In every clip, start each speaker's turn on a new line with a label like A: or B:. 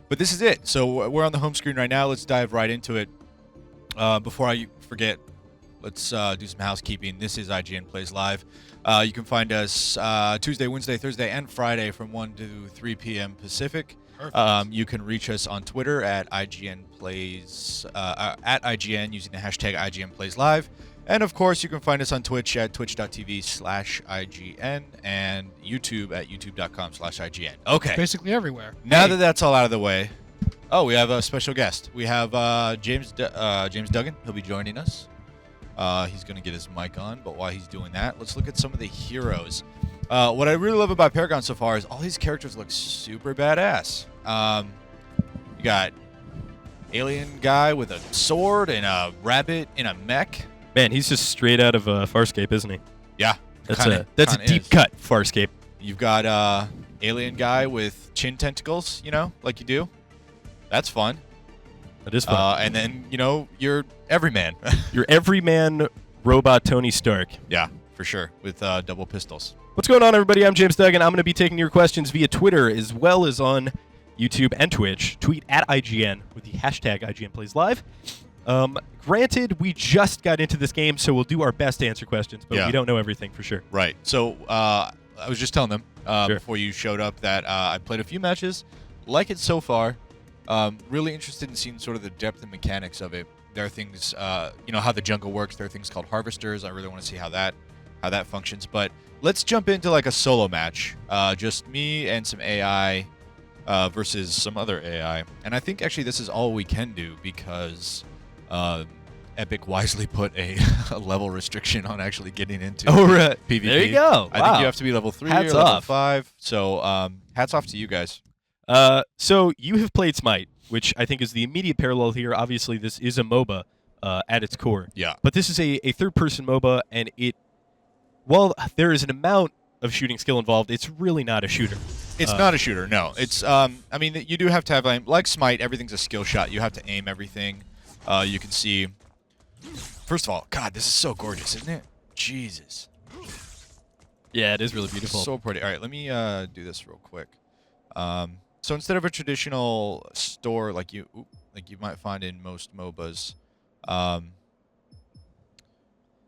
A: But this is it. So we're on the home screen right now. Let's dive right into it. Before I forget, let's do some housekeeping. This is IGN Plays Live. You can find us Tuesday, Wednesday, Thursday, and Friday from 1 to 3 p.m. Pacific. You can reach us on Twitter at IGN Plays at IGN using the hashtag IGN Plays Live. And of course, you can find us on Twitch at twitch.tv/IGN and YouTube at youtube.com/IGN. Okay.
B: Basically everywhere.
A: Now that that's all out of the way, we have a special guest. We have James Duggan. He'll be joining us. He's going to get his mic on, but while he's doing that, let's look at some of the heroes. What I really love about Paragon so far is all these characters look super badass. You got alien guy with a sword and a rabbit in a mech.
C: Man, he's just straight out of Farscape, isn't he?
A: Yeah,
C: that's a deep cut Farscape.
A: You've got alien guy with chin tentacles, like you do. That's fun.
C: That is fun.
A: And then, you're everyman.
C: You're everyman robot Tony Stark.
A: Yeah, for sure, with double pistols.
C: What's going on, everybody? I'm James Duggan. I'm going to be taking your questions via Twitter as well as on YouTube and Twitch. Tweet at IGN with the hashtag IGN Plays Live. Granted, we just got into this game, so we'll do our best to answer questions, but we don't know everything for sure.
A: Right. So I was just telling them before you showed up that I played a few matches. Like it so far. Really interested in seeing sort of the depth and mechanics of it. There are things, how the jungle works. There are things called harvesters. I really want to see how that functions. But let's jump into like a solo match. Just me and some AI versus some other AI. And I think actually this is all we can do because Epic wisely put a level restriction on actually getting into PvP.
C: There you go.
A: I think you have to be level 3 or level 5. So hats off to you guys.
C: So you have played Smite, which I think is the immediate parallel here. Obviously, this is a MOBA at its core.
A: Yeah.
C: But this is a third-person MOBA, and while there is an amount of shooting skill involved, it's really not a shooter.
A: It's not a shooter, no. It's, you do have to have, like Smite, everything's a skill shot. You have to aim everything. You can see, first of all, God, this is so gorgeous, isn't it? Jesus.
C: Yeah, it is really beautiful.
A: So pretty. All right, let me do this real quick. So instead of a traditional store like you might find in most MOBAs,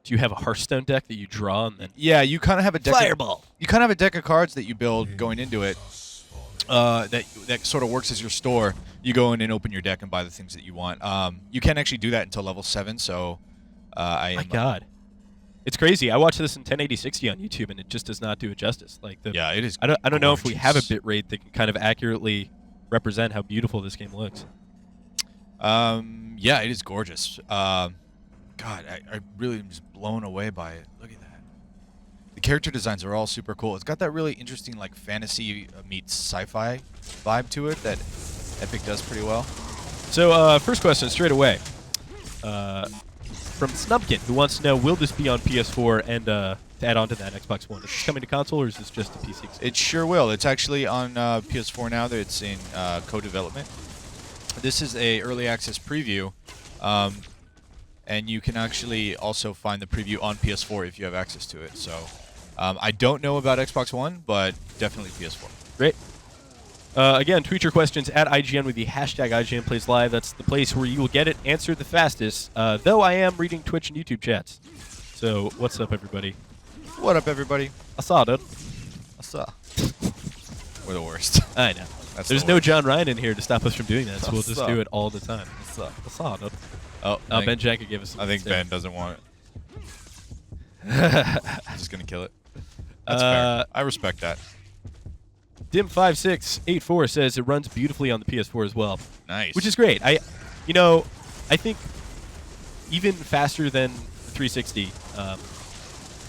C: do you have a Hearthstone deck that you draw and then?
A: Yeah, you kind of have a deck.
C: Fireball.
A: You kind of have a deck of cards that you build going into it. That sort of works as your store. You go in and open your deck and buy the things that you want. You can't actually do that until level 7. So,
C: my God. It's crazy. I watched this in 1080-60 on YouTube, and it just does not do it justice.
A: Yeah, it is.
C: I don't know if we have a bit rate that can kind of accurately represent how beautiful this game looks.
A: Yeah, it is gorgeous. God, I really am just blown away by it. Look at that. The character designs are all super cool. It's got that really interesting like fantasy meets sci-fi vibe to it that Epic does pretty well.
C: So, first question straight away. From Snumpkin, who wants to know, will this be on PS4 and to add on to that, Xbox One? Is this coming to console, or is this just a PC exclusive?
A: It sure will. It's actually on PS4 now. That it's in co-development. This is a early access preview, and you can actually also find the preview on PS4 if you have access to it. So I don't know about Xbox One, but definitely PS4.
C: Great. Again, tweet your questions at IGN with the hashtag IGN Plays Live. That's the place where you will get it answered the fastest, though I am reading Twitch and YouTube chats. So, what's up, everybody?
A: What up, everybody?
C: I saw, dude.
A: I saw. We're the worst.
C: I know. There's no John Ryan in here to stop us from doing that, so we'll just do it all the time. I saw, dude.
A: Oh,
C: Ben Janka gave us some.
A: I think Ben doesn't want it. I'm just going to kill it. That's fair. I respect that.
C: Dim5684 says it runs beautifully on the PS4 as well.
A: Nice.
C: Which is great. I think even faster than the 360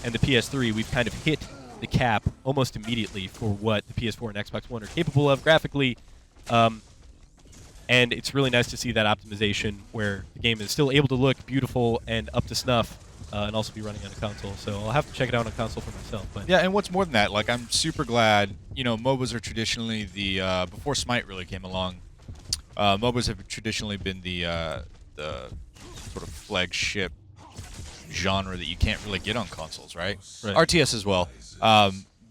C: and the PS3, we've kind of hit the cap almost immediately for what the PS4 and Xbox One are capable of graphically. And it's really nice to see that optimization where the game is still able to look beautiful and up to snuff and also be running on a console. So I'll have to check it out on a console for myself. But
A: yeah, and what's more than that, like I'm super glad, MOBAs are traditionally the, before Smite really came along, MOBAs have traditionally been the sort of flagship genre that you can't really get on consoles, right? RTS as well.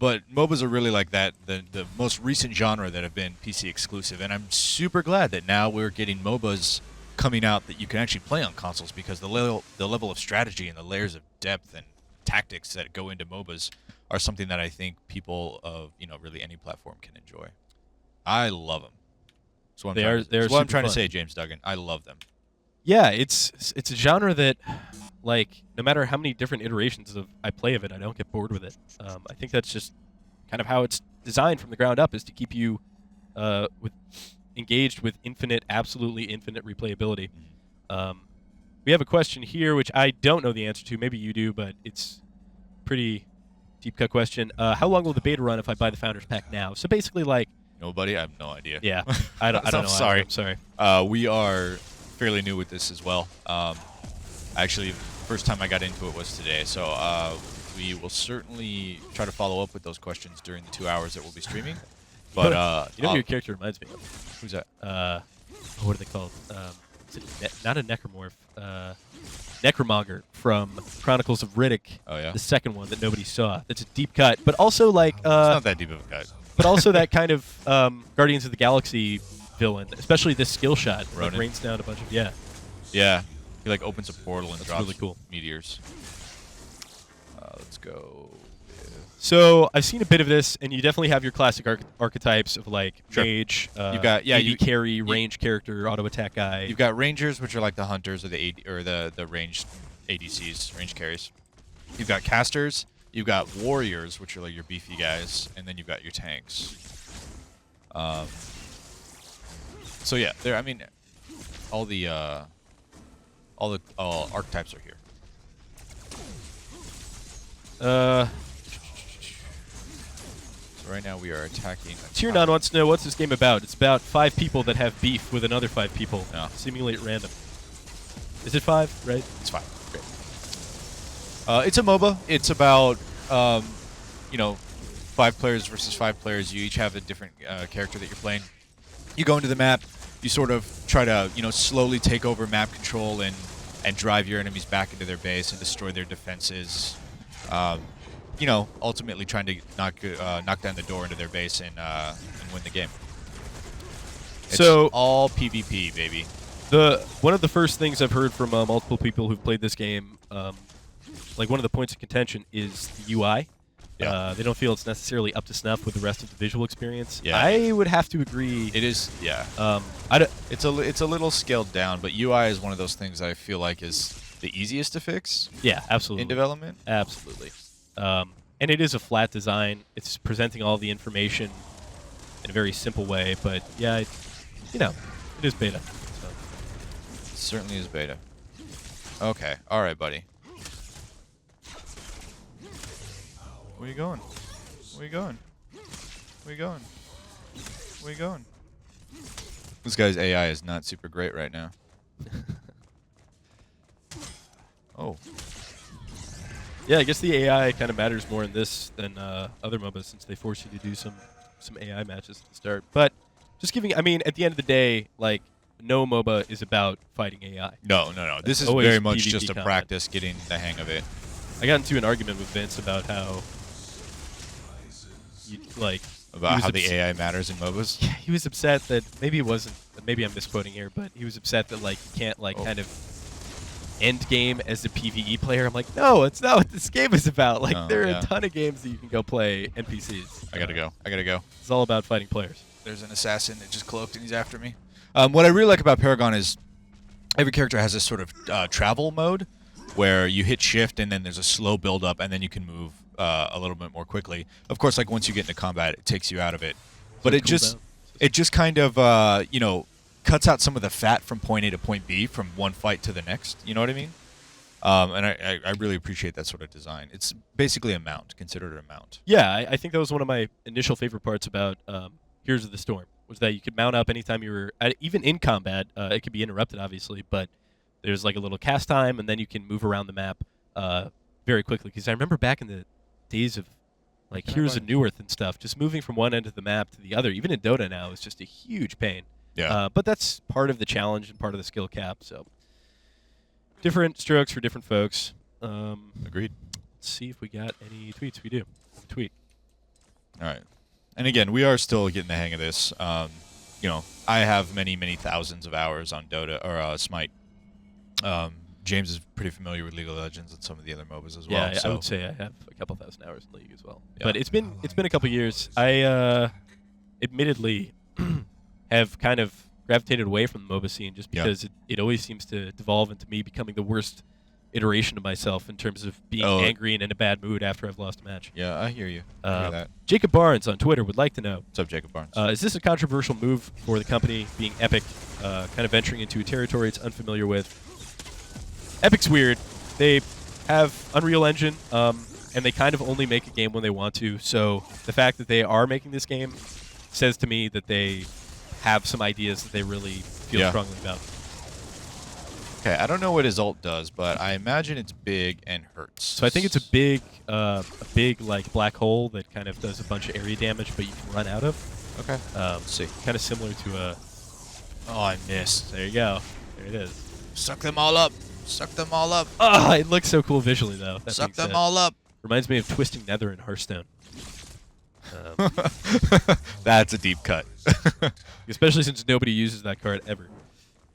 A: but MOBAs are really like that, the most recent genre that have been PC exclusive, and I'm super glad that now we're getting MOBAs coming out that you can actually play on consoles, because the level of strategy and the layers of depth and tactics that go into MOBAs are something that I think people of really any platform can enjoy. I love them. So what I'm trying to say, James Duggan. I love them.
C: Yeah, it's a genre that, like, no matter how many different iterations I play of it, I don't get bored with it. I think that's just kind of how it's designed from the ground up, is to keep you engaged with absolutely infinite replayability. We have a question here, which I don't know the answer to. Maybe you do, but it's pretty deep cut question. How long will the beta run if I buy the Founders Pack now? So basically, like,
A: nobody. I have no idea.
C: Yeah, I don't know. I'm
A: sorry.
C: I'm sorry.
A: We are fairly new with this as well. Actually, first time I got into it was today, so we will certainly try to follow up with those questions during the 2 hours that we'll be streaming. But
C: you know who your character reminds me of?
A: Who's that?
C: What are they called? Not a necromorph. Necromonger from Chronicles of Riddick.
A: Oh yeah.
C: The second one that nobody saw. That's a deep cut, but also like.
A: It's not that deep of a cut.
C: But also that kind of Guardians of the Galaxy villain, especially this skill shot. Like, rains down a bunch of
A: Yeah. He like opens a portal and drops
C: really cool
A: meteors. Let's go.
C: So I've seen a bit of this, and you definitely have your classic archetypes of like mage,
A: you've got
C: AD carry, range character, auto attack guy.
A: You've got rangers, which are like the hunters or the ranged ADCs, range carries. You've got casters. You've got warriors, which are like your beefy guys, and then you've got your tanks. So yeah, there. I mean, all the archetypes are here.
C: So
A: right now we are attacking.
C: Tiernon wants to know, what's this game about? It's about 5 people that have beef with another 5 people, seemingly at random. Is it 5? Right?
A: It's 5. Great. It's a MOBA. It's about 5 players versus 5 players. You each have a different character that you're playing. You go into the map. You sort of try to slowly take over map control and drive your enemies back into their base and destroy their defenses. Ultimately trying to knock down the door into their base and win the game. It's all PvP, baby.
C: One of the first things I've heard from multiple people who've played this game, like one of the points of contention, is the UI.
A: Yeah.
C: They don't feel it's necessarily up to snuff with the rest of the visual experience.
A: Yeah.
C: I would have to agree.
A: It is, yeah. It's a little scaled down, but UI is one of those things I feel like is the easiest to fix.
C: Yeah, absolutely.
A: In development.
C: Absolutely. And it is a flat design. It's presenting all the information in a very simple way, but yeah, it is beta. So.
A: It certainly is beta. Okay. All right, buddy. Where you going? Where you going? Where you going? Where you going? This guy's AI is not super great right now. Oh.
C: Yeah, I guess the AI kind of matters more in this than other MOBAs, since they force you to do some AI matches at the start. But just at the end of the day, like, no MOBA is about fighting AI.
A: No. This is very much just a practice getting the hang of it.
C: I got into an argument with Vince about how
A: how the AI matters in MOBAs.
C: Yeah, he was upset that maybe I'm misquoting here, but he was upset that you can't kind of end game as a PvE player. I'm like, no, it's not what this game is about. There are a ton of games that you can go play NPCs.
A: I gotta go.
C: It's all about fighting players.
A: There's an assassin that just cloaked and he's after me. What I really like about Paragon is every character has this sort of travel mode where you hit shift and then there's a slow build up and then you can move a little bit more quickly. Of course, once you get into combat, it takes you out of it. But it just kind of cuts out some of the fat from point A to point B from one fight to the next. You know what I mean? And I really appreciate that sort of design. It's basically a mount. Consider it a mount.
C: Yeah, I think that was one of my initial favorite parts about Heroes of the Storm, was that you could mount up anytime you were, even in combat. It could be interrupted, obviously, but there's like a little cast time, and then you can move around the map very quickly. Because I remember back in the days of Heroes of Newerth and stuff, just moving from one end of the map to the other, even in Dota now, is just a huge pain.
A: Yeah.
C: But that's part of the challenge and part of the skill cap. So different strokes for different folks.
A: Agreed.
C: Let's see if we got any tweets. We do. Tweet.
A: All right. And again, we are still getting the hang of this. You know, I have many thousands of hours on Dota or Smite. James is pretty familiar with League of Legends and some of the other MOBAs as well.
C: Yeah,
A: so.
C: I would say I have a couple thousand hours in League as well. Yeah. But it's been a couple years. I admittedly have kind of gravitated away from the MOBA scene just because it always seems to devolve into me becoming the worst iteration of myself in terms of being angry and in a bad mood after I've lost a match.
A: Yeah, I hear you. I hear that.
C: Jacob Barnes on Twitter would like to know.
A: What's up, Jacob Barnes?
C: Is this a controversial move for the company, being Epic, kind of venturing into a territory it's unfamiliar with? Epic's weird. They have Unreal Engine, and they kind of only make a game when they want to. So the fact that they are making this game says to me that they have some ideas that they really feel strongly about.
A: Okay, I don't know what his ult does, but I imagine it's big and hurts.
C: So I think it's a big like black hole that kind of does a bunch of area damage, but you can run out of.
A: Okay.
C: Let's see. Kind of similar to a.
A: Oh, I missed.
C: There you go. There it is.
A: Suck them all up. Suck them all up.
C: Ah, it looks so cool visually, though.
A: Suck them all up.
C: Reminds me of Twisting Nether in Hearthstone.
A: That's a deep cut.
C: Especially since nobody uses that card ever.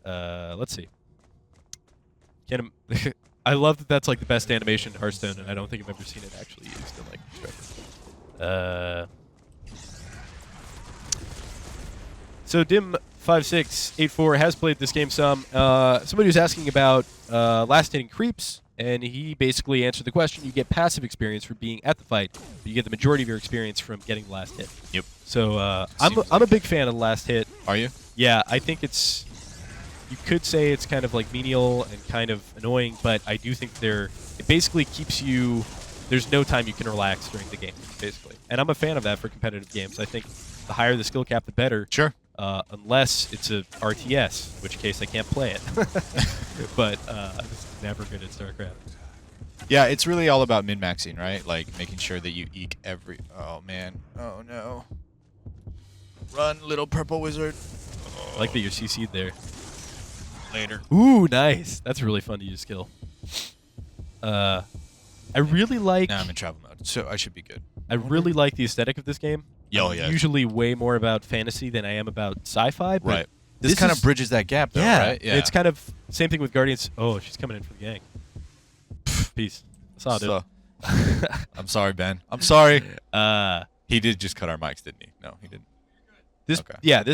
C: Let's see. I love that that's like the best animation in Hearthstone, and I don't think I've ever seen it actually used in like constructed. So Dim5684 has played this game some. Somebody was asking about last hitting creeps, and he basically answered the question. You get passive experience for being at the fight, but you get the majority of your experience from getting the last hit.
A: Yep.
C: So I'm a big fan of the last hit.
A: Are you?
C: Yeah, I think it's. You could say it's kind of like menial and kind of annoying, but I do think it basically keeps you. There's no time you can relax during the game, basically. And I'm a fan of that for competitive games. I think the higher the skill cap, the better.
A: Sure.
C: Unless it's a RTS, in which case I can't play it. But I'm just never good at StarCraft.
A: Yeah, it's really all about min-maxing, right? Like making sure that you eke every... Oh, man. Oh, no. Run, little purple wizard. Oh.
C: I like that you're CC'd there.
A: Later.
C: Ooh, nice. That's really fun to use skill. I really like...
A: Nah, I'm in travel mode, so I should be good.
C: I really like the aesthetic of this game.
A: I'm
C: usually way more about fantasy than I am about sci-fi. But
A: right. This kind of bridges that gap, though, right?
C: Yeah. It's kind of same thing with Guardians. Oh, she's coming in for the gang. Peace. I saw it, dude.
A: I'm sorry, Ben. I'm sorry. He did just cut our mics, didn't he? No, he didn't.
C: This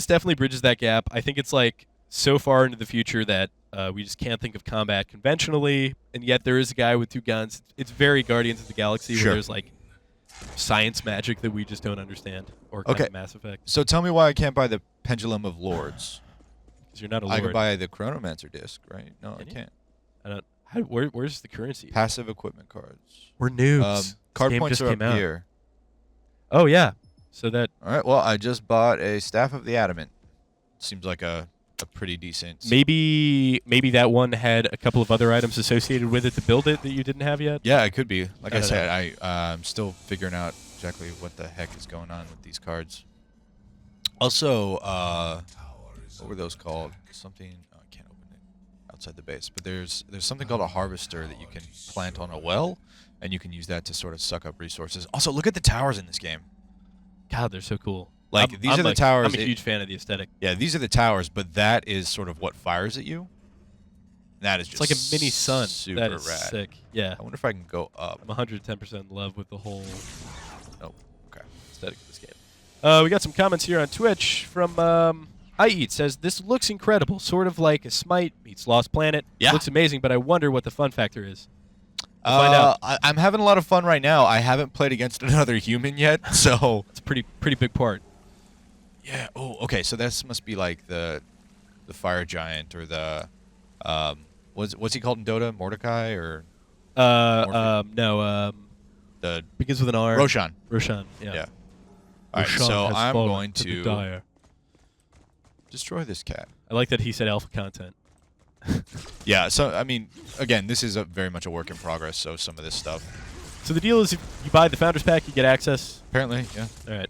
C: definitely bridges that gap. I think it's like so far into the future that we just can't think of combat conventionally, and yet there is a guy with 2 guns. It's very Guardians of the Galaxy where there's like science magic that we just don't understand, or kind of Mass Effect.
A: So tell me why I can't buy the Pendulum of Lords.
C: Because you're not a lord.
A: I can buy the Chronomancer disc, right? No, I can't.
C: I don't. Where's the currency?
A: Passive equipment cards.
C: We're noobs.
A: Card points are up here.
C: Oh yeah. So that.
A: All right. Well, I just bought a Staff of the Adamant. Seems like a pretty decent.
C: Maybe that one had a couple of other items associated with it to build it that you didn't have yet.
A: Yeah, it could be. Like I said, I'm still figuring out exactly what the heck is going on with these cards. Also, what were those called? Something I can't open it outside the base, but there's something called a harvester that you can plant on a well, and you can use that to sort of suck up resources. Also, look at the towers in this game.
C: God, they're so cool.
A: Like these are the towers.
C: I'm a huge fan of the aesthetic.
A: Yeah, these are the towers, but that is sort of what fires at you. That is just
C: it's like a mini sun.
A: Super
C: that is
A: rad.
C: Sick. Yeah.
A: I wonder if I can go up.
C: I'm 110% in love with the whole
A: okay.
C: aesthetic of this game. We got some comments here on Twitch from I Eat says this looks incredible, sort of like a Smite meets Lost Planet.
A: Yeah.
C: Looks amazing, but I wonder what the fun factor is. We'll find out.
A: I'm having a lot of fun right now. I haven't played against another human yet, so
C: it's a pretty big part.
A: Yeah. Oh, okay. So this must be like the fire giant or the what's he called in Dota? Mordecai or
C: no.
A: The
C: begins with an R.
A: Roshan.
C: Roshan. Yeah.
A: Yeah. All right. So I'm going to destroy this cat.
C: I like that he said alpha content.
A: Yeah. So I mean, again, this is very much a work in progress. So some of this stuff.
C: So the deal is, if you buy the Founders Pack, you get access.
A: Apparently, yeah.
C: All right.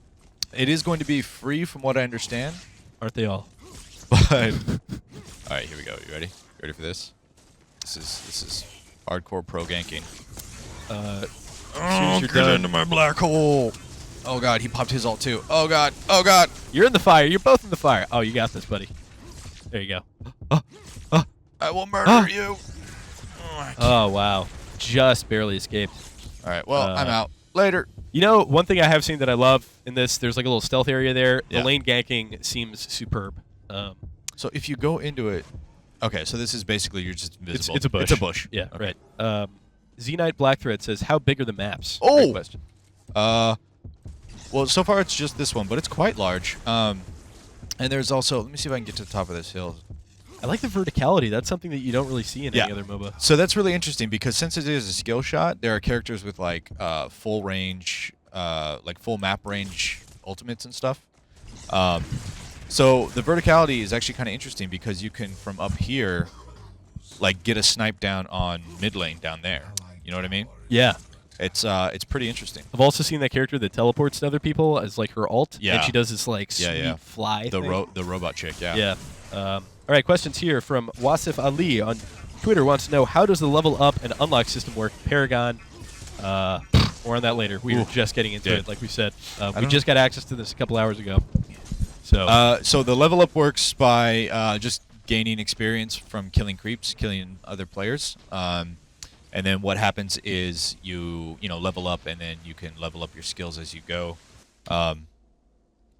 A: It is going to be free, from what I understand.
C: Aren't they all?
A: But all right, here we go. You ready? Ready for this? This is hardcore pro ganking.
C: As soon as you're
A: get
C: done,
A: into my black hole. Oh god, he popped his ult too. Oh god. Oh god.
C: You're in the fire. You're both in the fire. Oh, you got this, buddy. There you go.
A: I will murder you.
C: Oh, wow. Just barely escaped.
A: All right, well, I'm out. Later.
C: You know, one thing I have seen that I love in this, there's like a little stealth area there.
A: Yeah.
C: The lane ganking seems superb.
A: So if you go into it... Okay, so this is basically you're just invisible.
C: It's a bush.
A: It's a bush.
C: Yeah,
A: okay.
C: right. Z-Knight Blackthread says, how big are the maps?
A: Oh!
C: Great question.
A: Well, so far it's just this one, but it's quite large. And there's also... Let me see if I can get to the top of this hill.
C: I like the verticality. That's something that you don't really see in any other MOBA.
A: So that's really interesting because since it is a skill shot, there are characters with like full range, like full map range ultimates and stuff. So the verticality is actually kind of interesting because you can, from up here, like get a snipe down on mid lane down there. You know what I mean?
C: Yeah.
A: It's pretty interesting.
C: I've also seen that character that teleports to other people as like her ult.
A: Yeah.
C: And she does this like sweet fly thing.
A: The robot chick, yeah.
C: Yeah. All right, questions here from Wasif Ali on Twitter wants to know, how does the level up and unlock system work? Paragon. More on that later. We were just getting into it, like we said. We just got access to this a couple hours ago.
A: So the level up works by just gaining experience from killing creeps, killing other players. And then what happens is you level up, and then you can level up your skills as you go.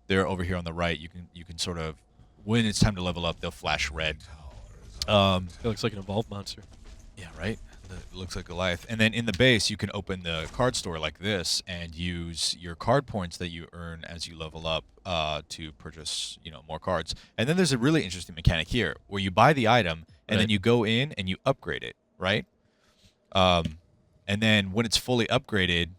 A: They're over here on the right. You can sort of, when it's time to level up, they'll flash red.
C: It looks like an evolved monster.
A: Yeah, right? It looks like Goliath. And then in the base, you can open the card store like this and use your card points that you earn as you level up to purchase, more cards. And then there's a really interesting mechanic here where you buy the item and then you go in and you upgrade it, right? And then when it's fully upgraded,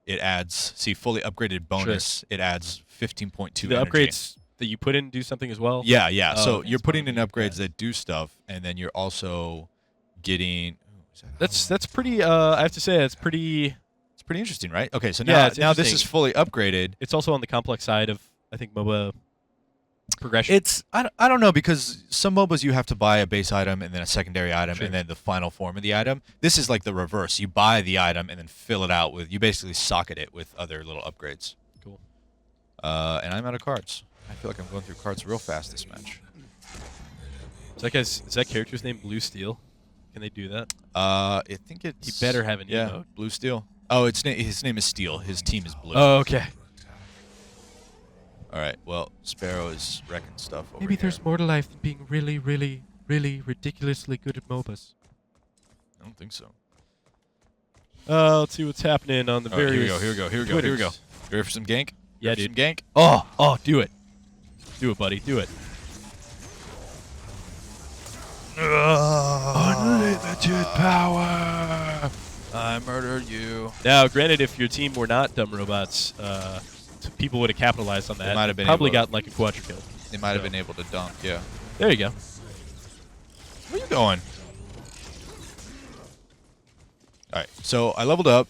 A: it adds, fully upgraded bonus, it adds 15.2
C: the
A: energy.
C: Upgrades that you put in do something as well?
A: Yeah, yeah.
C: Oh,
A: So
C: okay.
A: you're putting in upgrades that do stuff, and then you're also getting...
C: That's pretty, I have to say, it's pretty
A: interesting, right? Okay, so
C: Yeah,
A: now
C: it's
A: this is fully upgraded.
C: It's also on the complex side of, I think, MOBA progression.
A: I don't know, because some MOBAs you have to buy a base item and then a secondary item and then the final form of the item. This is like the reverse. You buy the item and then fill it out with, you basically socket it with other little upgrades.
C: Cool.
A: And I'm out of cards. I feel like I'm going through cards real fast this match.
C: Is that character's name Blue Steel? Can they do that?
A: I think it's...
C: He better have an emote.
A: Blue Steel. Oh, his name is Steel. His team is Blue.
C: Oh, okay.
A: All right. Well, Sparrow is wrecking stuff over
C: Maybe
A: here.
C: there's more to life than being really, really, really ridiculously good at MOBAs.
A: I don't think so.
C: Let's see what's happening on the
A: All right,
C: various
A: here we go. You ready for some gank?
C: Yeah,
A: Ready
C: dude.
A: for some gank?
C: Oh, do it. Do it, buddy. Do it.
A: Unlimited power. I murdered you.
C: Now, granted, if your team were not dumb robots, people would have capitalized on that.
A: They might have been
C: probably
A: able to-
C: gotten like a quadra kill.
A: They might have been able to dunk, yeah.
C: There you go.
A: Where you going? All right, so I leveled up.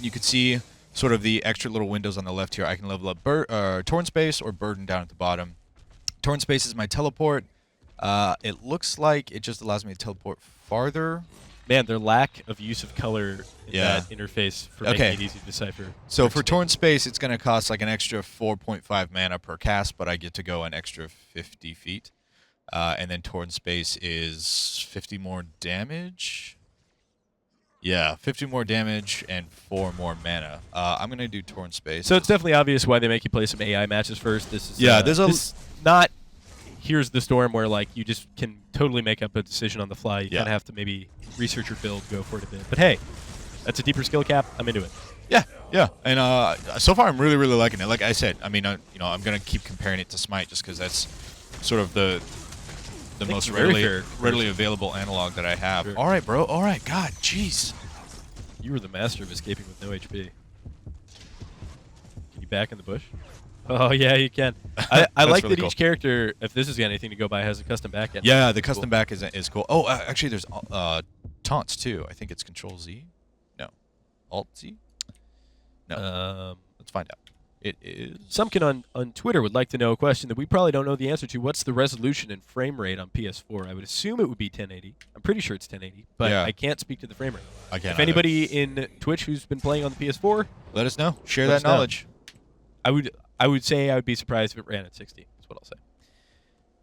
A: You can see sort of the extra little windows on the left here. I can level up Torn Space or Burden down at the bottom. Torn Space is my teleport. It looks like it just allows me to teleport farther.
C: Man, their lack of use of color in
A: Yeah.
C: that interface for making it easy to decipher.
A: So for Torn Space, it's going to cost like an extra 4.5 mana per cast, but I get to go an extra 50 feet. And then Torn Space is 50 more damage. Yeah, 50 more damage and 4 more mana. I'm going to do Torn Space.
C: So it's definitely obvious why they make you play some AI matches first. This is
A: there's
C: not here's the storm where like you just can totally make up a decision on the fly. You
A: Yeah.
C: kind of have to maybe research your build, go for it a bit. But hey, that's a deeper skill cap. I'm into it.
A: Yeah. And so far I'm really, really liking it. Like I said, I mean, I'm going to keep comparing it to Smite just because that's sort of the most readily available analog that I have.
C: Sure.
A: All right, bro. All right. God, jeez.
C: You were the master of escaping with no HP. Can you back in the bush? Oh, yeah, you can. I like
A: really
C: that
A: cool.
C: each character, if this has got anything to go by, has a custom back end.
A: Yeah, the custom back is cool. Oh, actually, there's taunts too. I think it's Control Z. No, Alt Z. No, let's find out. It is.
C: Sumpkin on Twitter would like to know a question that we probably don't know the answer to. What's the resolution and frame rate on PS4? I would assume it would be 1080. I'm pretty sure it's 1080, but
A: Yeah.
C: I can't speak to the frame rate.
A: I can't.
C: If anybody in Twitch who's been playing on the PS4,
A: let us know. Share
C: let
A: that
C: us know.
A: knowledge.
C: I would say I would be surprised if it ran at 60. That's what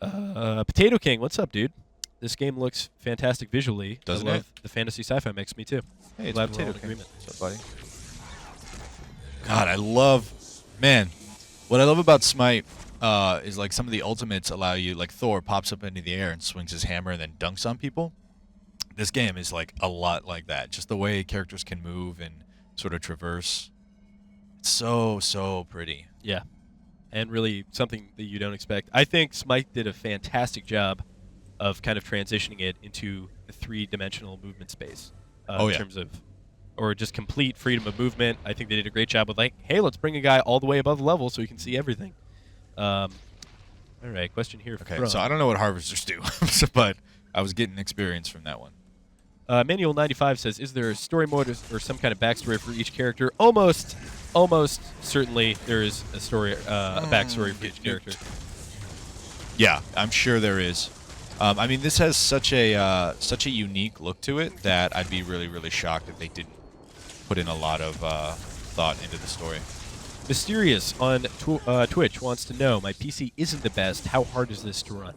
C: I'll say. Potato King, what's up, dude? This game looks fantastic visually.
A: Doesn't
C: I love
A: it?
C: the fantasy sci-fi mix. Me too.
A: Hey, it's
C: Glad we're all
A: Potato
C: in
A: King.
C: agreement.
A: What's up, buddy? God, I love, man. What I love about Smite is like some of the ultimates allow you, like Thor pops up into the air and swings his hammer and then dunks on people. This game is like a lot like that. Just the way characters can move and sort of traverse. It's so pretty.
C: Yeah, and really something that you don't expect. I think Smite did a fantastic job of kind of transitioning it into the three-dimensional movement space in terms of, or just complete freedom of movement. I think they did a great job with like, hey, let's bring a guy all the way above the level so he can see everything. All right, question here.
A: Okay, so I don't know what harvesters do, but I was getting experience from that one.
C: Manual 95 says, is there a story mode or some kind of backstory for each character? Almost certainly there is a story, a backstory for each character.
A: Yeah, I'm sure there is. I mean, this has such a unique look to it that I'd be really shocked if they didn't put in a lot of thought into the story.
C: Mysterious on Twitch wants to know, my PC isn't the best. How hard is this to run?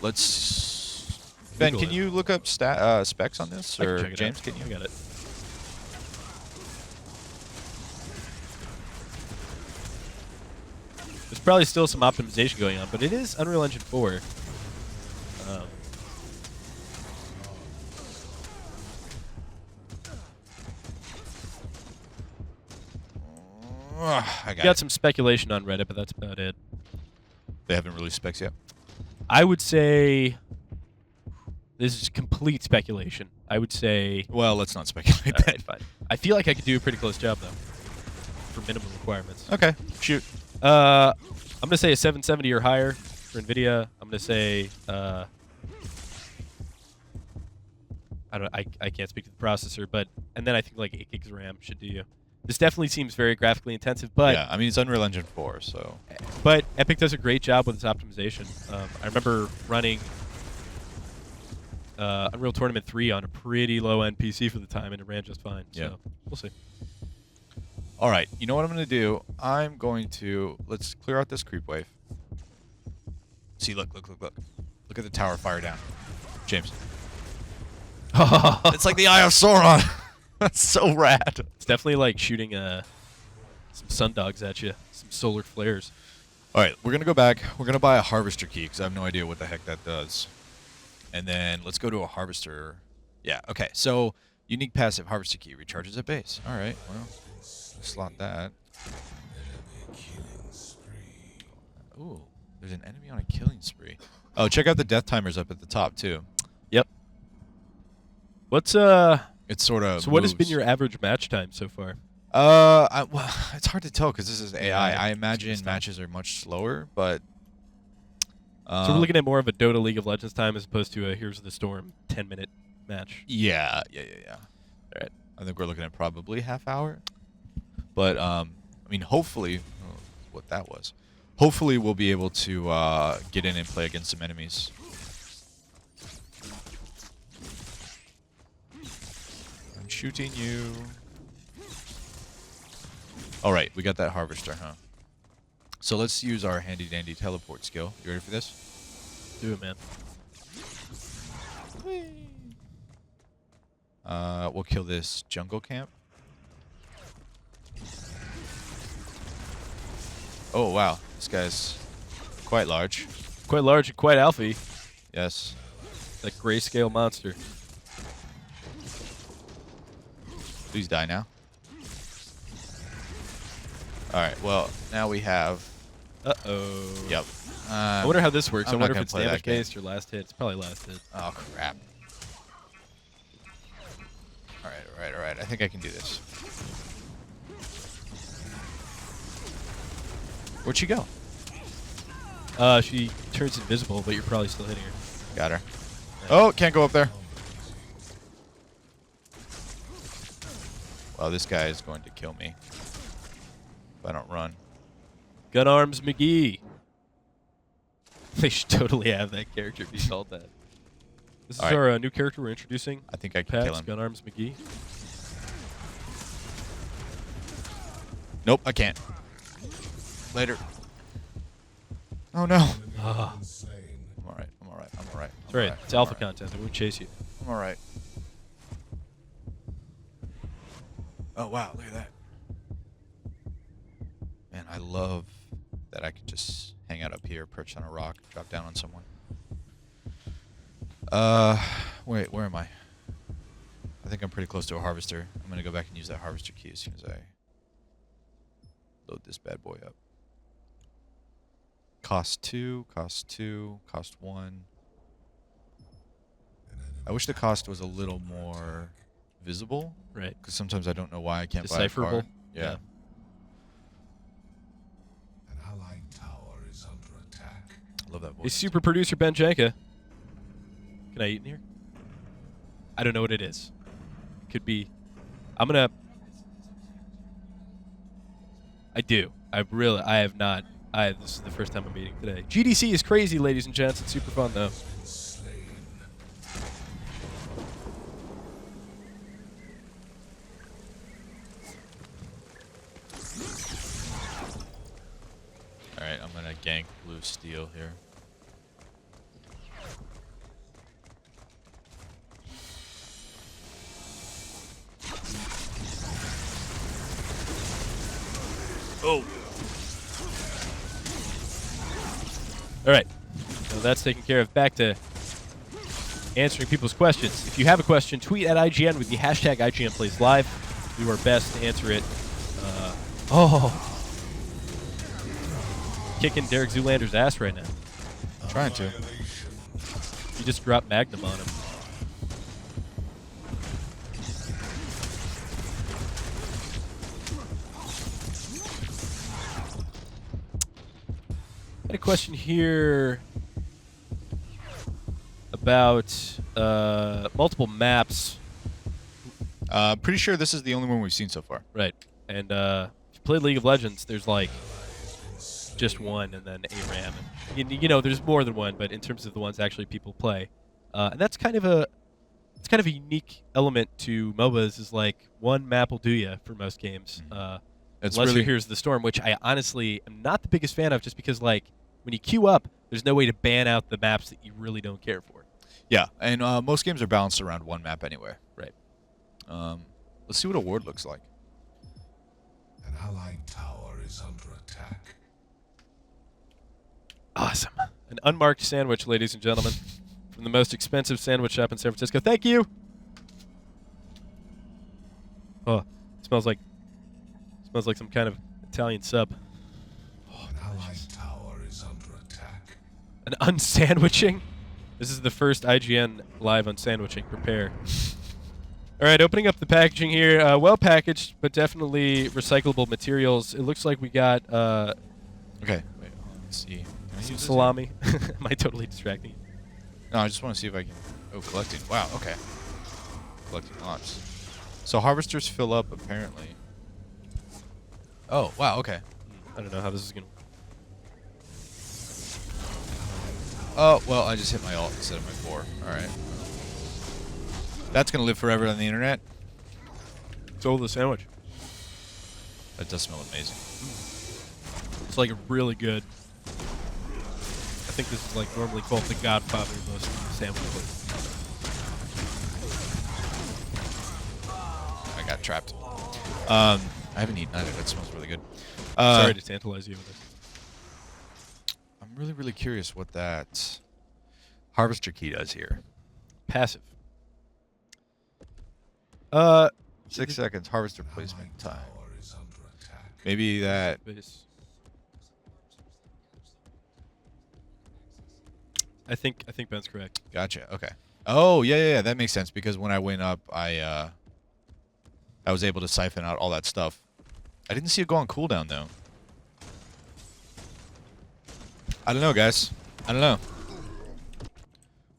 A: Let's... Ben, can you look up specs on this? Or James, can you?
C: I got it. There's probably still some optimization going on, but it is Unreal Engine 4.
A: I
C: got some speculation on Reddit, but that's about it.
A: They haven't released specs yet?
C: I would say... This is complete speculation. I would say...
A: Well, let's not speculate.
C: All right, fine. I feel like I could do a pretty close job, though, for minimum requirements.
A: Okay, shoot.
C: I'm going to say a 770 or higher for NVIDIA. I'm going to say... I can't speak to the processor, but... And then I think like 8 gigs of RAM should do you. This definitely seems very graphically intensive, but...
A: Yeah, I mean, it's Unreal Engine 4, so...
C: But Epic does a great job with its optimization. I remember running... Unreal Tournament 3 on a pretty low-end PC for the time, and it ran just fine.
A: Yeah.
C: So we'll see.
A: All right. You know what I'm going to do? I'm going to... Let's clear out this creep wave. See, look. Look at the tower fire down. James. It's like the Eye of Sauron. That's so rad.
C: It's definitely like shooting some sun dogs at you. Some solar flares.
A: All right. We're going to go back. We're going to buy a harvester key, because I have no idea what the heck that does. And then let's go to a harvester. Yeah, okay. So, unique passive harvester key recharges at base. All right, well, slot that. Ooh, there's an enemy on a killing spree. Oh, check out the death timers up at the top, too.
C: Yep. What's
A: It's sort of
C: So what has been your average match time so far?
A: Well, it's hard to tell because this is AI. I imagine matches are much slower, but...
C: So we're looking at more of a Dota League of Legends time as opposed to a Here's the Storm 10-minute match.
A: Yeah.
C: All right.
A: I think we're looking at probably half hour. But, I mean, hopefully... Oh, what that was. Hopefully we'll be able to get in and play against some enemies. I'm shooting you. All right, we got that harvester, huh? So let's use our handy-dandy teleport skill. You ready for this?
C: Do it, man.
A: We'll kill this jungle camp. Oh, wow. This guy's quite large.
C: Quite large and quite alpha.
A: Yes.
C: That grayscale monster.
A: Please die now. Alright, well, now we have...
C: Uh-oh.
A: Yep.
C: I wonder how this works.
A: I'm
C: I
A: not
C: wonder if
A: gonna
C: it's
A: play that
C: damage-based or last hit. It's probably last hit.
A: Oh, crap. Alright. I think I can do this. Where'd she go?
C: She turns invisible, but you're probably still hitting her.
A: Got her. Oh, can't go up there. Well, this guy is going to kill me. if I don't run.
C: Gun Arms McGee. They should totally have that character be called that. This is our new character we're introducing.
A: I think I can kill him.
C: Gun Arms McGee.
A: Nope, I can't. Later. Oh no.
C: Ah.
A: I'm alright. I'm alright. I'm alright.
C: That's right. It's alpha content. It won't chase you.
A: I'm alright. Oh wow, look at that. Man, I love that I can just hang out up here, perch on a rock, drop down on someone. Wait, where am I? I think I'm pretty close to a harvester. I'm gonna go back and use that harvester key as soon as I load this bad boy up. Cost 2, cost 2, cost 1. I wish the cost was a little more visible.
C: Right.
A: Because sometimes I don't know why I can't buy a
C: Decipherable.
A: card. Yeah.
B: An allied tower is under attack.
A: I love that voice.
C: Hey, super producer Ben Janka. Can I eat in here? I don't know what it is. Could be. I'm gonna. I do. I have not. This is the first time I'm eating today. GDC is crazy, ladies and gents. It's super fun though.
A: Alright, I'm gonna gank blue steel here.
C: Oh. All right. So that's taken care of. Back to answering people's questions. If you have a question, tweet at IGN with the hashtag IGN Plays Live. Do our best to answer it. Kicking Derek Zoolander's ass right now.
A: Trying to.
C: You just dropped Magnum on him. I had a question here about multiple maps.
A: Pretty sure this is the only one we've seen so far.
C: Right. And if you played League of Legends, there's like just one and then a RAM. And, you know, there's more than one, but in terms of the ones actually people play. And that's kind of a unique element to MOBAs is like one map will do you for most games. Unless you're Here's the Storm, which I honestly am not the biggest fan of just because like when you queue up, there's no way to ban out the maps that you really don't care for.
A: Yeah, and most games are balanced around one map anyway.
C: Right.
A: Let's see what a ward looks like.
B: An allied tower is under attack.
C: Awesome. An unmarked sandwich, ladies and gentlemen, from the most expensive sandwich shop in San Francisco. Thank you. Oh, smells like some kind of Italian sub.
B: An allied tower is under attack.
C: An unsandwiching? This is the first IGN live on sandwiching. Prepare. All right, opening up the packaging here. Well packaged, but definitely recyclable materials. It looks like we got
A: Okay, wait, let's see.
C: some salami. Am I totally distracting you?
A: No, I just want to see if I can... Oh, collecting. Wow, okay. Collecting lots. So harvesters fill up, apparently. Oh, wow, okay.
C: I don't know how this is going to...
A: Oh, well, I just hit my alt instead of my 4. Alright. That's going to live forever on the internet.
C: So the sandwich.
A: That does smell amazing.
C: It's like really good. I think this is like normally called the godfather of most sandwiches.
A: I got trapped. I haven't eaten either. That smells really good.
C: Sorry to tantalize you with this.
A: I'm really, really curious what that harvester key does here.
C: Passive.
A: 6 seconds. Harvester placement time.
B: Tower is under attack.
A: Maybe that...
C: Base. I think Ben's correct.
A: Gotcha. Okay. Oh, yeah. That makes sense because when I went up, I was able to siphon out all that stuff. I didn't see it go on cooldown, though. I don't know, guys. I don't know.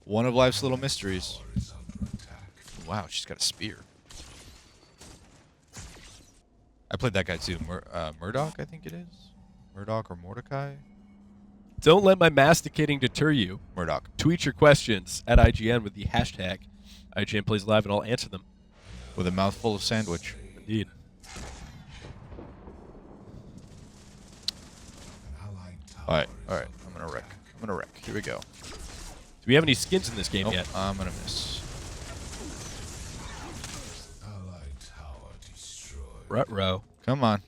A: One of life's little mysteries. Wow, she's got a spear. I played that guy too. Murdoch, I think it is. Murdoch or Mordecai?
C: Don't let my masticating deter you.
A: Murdoch.
C: Tweet your questions at IGN with the hashtag IGN Plays Live, and I'll answer them.
A: With a mouthful of sandwich.
C: Indeed.
A: All right. I'm gonna wreck. Here we go.
C: Do we have any skins in this game yet?
A: I'm gonna miss.
C: Ruh-roh.
A: Come on.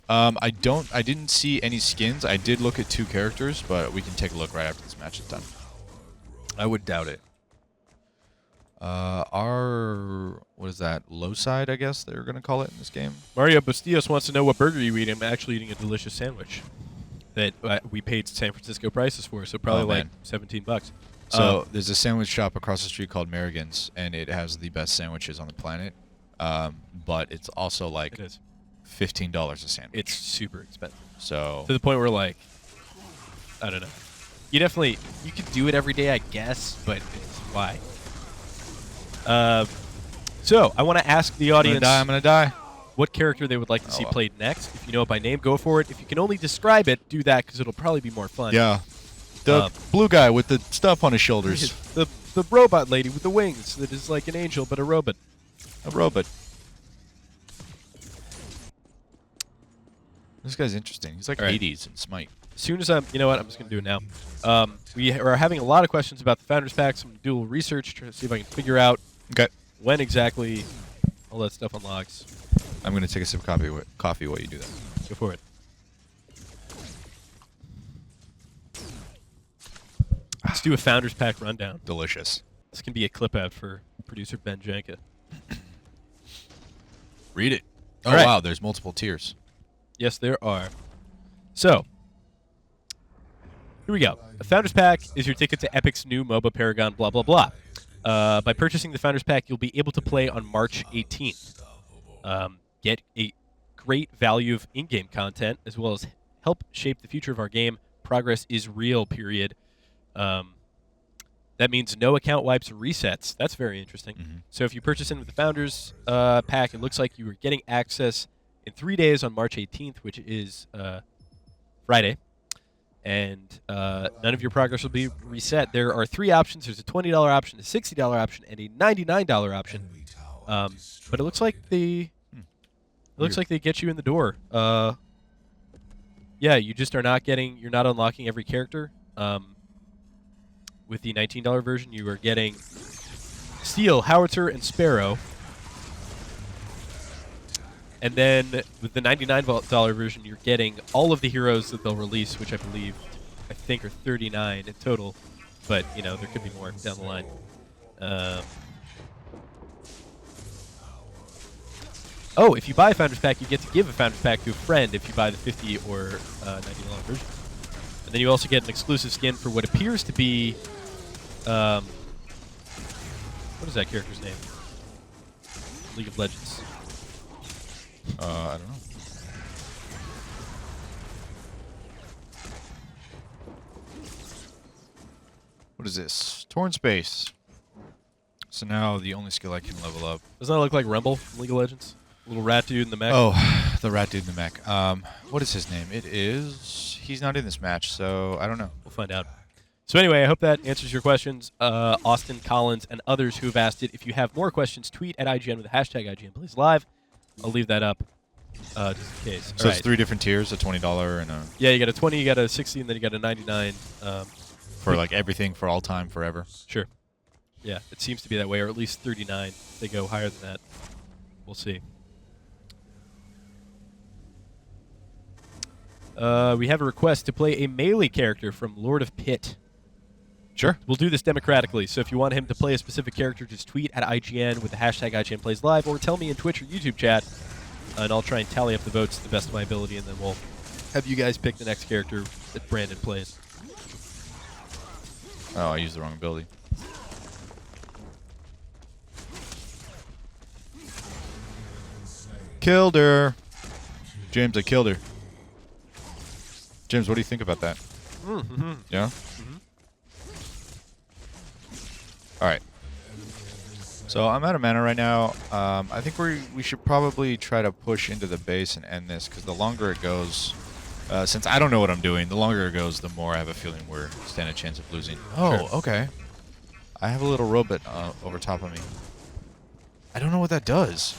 A: I didn't see any skins. I did look at 2 characters, but we can take a look right after this match is done.
C: I would doubt it.
A: What is that? Low side, I guess they're gonna call it in this game.
C: Mario Bustillos wants to know what burger you eat. I'm actually eating a delicious sandwich that we paid San Francisco prices for, so probably like $17.
A: So there's a sandwich shop across the street called Paragon's, and it has the best sandwiches on the planet. But it's also like $15 a sandwich.
C: It's super expensive.
A: So
C: to the point where, like, I don't know. You could do it every day, I guess, but it's why. So I want to ask the audience.
A: I'm gonna die.
C: What character they would like to see played next. If you know it by name, go for it. If you can only describe it, do that because it'll probably be more fun.
A: Yeah. The blue guy with the stuff on his shoulders.
C: The robot lady with the wings that is like an angel but a robot.
A: A robot. This guy's interesting. He's like 80s in Smite.
C: As soon as you know what, I'm just going to do it now. We are having a lot of questions about the Founders Pack. Some do a little research to see if I can figure out when exactly all that stuff unlocks.
A: I'm going to take a sip of coffee while you do that.
C: Go for it. Let's do a Founders Pack rundown.
A: Delicious.
C: This can be a clip out for producer Ben Janka.
A: Read it. Oh,
C: right.
A: Wow, there's multiple tiers.
C: Yes, there are. So, here we go. The Founders Pack is your ticket to Epic's new MOBA Paragon, blah, blah, blah. By purchasing the Founders Pack, you'll be able to play on March 18th. Get a great value of in-game content, as well as help shape the future of our game. Progress is real, period. That means no account wipes or resets. That's very interesting.
A: Mm-hmm.
C: So if you purchase into the Founders Pack, it looks like you are getting access in 3 days on March 18th, which is Friday. And none of your progress will be reset. There are 3 options. There's a $20 option, a $60 option, and a $99 option. But it looks like they get you in the door. Yeah, you just are not getting. You're not unlocking every character. With the $19 version, you are getting Steel, Howitzer, and Sparrow. And then with the $99 version, you're getting all of the heroes that they'll release, which I think are 39 in total. But, you know, there could be more down the line. Oh, if you buy a Founders Pack, you get to give a Founders Pack to a friend if you buy the $50 or $99 version. And then you also get an exclusive skin for what appears to be... what is that character's name? League of Legends.
A: I don't know. What is this? Torn Space. So now the only skill I can level up.
C: Doesn't that look like Rumble from League of Legends? Little rat dude in the mech?
A: Oh, the rat dude in the mech. What is his name? It is... He's not in this match, so I don't know.
C: We'll find out. So anyway, I hope that answers your questions. Austin, Collins, and others who have asked it. If you have more questions, tweet at IGN with the hashtag IGNPlaysLive. I'll leave that up just in case.
A: So it's 3 different tiers, a $20 and a...
C: Yeah, you got a 20, you got a 60, and then you got a 99.
A: For like everything, for all time, forever.
C: Sure. Yeah, it seems to be that way, or at least 39. They go higher than that. We'll see. We have a request to play a melee character from Lord of Pit.
A: Sure.
C: We'll do this democratically, so if you want him to play a specific character, just tweet at IGN with the hashtag IGNPlaysLive, or tell me in Twitch or YouTube chat, and I'll try and tally up the votes to the best of my ability, and then we'll have you guys pick the next character that Brandon plays.
A: Oh, I used the wrong ability. Killed her. James, I killed her. James, what do you think about that?
C: Mm-hmm.
A: Yeah? All right. So I'm out of mana right now. I think we should probably try to push into the base and end this, because the longer it goes, since I don't know what I'm doing, the longer it goes, the more I have a feeling we're stand a chance of losing. Oh,
C: Sure.
A: okay. I have a little robot over top of me. I don't know what that does.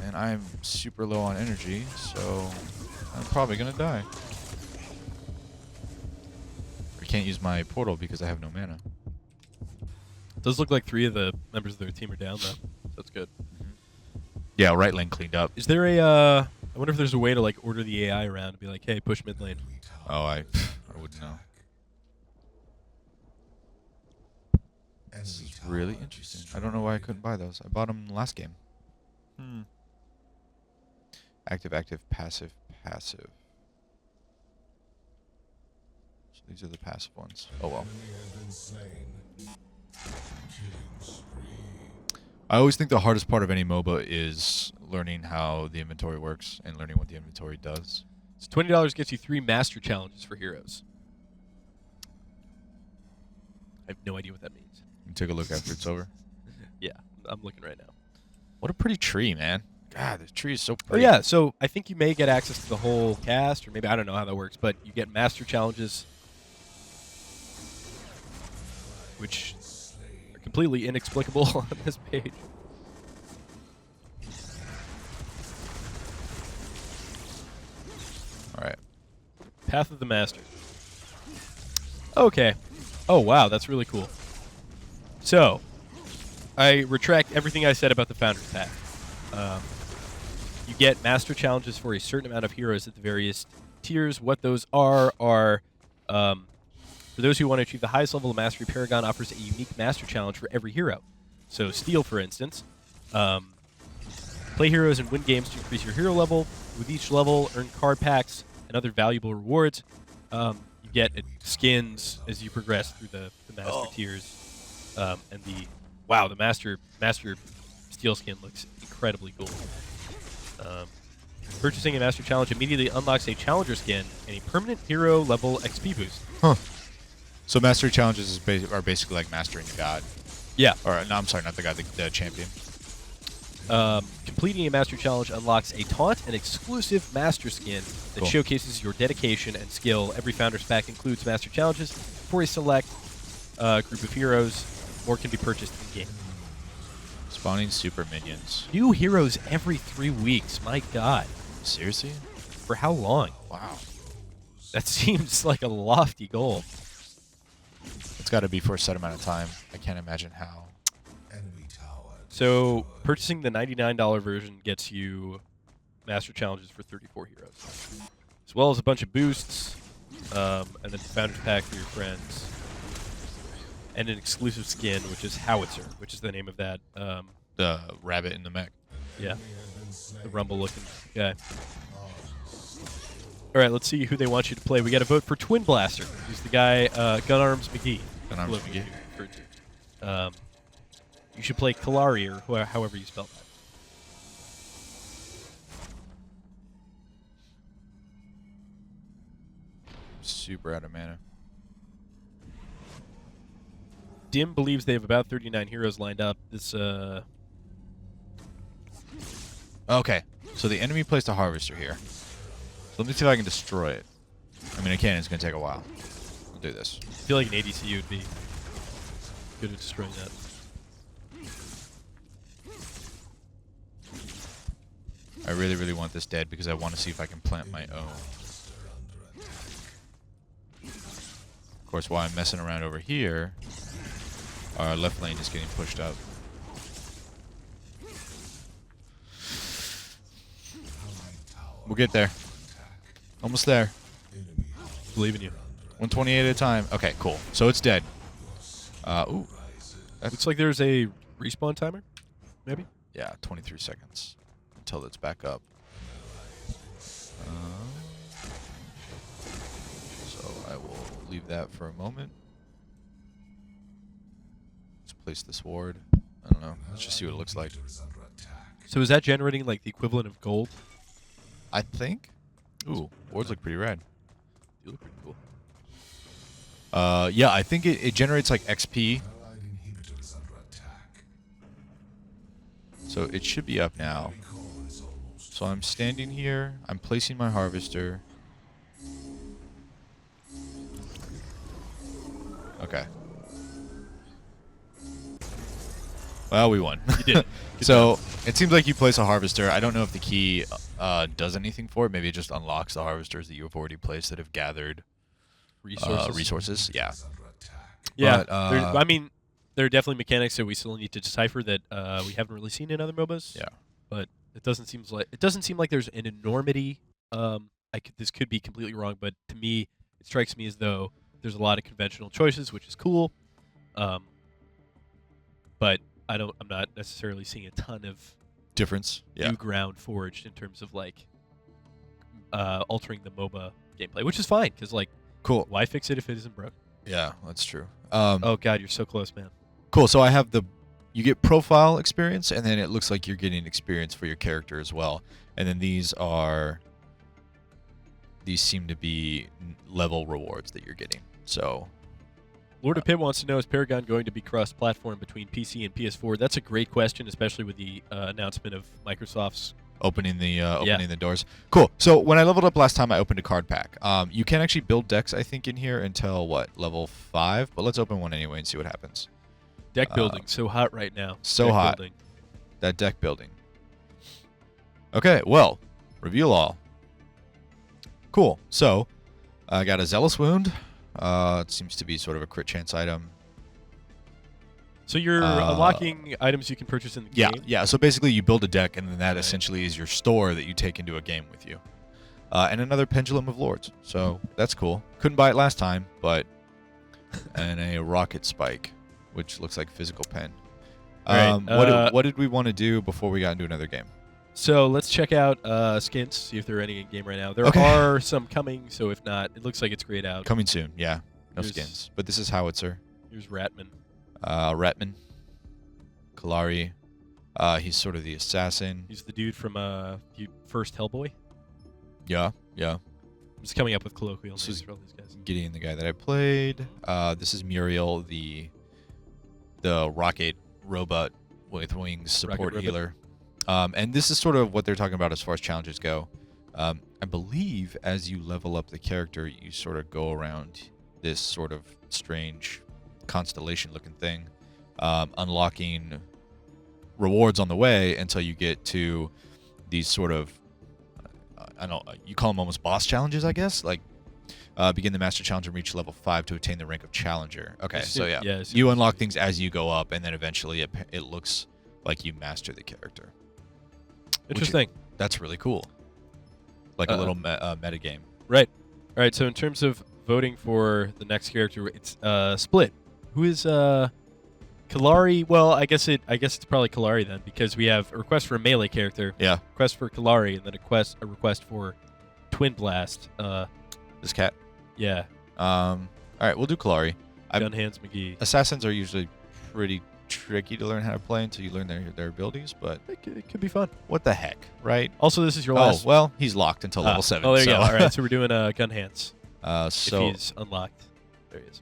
A: And I'm super low on energy, so I'm probably gonna die. I can't use my portal because I have no mana.
C: It does look like 3 of the members of their team are down, though. So that's good.
A: Yeah, right lane cleaned up.
C: Is there a... I wonder if there's a way to, like, order the AI around and be like, hey, push mid lane.
A: Oh, I wouldn't know. This is really interesting. I don't know why I couldn't buy those. I bought them last game. Active, active, passive, passive. So these are the passive ones. Oh well. I always think the hardest part of any MOBA is learning how the inventory works and learning what the inventory does.
C: So $20 gets you 3 master challenges for heroes. I have no idea what that means.
A: You can take a look after it's over.
C: Yeah, I'm looking right now.
A: What a pretty tree, man. God, this tree is so
C: Oh
A: pretty.
C: yeah, so I think you may get access to the whole cast, or maybe I don't know how that works, but you get master challenges, which are completely inexplicable on this page.
A: All right.
C: Path of the Master. Okay. Oh wow, that's really cool. So, I retract everything I said about the Founders Pack. You get master challenges for a certain amount of heroes at the various tiers. What those are for those who want to achieve the highest level of mastery, Paragon offers a unique master challenge for every hero. So Steel, for instance, play heroes and win games to increase your hero level. With each level, earn card packs and other valuable rewards. You get skins as you progress through the master tiers. And the master Steel skin looks incredibly cool. Purchasing a master challenge immediately unlocks a challenger skin and a permanent hero level XP boost.
A: Huh. So mastery challenges are basically like mastering the god.
C: Yeah.
A: Or no, I'm sorry, not the god, the champion.
C: Completing a master challenge unlocks a taunt and exclusive master skin that
A: Cool.
C: showcases your dedication and skill. Every Founders Pack includes master challenges for a select group of heroes. More can be purchased in-game.
A: Spawning super minions.
C: New heroes every 3 weeks. My God.
A: Seriously?
C: For how long?
A: Wow.
C: That seems like a lofty goal.
A: It's got to be for a set amount of time. I can't imagine how.
C: So purchasing the $99 version gets you master challenges for 34 heroes, as well as a bunch of boosts, and then Founders Pack for your friends, and an exclusive skin, which is Howitzer, which is the name of that.
A: The rabbit in the mech.
C: Yeah, the rumble-looking guy. All right, let's see who they want you to play. We got to vote for Twin Blaster. He's the guy, Gun Arms McGee.
A: Gun Arms McGee.
C: Referred to. You should play Kalari, or however you spell that.
A: Super out of mana.
C: Dim believes they have about 39 heroes lined up. This,
A: Okay, so the enemy placed a harvester here. So let me see if I can destroy it. I mean, I can. It's going to take a while. We'll do this.
C: I feel like an ADC would be good at destroying that.
A: I really, really want this dead because I want to see if I can plant my own. Of course, while I'm messing around over here, our left lane is getting pushed up. We'll get there. Almost there.
C: Believe in you.
A: 128 at a time. Okay, cool. So it's dead. Ooh.
C: Looks like there's a respawn timer, maybe?
A: Yeah, 23 seconds until it's back up. So I will leave that for a moment. Let's place this ward. I don't know. Let's just see what it looks like.
C: So is that generating like the equivalent of gold?
A: I think. Ooh, wards look pretty rad.
C: You look pretty cool.
A: Yeah, I think it generates like XP.
B: Allied inhibitor is under attack.
A: So it should be up now.
B: Recall is almost
A: So I'm standing here. I'm placing my harvester. Okay. Well, we won.
C: You did.
A: So it seems like you place a harvester. I don't know if the key does anything for it. Maybe it just unlocks the harvesters that you have already placed that have gathered resources. Yeah.
B: is under attack.
C: Yeah.
A: But,
C: I mean, there are definitely mechanics that we still need to decipher that we haven't really seen in other MOBAs.
A: Yeah.
C: But it doesn't seem like there's an enormity. This could be completely wrong, but to me, it strikes me as though there's a lot of conventional choices, which is cool. But I'm not necessarily seeing a ton of
A: Difference. Yeah.
C: new ground forged in terms of like altering the MOBA gameplay, which is fine because like,
A: Cool.
C: why fix it if it isn't broke?
A: Yeah, that's true.
C: Oh God, you're so close, man.
A: Cool. So I have you get profile experience, and then it looks like you're getting experience for your character as well. And then these seem to be level rewards that you're getting. So
C: Lord of Pit wants to know, is Paragon going to be cross-platform between PC and PS4? That's a great question, especially with the announcement of Microsoft's.
A: opening the doors. Cool. So when I leveled up last time, I opened a card pack. You can actually build decks, I think, in here until what, level 5? But let's open one anyway and see what happens.
C: Deck building, so hot right now.
A: So
C: Deck
A: hot.
C: building.
A: That deck building. Okay. Well, reveal all. Cool. So I got a Zealous Wound. It seems to be sort of a crit chance item.
C: So you're unlocking items you can purchase in the
A: Yeah,
C: game?
A: yeah. So basically, you build a deck, and then that
C: Right.
A: essentially is your store that you take into a game with you. And another Pendulum of Lords. So that's cool. Couldn't buy it last time, but and a Rocket Spike, which looks like physical pen.
C: Right,
A: What did we want to do before we got into another game?
C: So let's check out skins, see if there are any in game right now. There
A: Okay.
C: are some coming, so if not, it looks like it's grayed out.
A: Coming soon. Yeah, no
C: Here's-
A: skins. But this is Howitzer.
C: Here's Ratman.
A: Retman. Kalari. He's sort of the assassin.
C: He's the dude from first Hellboy.
A: Yeah, yeah.
C: I'm just coming up with colloquial
A: This
C: names
A: is-
C: for all these guys.
A: Gideon, the guy that I played. This is Muriel, the rocket robot with wings support
C: Rocket
A: healer. And this is sort of what they're talking about as far as challenges go. I believe as you level up the character, you sort of go around this sort of strange constellation-looking thing, unlocking rewards on the way until you get to these sort of, I don't know, you call them almost boss challenges, I guess? Like, begin the Master Challenge and reach level 5 to attain the rank of Challenger. Okay, so yeah.
C: I see
A: You
C: what
A: unlock
C: you're
A: things as you go up, and then eventually it looks like you master the character.
C: Interesting.
A: That's really cool. Like a little meta game.
C: Right. All right. So in terms of voting for the next character, it's split. Who is Kalari? Well, I guess it's probably Kalari then, because we have a request for a melee character,
A: Yeah,
C: request for Kalari, and then a request for Twin Blast.
A: this cat.
C: Yeah.
A: All right, we'll do Kalari.
C: Gun Hands McGee.
A: Assassins are usually pretty tricky to learn how to play until you learn their abilities, but
C: It could be fun.
A: what the heck, right?
C: Also, this is your
A: Oh,
C: last.
A: well, he's locked until level 7.
C: Oh, there you
A: so.
C: go. All right. So we're doing Gun Hands.
A: So
C: if he's unlocked, there he is.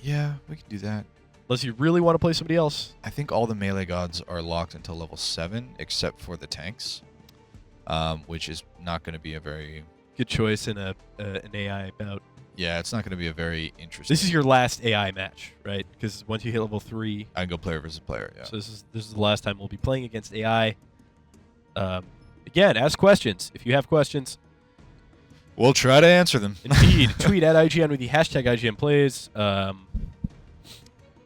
A: yeah, we can do that.
C: Unless you really want to play somebody else.
A: I think all the melee gods are locked until level 7, except for the tanks, which is not going to be a very...
C: Good choice in an AI bout.
A: Yeah, it's not going to be a very interesting...
C: This is your last AI match, right? Because once you hit level 3,
A: I can go player versus player, yeah.
C: so this is the last time we'll be playing against AI. Again, ask questions. If you have questions,
A: We'll try to answer them.
C: indeed, tweet at IGN with the hashtag IGN plays.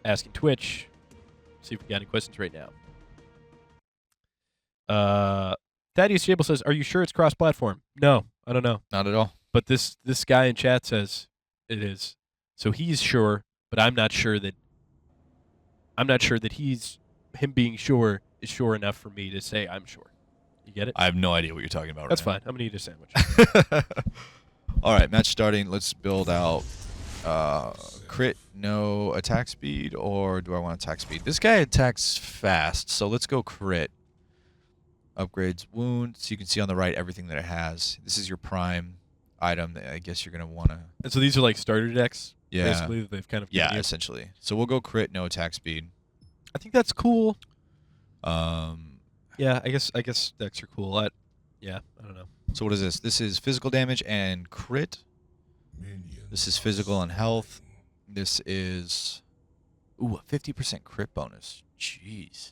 C: Asking Twitch. See if we got any questions right now. Thaddeus Jable says, "Are you sure it's cross-platform?" No, I don't know.
A: Not at all.
C: But this guy in chat says it is. So he's sure, but I'm not sure that him being sure is sure enough for me to say I'm sure. You get it?
A: I have no idea what you're talking about
C: That's
A: right
C: fine. I'm gonna eat a sandwich.
A: now. All right, match starting. Let's build out crit, no attack speed, or do I want attack speed? This guy attacks fast, so let's go crit. Upgrades wounds. You can see on the right everything that it has. This is your prime item that I guess you're going to want to...
C: And so these are like starter decks.
A: Yeah.
C: Basically, they've kind of given you.
A: Essentially. So we'll go crit, no attack speed.
C: I think that's cool.
A: Um,
C: Yeah, I guess decks are cool. Yeah, I don't know.
A: So what is this? This is physical damage and crit. This is physical and health. This is a 50% crit bonus. Jeez.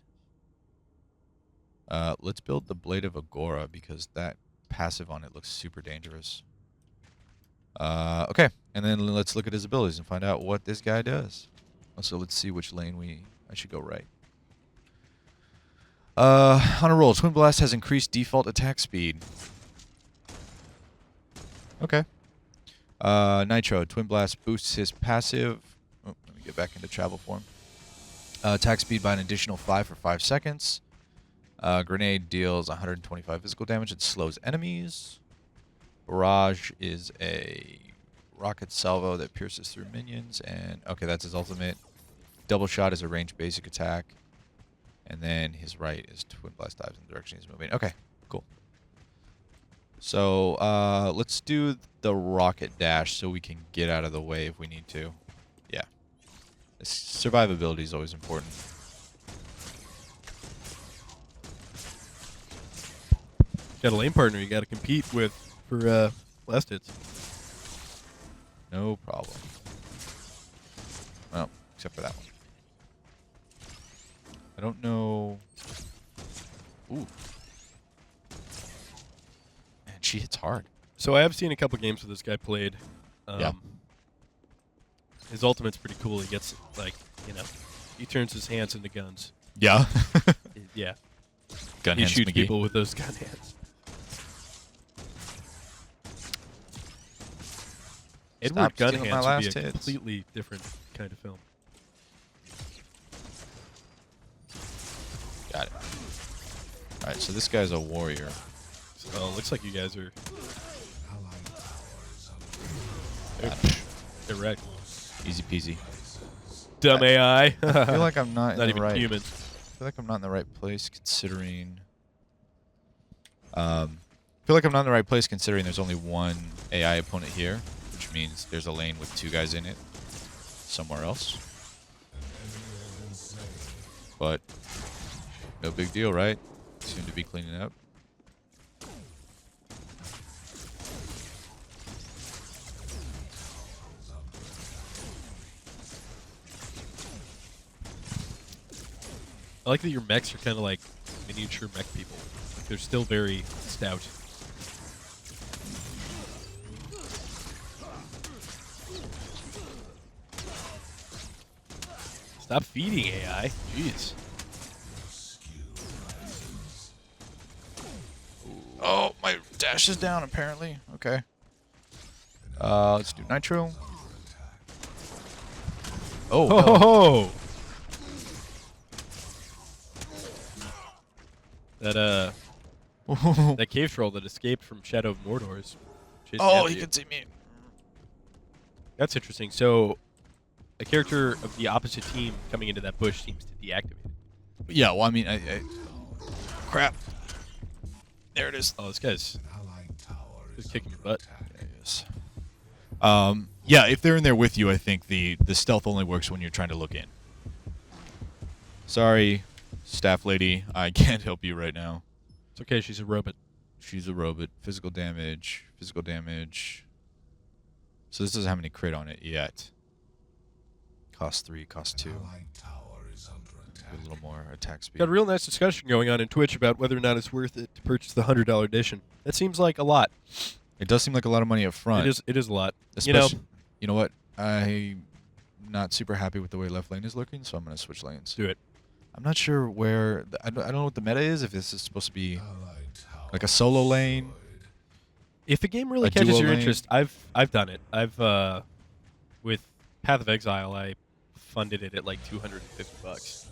A: Let's build the Blade of Agora because that passive on it looks super dangerous. Okay, and then let's look at his abilities and find out what this guy does. So let's see which lane I should go right. On a roll, Twin Blast has increased default attack speed. Okay. Nitro, Twin Blast boosts his passive. Oh, let me get back into travel form. Attack speed by an additional 5 for 5 seconds. Grenade deals 125 physical damage and slows enemies. Barrage is a rocket salvo that pierces through minions. And okay, that's his ultimate. Double Shot is a ranged basic attack. And then his right is Twin Blast dives in the direction he's moving. Okay, cool. So let's do the rocket dash so we can get out of the way if we need to. Yeah. Survivability is always important.
C: Got a lane partner you got to compete with for last hits.
A: No problem. Well, except for that one. I don't know. Ooh. Man, she hits hard.
C: So I have seen a couple games where this guy played.
A: Yeah.
C: His ultimate's pretty cool. He gets, like, he turns his hands into guns.
A: Yeah.
C: Yeah.
A: Gun
C: He
A: hands
C: shoots
A: McGee.
C: people with those gun hands. Edward Gun
A: stealing my
C: Hands would
A: last
C: be a
A: hits.
C: completely different kind of film.
A: Got it. Alright, so this guy's a warrior.
C: So it looks like you guys are direct.
A: Easy peasy.
C: Dumb AI.
A: I feel like I'm not in
C: Not
A: the
C: even
A: right.
C: humans.
A: I feel like I'm not in the right place considering. I feel like I'm not in the right place considering there's only one AI opponent here, which means there's a lane with 2 guys in it somewhere else. But no big deal, right? Soon to be cleaning up.
C: I like that your mechs are kind of like miniature mech people. Like they're still very stout. Stop feeding AI. Jeez.
A: Oh, my dash is down apparently. Okay. Let's do Nitro. Oh,
C: Ho ho ho! That that cave troll that escaped from Shadow of Mordor is chasing
A: oh,
C: after
A: he
C: you.
A: can see me.
C: That's interesting. So, a character of the opposite team coming into that bush seems to deactivate it.
A: Yeah, well, I mean, crap. There it is.
C: Oh, this guy's just kicking your butt.
A: There he is. Yeah, if they're in there with you, I think the stealth only works when you're trying to look in. Sorry, staff lady, I can't help you right now.
C: It's okay, she's a robot.
A: She's a robot. Physical damage. Physical damage. So this doesn't have any crit on it yet. Cost 3, cost 2. A little more attack speed.
C: Got a real nice discussion going on in Twitch about whether or not it's worth it to purchase the $100 edition. That seems like a lot.
A: It does seem like a lot of money up front.
C: It is a lot.
A: Especially, you know what? I'm not super happy with the way left lane is looking, so I'm going to switch lanes.
C: Do it.
A: I'm not sure where... I don't know what the meta is, if this is supposed to be like a solo lane.
C: If a game really
A: A
C: catches
A: duo
C: your
A: lane.
C: interest, I've done it. I've with Path of Exile, I funded it at like $250.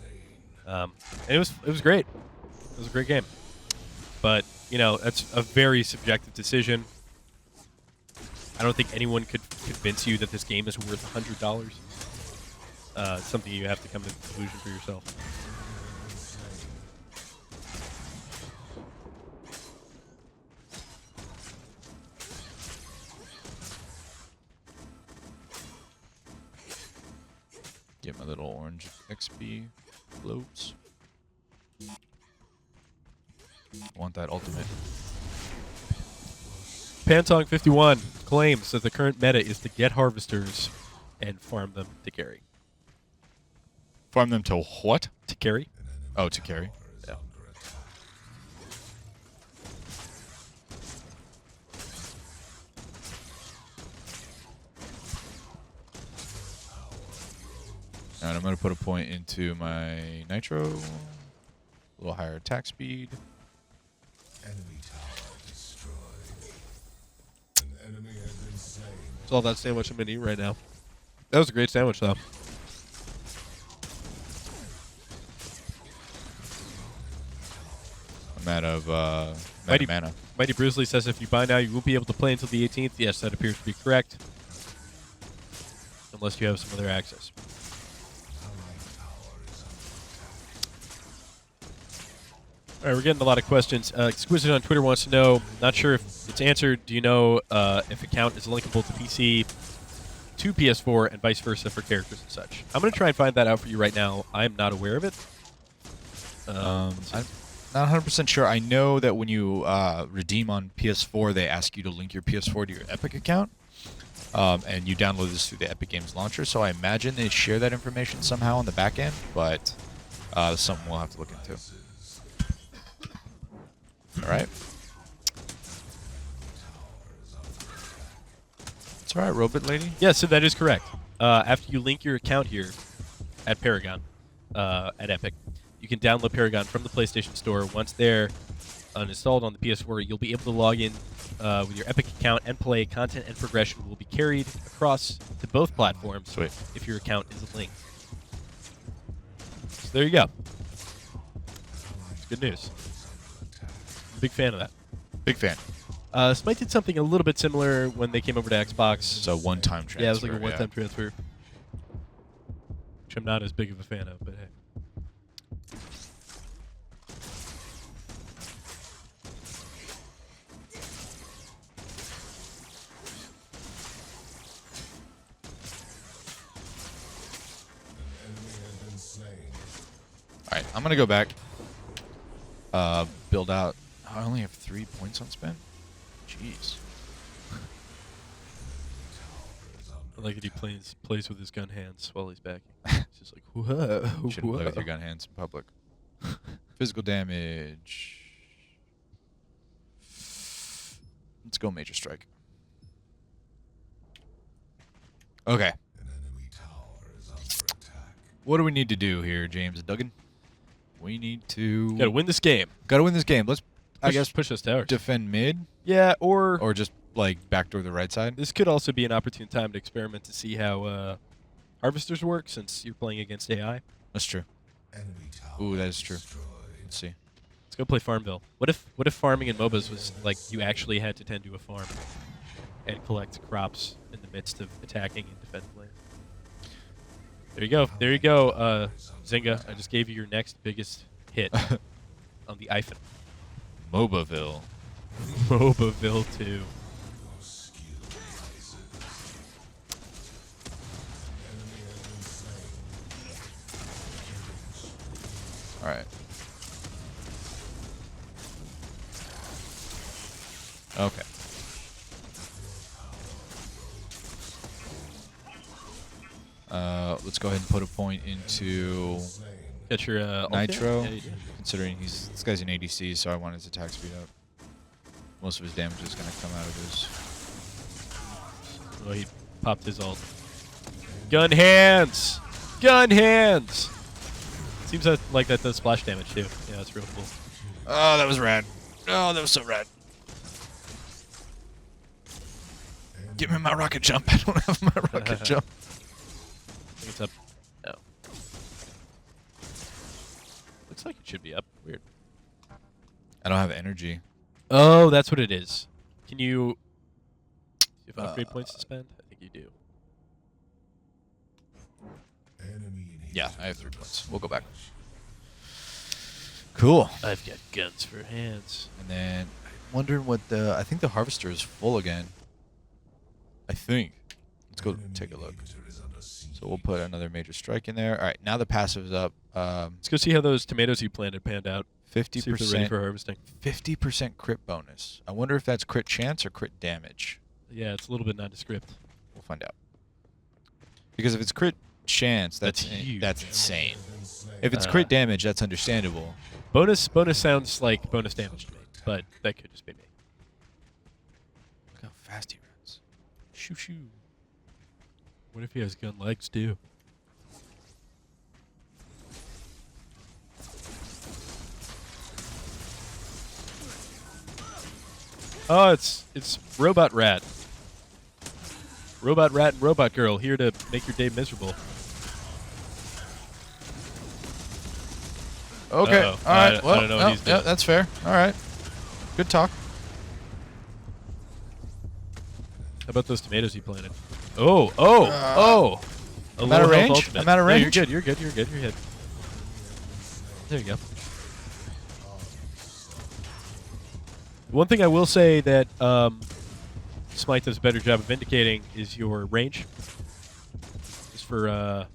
C: And it was great. It was a great game. But, that's a very subjective decision. I don't think anyone could convince you that this game is worth $100. It's something you have to come to the conclusion for yourself.
A: Get my little orange XP floats. Want that ultimate.
C: Pantong51 claims that the current meta is to get harvesters and farm them to carry.
A: Farm them to what?
C: To carry?
A: Oh, to carry.
C: Yeah.
A: Alright, I'm going to put a point into my nitro. A little higher attack speed.
B: Enemy tower destroyed. An enemy has been slain.
C: That's all that sandwich I'm going to eat right now. That was a great sandwich, though.
A: I'm out of
C: Mighty
A: mana.
C: Mighty Bruce Lee says if you buy now, you won't be able to play until the 18th. Yes, that appears to be correct. Unless you have some other access. All right, we're getting a lot of questions. Exquisite on Twitter wants to know, not sure if it's answered, do you know if account is linkable to PC, to PS4, and vice versa for characters and such? I'm going to try and find that out for you right now. I'm not aware of it.
A: I'm not 100% sure. I know that when you redeem on PS4, they ask you to link your PS4 to your Epic account. And you download this through the Epic Games Launcher, so I imagine they share that information somehow on the back end, but that's something we'll have to look into. Alright. It's alright, Robot Lady.
C: Yeah, so that is correct. After you link your account here at Paragon, at Epic, you can download Paragon from the PlayStation Store. Once they're installed on the PS4, you'll be able to log in with your Epic account and play. Content and progression will be carried across to both platforms.
A: Sweet.
C: If your account is linked. So there you go. It's good news. Big fan of that.
A: Big fan.
C: Smite did something a little bit similar when they came over to Xbox.
A: It's a one-time transfer.
C: Yeah, it was like a one-time transfer. Which I'm not as big of a fan of, but hey.
A: Alright, I'm going to go back. Build out. I only have 3 points on spend? Jeez.
C: I like that he plays with his gun hands while he's backing. It's just like, whoa.
A: Shouldn't play with your gun hands in public. Physical damage. Let's go Major Strike. Okay.
B: An enemy tower is under attack.
A: What do we need to do here, James Duggan? We need to...
C: Gotta win this game.
A: Gotta win this game. Let's, I guess,
C: push those towers.
A: defend mid.
C: Yeah, or
A: just, like, backdoor the right side.
C: this could also be an opportune time to experiment to see how harvesters work, since you're playing against AI.
A: That's true.
B: Enemy tower
A: Ooh, that is true.
B: destroyed.
A: Let's see.
C: Let's go play Farmville. What if farming in MOBAs was like you actually had to tend to a farm and collect crops in the midst of attacking and defending land? There you go. There you go, Zynga. I just gave you your next biggest hit on the iPhone.
A: MOBAville.
C: MOBAville 2.
B: Your skill rises. Enemy has been slain.
A: Alright. Okay. Let's go ahead and put a point into
C: Got your ult
A: Nitro,
C: there? Yeah, you do.
A: considering this guy's an ADC, so I want his attack speed up. Most of his damage is going to come out of his...
C: Oh, he popped his ult. Gun hands! Gun hands! Seems like that does splash damage too. Yeah, that's real cool.
A: Oh, that was rad. Oh, that was so rad. Give me my rocket jump. I don't have my rocket jump.
C: I think it's up. No. Looks like it should be up. Weird.
A: I don't have energy.
C: Oh, that's what it is. Can you... Do you have upgrade points to spend? I think you do.
B: Enemy
A: Yeah, I have 3 points. We'll go back. Cool.
C: I've got guns for hands.
A: And then I'm wondering what the... I think the harvester is full again. I think. Let's go take a look.
B: inhibitor is under siege.
A: So we'll put another major strike in there. All right, now the passive is up.
C: Let's go see how those tomatoes you planted panned out.
A: 50%.
C: See if they're ready for harvesting.
A: 50% crit bonus. I wonder if that's crit chance or crit damage.
C: Yeah, it's a little bit nondescript.
A: We'll find out. Because if it's crit chance, that's
C: huge.
A: That's insane. If it's crit damage, that's understandable.
C: Bonus sounds like bonus damage to me, but that could just be me.
A: Look how fast he runs.
C: Shoo shoo. What if he has gun legs too? Oh, it's Robot Rat. Robot Rat and Robot Girl here to make your day miserable.
A: Okay.
C: Uh-oh.
A: All right.
C: I
A: Well,
C: don't know what he's doing.
A: yeah, that's fair. All right. Good talk.
C: How about those tomatoes you planted? Oh!
A: I'm out of range. I'm out of range.
C: No, you're good. You're good. You're good. There you go. One thing I will say that Smite does a better job of indicating is your range. Just for I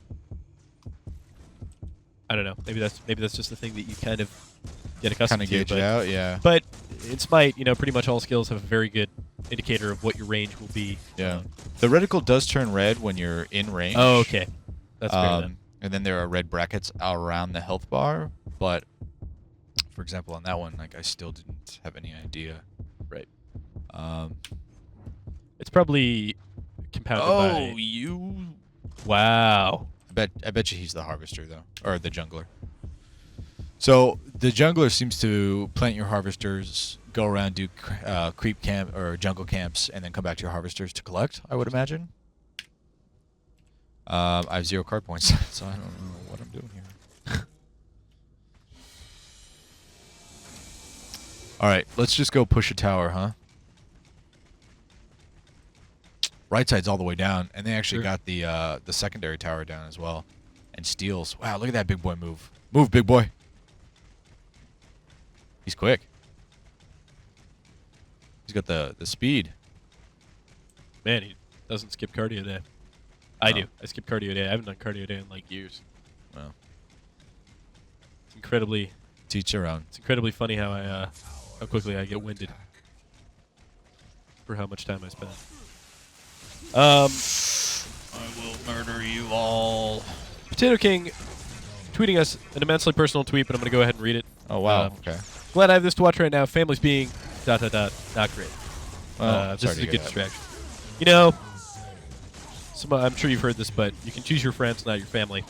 C: don't know. Maybe that's just the thing that you kind of get accustomed to.
A: Kind of gauge it out, yeah.
C: But in Smite, pretty much all skills have a very good indicator of what your range will be.
A: Yeah. The reticle does turn red when you're in range.
C: Oh, okay. That's fair then.
A: And then there are red brackets around the health bar, but for example, on that one, like I still didn't have any idea.
C: Right. It's probably compounded by...
A: Oh, you...
C: Wow.
A: I bet you he's the harvester though, or the jungler. So the jungler seems to plant your harvesters, go around, do creep camp or jungle camps, and then come back to your harvesters to collect. I would imagine. I have 0 card points, so I don't know what I'm doing here. All right, let's just go push a tower, huh? Right side's all the way down, and they actually got the secondary tower down as well, and steals. Wow, look at that big boy move! Move, big boy! He's quick. He's got the speed.
C: Man, he doesn't skip cardio day. I do. I skip cardio day. I haven't done cardio day in like years.
A: Well,
C: it's incredibly.
A: Teach your own.
C: It's incredibly funny how quickly I get winded for how much time I spend. I will murder you all. Potato King tweeting us an immensely personal tweet, but I'm going to go ahead and read it.
A: Oh, wow. Okay.
C: Glad I have this to watch right now. Family's being ... not great.
A: Well,
C: this is a good distraction. I'm sure you've heard this, but you can choose your friends, not your family.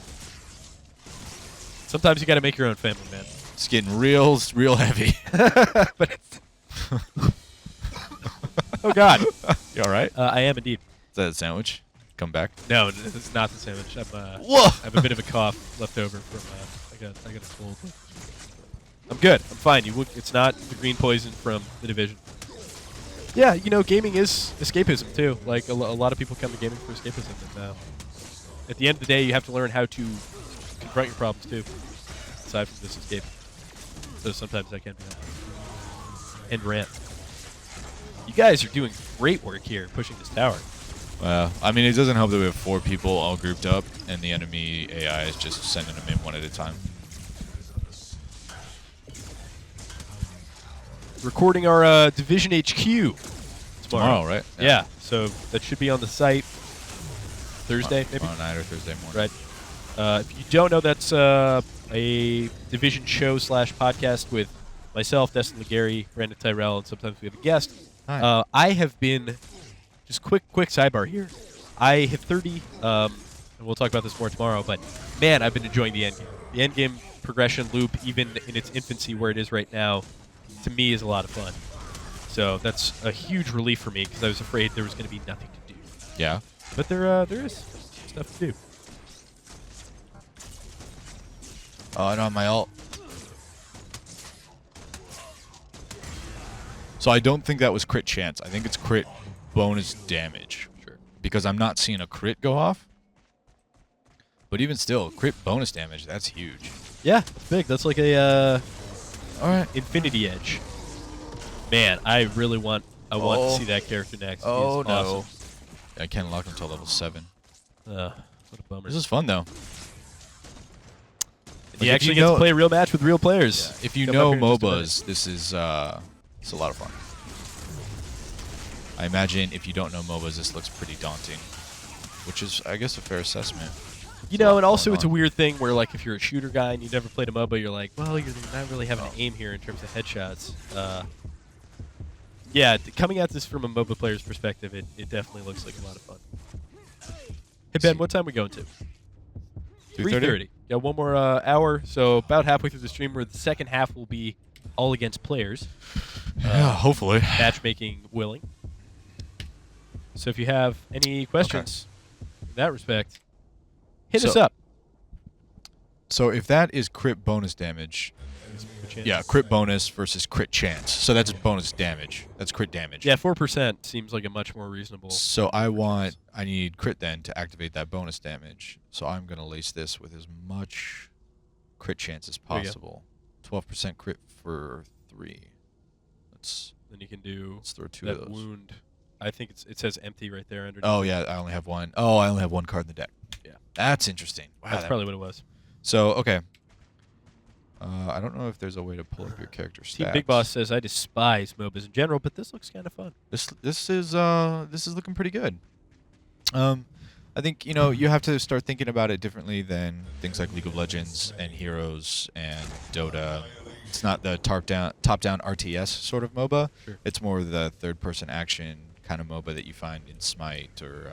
C: Sometimes you got to make your own family, man.
A: It's getting real heavy.
C: But it's oh, God.
A: You all right?
C: I am indeed.
A: Is that a sandwich? Come back.
C: No, this is not the sandwich.
A: Whoa!
C: I have a bit of a cough left over from I got a cold. I'm good. I'm fine. It's not the green poison from The Division. Yeah, gaming is escapism too. Like a lot of people come to gaming for escapism, and at the end of the day, you have to learn how to confront your problems too. Aside from this escape, so sometimes that can be helpful. And rant. You guys are doing great work here, pushing this tower.
A: Well, I mean, it doesn't help that we have 4 people all grouped up, and the enemy AI is just sending them in one at a time.
C: Recording our Division HQ
A: tomorrow, right?
C: Yeah, so that should be on the site Thursday, maybe?
A: Tomorrow night or Thursday morning.
C: Right. If you don't know, that's a Division show / podcast with myself, Destin Legary, Brandon Tyrell, and sometimes we have a guest.
A: Hi.
C: I have been... Just quick sidebar here. I hit 30, and we'll talk about this more tomorrow, but man, I've been enjoying the endgame. The endgame progression loop, even in its infancy where it is right now, to me is a lot of fun. So that's a huge relief for me because I was afraid there was going to be nothing to do.
A: Yeah.
C: But there is stuff to do.
A: Oh, I don't have my ult. So I don't think that was crit chance. I think it's crit bonus damage.
C: Sure.
A: Because I'm not seeing a crit go off. But even still, crit bonus damage, that's huge.
C: Yeah, it's big. That's like a
A: all right,
C: Infinity Edge. Man, I really want to see that character next.
A: Oh,
C: He's awesome.
A: no. I can't lock until level 7.
C: What a bummer.
A: This is fun though.
C: You actually get to play a real match with real players.
A: Yeah, if you know MOBAs, this is it's a lot of fun. I imagine if you don't know MOBAs, this looks pretty daunting, which is, I guess, a fair assessment.
C: You know, and also it's a weird thing where, like, if you're a shooter guy and you've never played a MOBA, you're like, well, you're not really having an aim here in terms of headshots. Yeah, coming at this from a MOBA player's perspective, it definitely looks like a lot of fun. Hey, Ben, what time are we going to? 3:30. Got one more hour, so about halfway through the stream, where the second half will be all against players.
A: Yeah, hopefully.
C: Matchmaking willing. So if you have any questions in that respect, hit us up.
A: So if that is crit bonus damage, yeah, crit bonus versus crit chance. So that's bonus damage. That's crit damage.
C: Yeah, 4% seems like a much more reasonable.
A: So I need crit then to activate that bonus damage. So I'm going to lace this with as much crit chance as possible. 12% crit for 3.
C: Then you can do
A: let's throw 2 of those.
C: Wound. I think it says empty right there underneath.
A: Oh, yeah, I only have one. Oh, I only have one card in the deck.
C: Yeah.
A: That's interesting. Wow,
C: that's probably what it was.
A: So, okay. I don't know if there's a way to pull up your character stats.
C: Team Big Boss says, I despise MOBAs in general, but this looks kind of fun.
A: This is looking pretty good. I think, you know, you have to start thinking about it differently than things like League of Legends and Heroes and Dota. It's not the top-down RTS sort of MOBA.
C: Sure.
A: It's more the third-person action kind of MOBA that you find in Smite or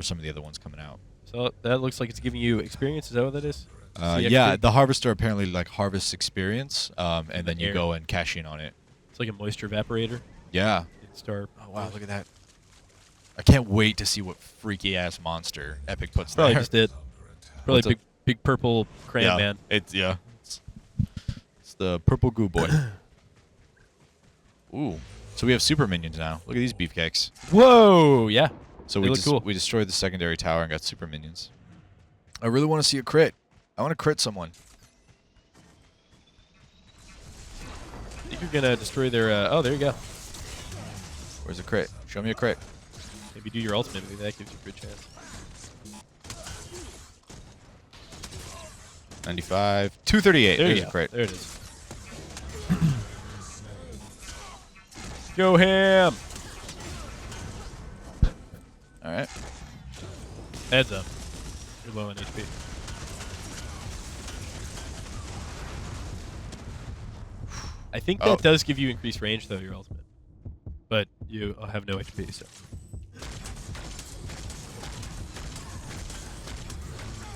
A: some of the other ones coming out.
C: So that looks like it's giving you experience. Is that what that is?
A: Yeah, the Harvester apparently like harvests experience, and then you go and cash in on it.
C: It's like a moisture evaporator.
A: Yeah.
C: Oh,
A: wow, look at that. I can't wait to see what freaky-ass monster Epic puts
C: Probably
A: there.
C: just did. Probably big purple crayon man.
A: It's the purple goo boy. Ooh. So we have super minions now. Look at these beefcakes.
C: Whoa, yeah.
A: So
C: they look cool.
A: We destroyed the secondary tower and got super minions. I really want to see a crit. I want to crit someone.
C: I think you're going to destroy their... oh, there you go.
A: Where's the crit? Show me a crit.
C: Maybe do your ultimate. Maybe that gives you a good chance.
A: 95. 238.
C: There's
A: a crit.
C: There it is. Go ham!
A: All right.
C: Heads up. You're low on HP. I think that does give you increased range, though, your ultimate. But you have no HP, so...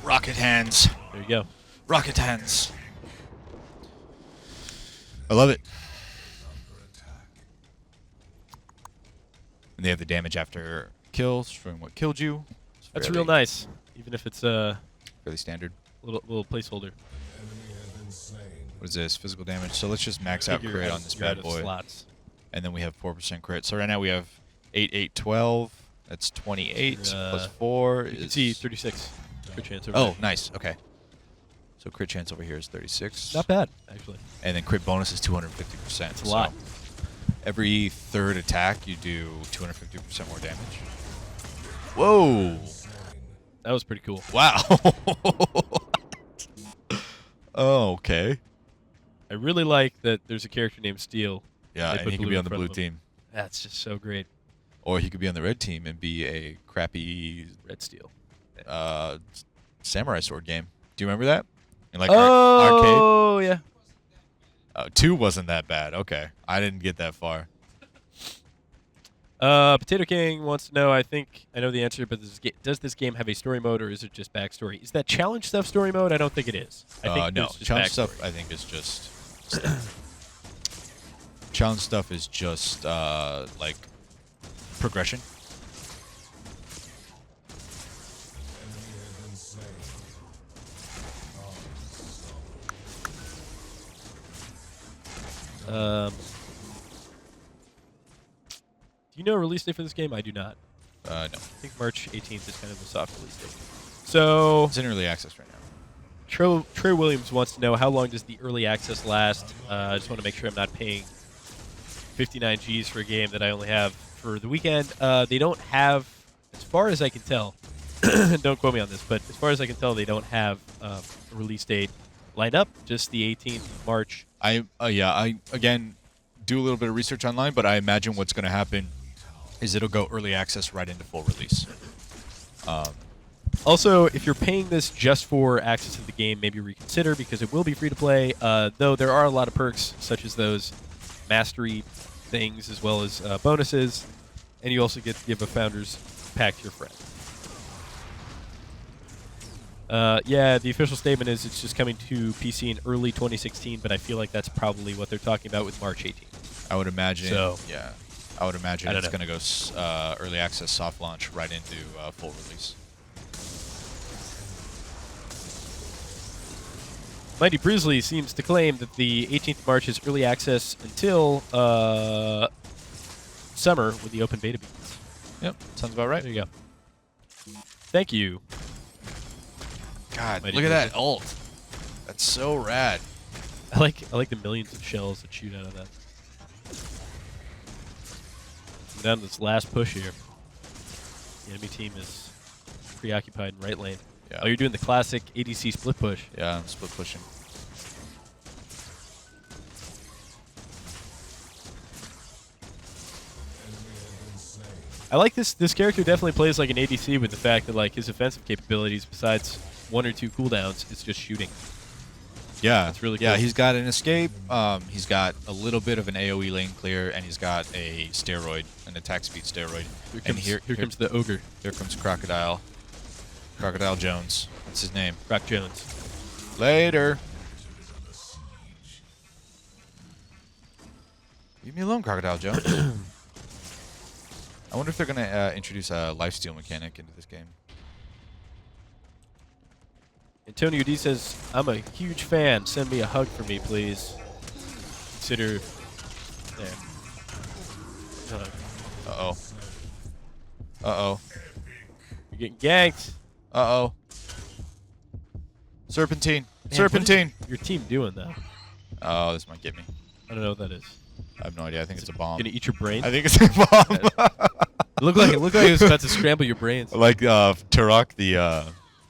A: Rocket hands.
C: There you go.
A: Rocket hands. I love it. And they have the damage after kill, showing what killed you.
C: That's real nice, even if it's
A: fairly standard.
C: Little placeholder.
A: What is this? Physical damage. So let's just max out crit on this bad boy.
C: Slots.
A: And then we have 4% crit. So right now we have 8, 8, 12. That's 28 plus 4
C: you
A: is...
C: can see 36 crit chance over
A: Oh,
C: there.
A: nice. Okay. So crit chance over here is 36.
C: Not bad, actually.
A: And then crit bonus is 250%.
C: That's a lot.
A: Every third attack, you do 250% more damage. Whoa.
C: That was pretty cool.
A: Wow. Oh, okay.
C: I really like that there's a character named Steel.
A: Yeah, and he could be on the blue team.
C: That's just so great.
A: Or he could be on the red team and be a crappy
C: Red Steel.
A: samurai sword game. Do you remember that? In like
C: arcade?
A: Oh,
C: yeah.
A: 2 wasn't that bad. Okay. I didn't get that far.
C: Potato King wants to know, I know the answer, but does this game have a story mode or is it just backstory? Is that challenge stuff story mode? I don't think it is. I think
A: no,
C: just
A: challenge
C: backstory.
A: stuff I think is just challenge stuff is just like progression.
C: Do you know a release date for this game? I do not.
A: No.
C: I think March 18th is kind of a soft release date. So
A: It's in early access right now.
C: Trey Williams wants to know, how long does the early access last? I just want to make sure I'm not paying 59 Gs for a game that I only have for the weekend. They don't have, as far as I can tell, don't quote me on this, but as far as I can tell, they don't have a release date lined up. Just the 18th of March.
A: I again do a little bit of research online, but I imagine what's going to happen is it'll go early access right into full release.
C: Also, if you're paying this just for access to the game, maybe reconsider because it will be free to play. Though there are a lot of perks, such as those mastery things, as well as bonuses, and you also get to give a founder's pack to your friend. Yeah, the official statement is it's just coming to PC in early 2016, but I feel like that's probably what they're talking about with March 18th.
A: I would imagine.
C: So,
A: yeah, I would imagine it's
C: know.
A: going to go early access, soft launch, right into full release.
C: Mighty Brizzly seems to claim that the 18th of March is early access until summer with the open beta begins.
A: Yep, sounds about right.
C: There you go. Thank you.
A: God,
C: Mighty
A: look at that
C: Brizzly.
A: ult. That's so rad.
C: I like the millions of shells that shoot out of that. We're down to this last push here. The enemy team is preoccupied in right lane.
A: Yeah.
C: Oh, you're doing the classic ADC split push.
A: Yeah, I'm split pushing.
C: I like this. This character definitely plays like an ADC with the fact that like his offensive capabilities, besides 1 or 2 cooldowns, it's just shooting.
A: Yeah,
C: It's really
A: Yeah,
C: cool.
A: he's got an escape. He's got a little bit of an AOE lane clear, and he's got a steroid, an attack speed steroid.
C: Here comes the ogre,
A: Here comes Crocodile. Crocodile Jones. That's his name.
C: Croc Jones.
A: Later. Leave me alone, Crocodile Jones. I wonder if they're going to introduce a lifesteal mechanic into this game.
C: Antonio D says, "I'm a huge fan. Send me a hug for me, please." Consider there.
A: Uh-oh. Uh-oh.
C: You're getting ganked.
A: Uh-oh. Serpentine.
C: Man,
A: Serpentine.
C: what is your team doing though?
A: Oh, this might get me.
C: I don't know what that is.
A: I have no idea. I think it's a bomb.
C: Gonna eat your brain?
A: I think it's a bomb.
C: It looked like it was about to scramble your brains.
A: Like Turok,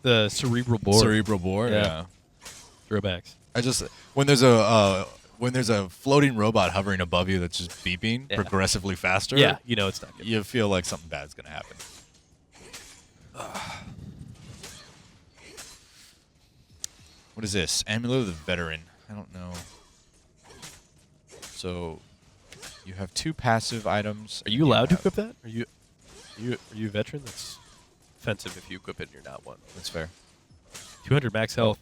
A: the
C: cerebral boar.
A: cerebral boar.
C: Yeah.
A: Yeah.
C: Throwbacks.
A: I just when there's a floating robot hovering above you that's just beeping progressively faster.
C: Yeah, you know it's not good.
A: You feel like something bad's gonna happen. What is this? Amulet of the Veteran. I don't know. So you have 2 passive items.
C: Are you allowed to equip that? Are you a veteran? That's offensive if you equip it and you're not one.
A: That's fair.
C: 200 max health.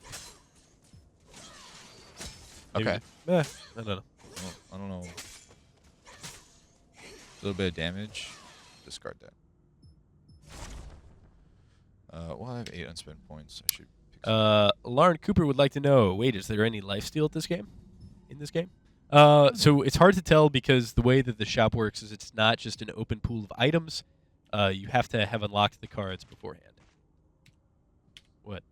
C: Maybe-
A: Okay.
C: I don't know.
A: I don't know. A little bit of damage. Discard that. Well, I have 8 unspent points. I should pick some.
C: Lauren Cooper would like to know, wait, is there any lifesteal at this game? In this game? So it's hard to tell because the way that the shop works is it's not just an open pool of items. You have to have unlocked the cards beforehand. What?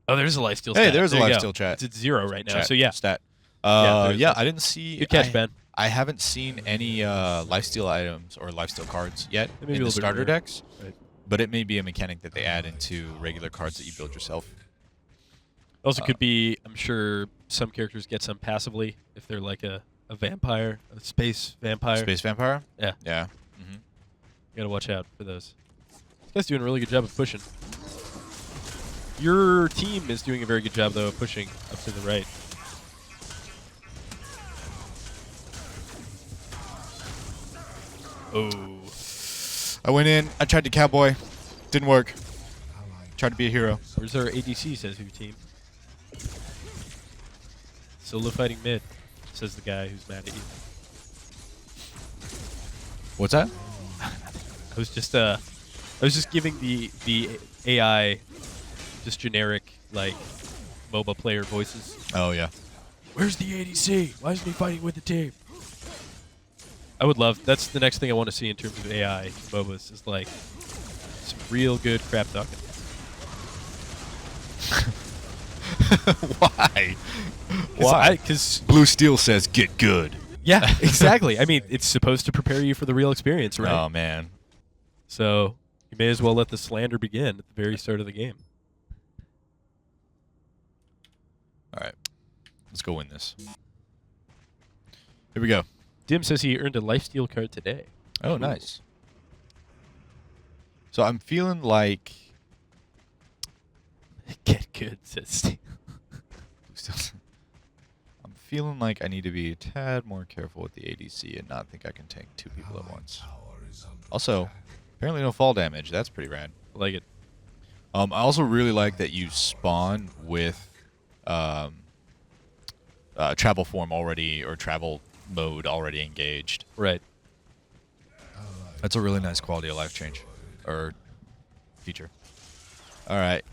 C: Oh, there's a lifesteal
A: Hey,
C: stat.
A: there's a
C: There you
A: lifesteal
C: go.
A: chat.
C: It's at 0 right now.
A: Chat.
C: So yeah.
A: Stat.
C: there's
A: Yeah,
C: that.
A: I didn't see.
C: Good catch, Ben.
A: I haven't seen any lifesteal items or lifesteal cards yet
C: Maybe a
A: in the
C: little bit
A: starter
C: rare.
A: decks,
C: Right.
A: but it may be a mechanic that they add into regular cards that you build yourself.
C: Also could be, I'm sure some characters get some passively if they're like a vampire, a space vampire.
A: Space Vampire?
C: Yeah.
A: Yeah. Mm-hmm.
C: You gotta watch out for those. This guy's doing a really good job of pushing. Your team is doing a very good job, though, of pushing up to the right. Oh.
A: I went in. I tried to cowboy. Didn't work. Tried to be a hero.
C: Where's our ADC, says your team. Solo fighting mid, says the guy who's mad at you.
A: What's that?
C: I was just giving the AI just generic, like, MOBA player voices.
A: Oh, yeah.
C: Where's the ADC? Why isn't he fighting with the team? I would love, that's the next thing I want to see in terms of AI MOBAs, is like some real good crap talking.
A: Why?
C: Because
A: Blue Steel says get good.
C: yeah, exactly. I mean, it's supposed to prepare you for the real experience, right?
A: Oh, man.
C: So You may as well let the slander begin at the very start of the game.
A: All right. Let's go win this. Here we go.
C: Dim says he earned a lifesteal card today.
A: Oh, nice. So I'm feeling like...
C: Get good, says Steve.
A: I'm feeling like I need to be a tad more careful with the ADC and not think I can tank 2 people at once. Also, apparently no fall damage. That's pretty rad.
C: I like it.
A: I also really like that you spawn with travel form already, or travel mode already engaged.
C: Right.
A: That's a really nice quality of life change, or feature. All right.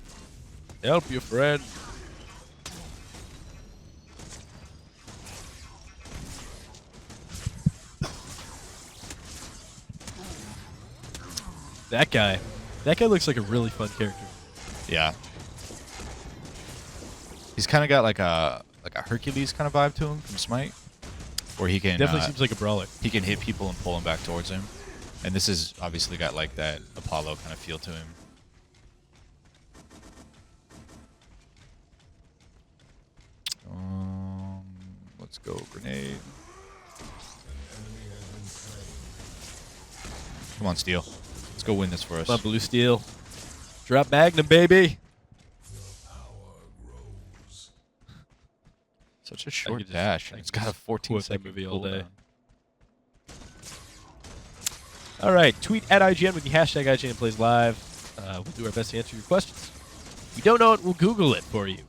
C: Help you, friend. That guy looks like a really fun character.
A: Yeah. He's kind of got like a Hercules kind of vibe to him from Smite, where he can
C: Definitely seems like a brawler.
A: He can hit people and pull them back towards him, and this has obviously got like that Apollo kind of feel to him. Let's go grenade. Come on, Steel. Let's go win this for us.
C: Come on, Blue Steel. Drop Magnum, baby.
A: Such a short dash. It's got a 14-second
C: movie all
A: cooldown.
C: day. All right, tweet at IGN with the hashtag IGN Plays Live. We'll do our best to answer your questions. If you don't know it, we'll Google it for you.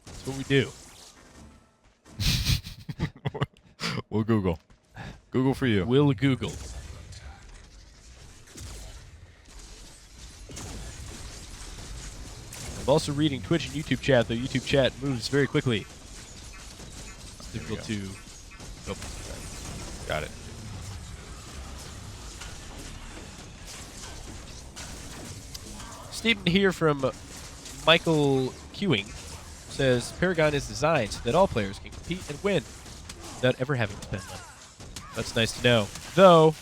C: That's what we do.
A: We'll Google. Google for you.
C: We'll Google. I'm also reading Twitch and YouTube chat, though YouTube chat moves very quickly. It's difficult to... Oh,
A: got it.
C: Stephen here from Michael Queuing says, Paragon is designed so that all players can compete and win without ever having to spend money. That's nice to know. Though,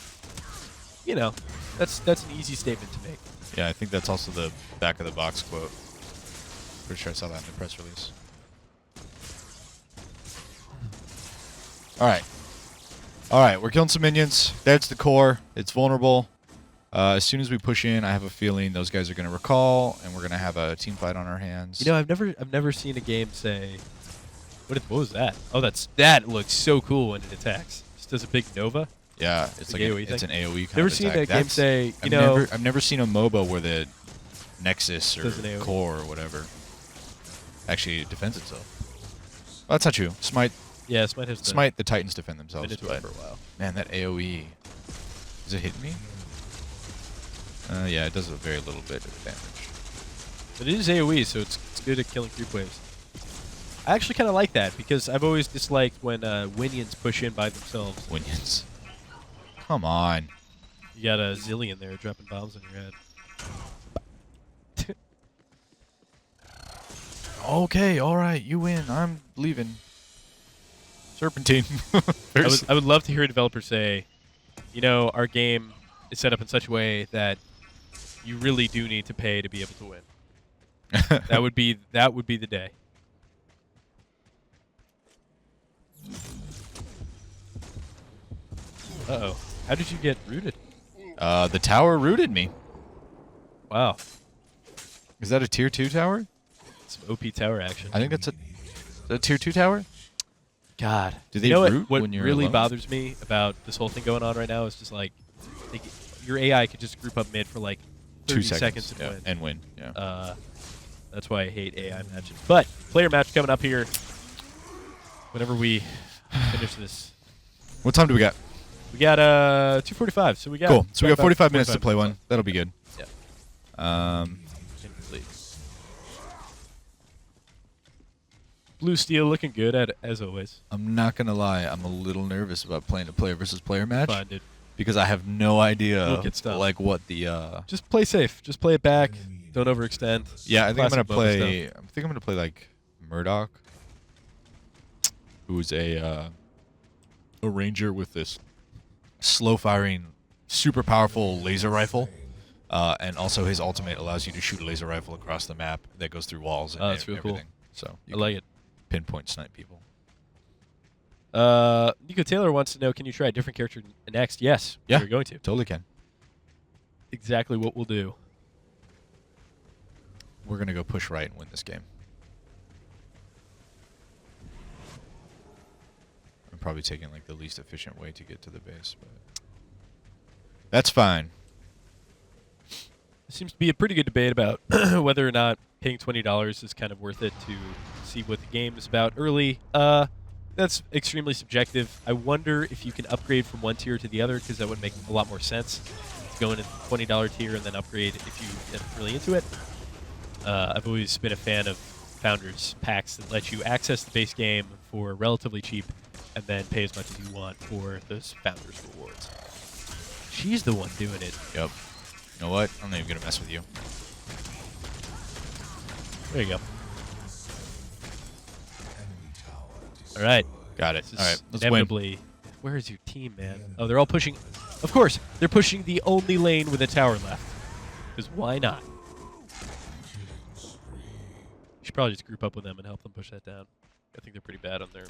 C: you know, that's an easy statement to make.
A: Yeah, I think that's also the back of the box quote. Pretty sure I saw that in the press release. All right. All right, we're killing some minions. That's the core. It's vulnerable. As soon as we push in, I have a feeling those guys are going to recall, and we're going to have a team fight on our hands.
C: You know, I've never seen a game say, what was that? Oh, that looks so cool when it attacks. Just does a big Nova.
A: Yeah, it's like
C: AoE
A: it's an AoE kind
C: never
A: of
C: seen
A: attack.
C: a game say, you know,
A: I've never seen a MOBA where the Nexus or
C: Does an AoE.
A: Core or whatever actually defends itself. Well, that's not true. Smite,
C: yeah, Smite has
A: the Titans defend
C: been
A: themselves.
C: into it
A: But
C: for a while.
A: man, that AoE, is it hitting me? Yeah, it does a very little bit of damage.
C: But it is AoE, so it's good at killing creep waves. I actually kind of like that because I've always disliked when Winions push in by themselves.
A: Winions. Come on.
C: You got a zillion there dropping bombs on your head.
A: Okay, all right, you win. I'm leaving. Serpentine.
C: I would love to hear a developer say, you know, our game is set up in such a way that you really do need to pay to be able to win. that would be the day. Uh-oh. How did you get rooted?
A: The tower rooted me.
C: Wow.
A: Is that a tier 2 tower?
C: Some OP tower action.
A: I think that's a tier 2 tower.
C: God.
A: Do they
C: you know
A: root
C: what
A: when you're
C: really
A: alone?
C: bothers me about this whole thing going on right now is just like your AI could just group up mid for like 30
A: 2 seconds
C: and
A: yeah,
C: win.
A: and win. Yeah.
C: That's why I hate AI matches. But player match coming up here whenever we finish this.
A: What time do we got?
C: We got 2:45, so we got
A: Cool. So we got 45 minutes to
C: 45
A: play one. That'll be good.
C: Yeah. Blue Steel looking good as always.
A: I'm not gonna lie. I'm a little nervous about playing a player versus player match
C: Fine, dude.
A: because I have no idea
C: You'll get stumped.
A: like what the.
C: Just play safe. Just play it back. Don't overextend.
A: Yeah, I think I'm gonna
C: Classic MOBA
A: play.
C: stuff.
A: I think I'm gonna play like Murdoch, who's a ranger with this slow firing, super powerful laser rifle. And also his ultimate allows you to shoot a laser rifle across the map that goes through walls and
C: that's really
A: everything.
C: cool.
A: So
C: I like it.
A: Pinpoint snipe people.
C: Nico Taylor wants to know, can you try a different character next? Yes,
A: Yeah.
C: we're going to.
A: Totally can.
C: Exactly what we'll do.
A: We're going to go push right and win this game. I'm probably taking like the least efficient way to get to the base, but that's fine.
C: There seems to be a pretty good debate about whether or not paying $20 is kind of worth it to see what the game is about early. That's extremely subjective. I wonder if you can upgrade from one tier to the other, because that would make a lot more sense to go into the $20 tier and then upgrade if you get really into it. I've always been a fan of Founders packs that let you access the base game for relatively cheap and then pay as much as you want for those Founders rewards. She's the one doing it.
A: Yep. You know what? I'm not even going to mess with you.
C: There you go. All right.
A: Got it. All right. Let's win.
C: Inevitably, where is your team, man? Oh, they're all pushing. Of course, they're pushing the only lane with a tower left. Because why not? You should probably just group up with them and help them push that down. I think they're pretty bad on their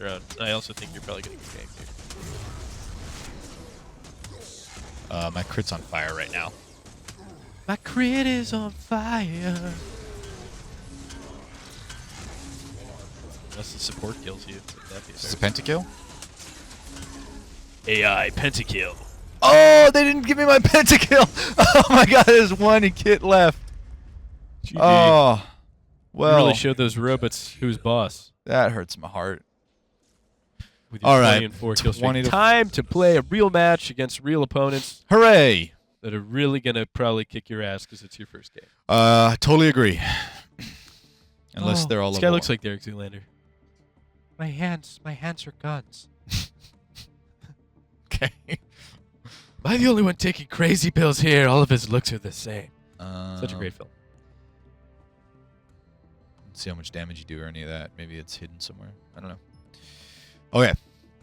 C: own. I also think you're probably going to get ganked.
A: My crit's on fire right now.
C: My crit is on fire. Unless the support kills you. That'd be
A: Is this a pentakill?
C: AI pentakill.
A: Oh, they didn't give me my pentakill. Oh my god, there's one kit left.
C: GG.
A: Oh, well.
C: You really showed those robots who's boss.
A: That hurts my heart.
C: With your
A: All
C: 20
A: right,
C: and 4 kill
A: 20
C: streak.
A: to
C: Time to play a real match against real opponents
A: Hooray!
C: that are really going to probably kick your ass because it's your first game.
A: Totally agree. Unless they're all
C: This
A: level
C: guy looks
A: 1.
C: like Derek Zoolander. My hands are guns.
A: Okay.
C: Am I the only one taking crazy pills here? All of his looks are the same. Such a great film.
A: Let's see how much damage you do or any of that. Maybe it's hidden somewhere. I don't know. Okay.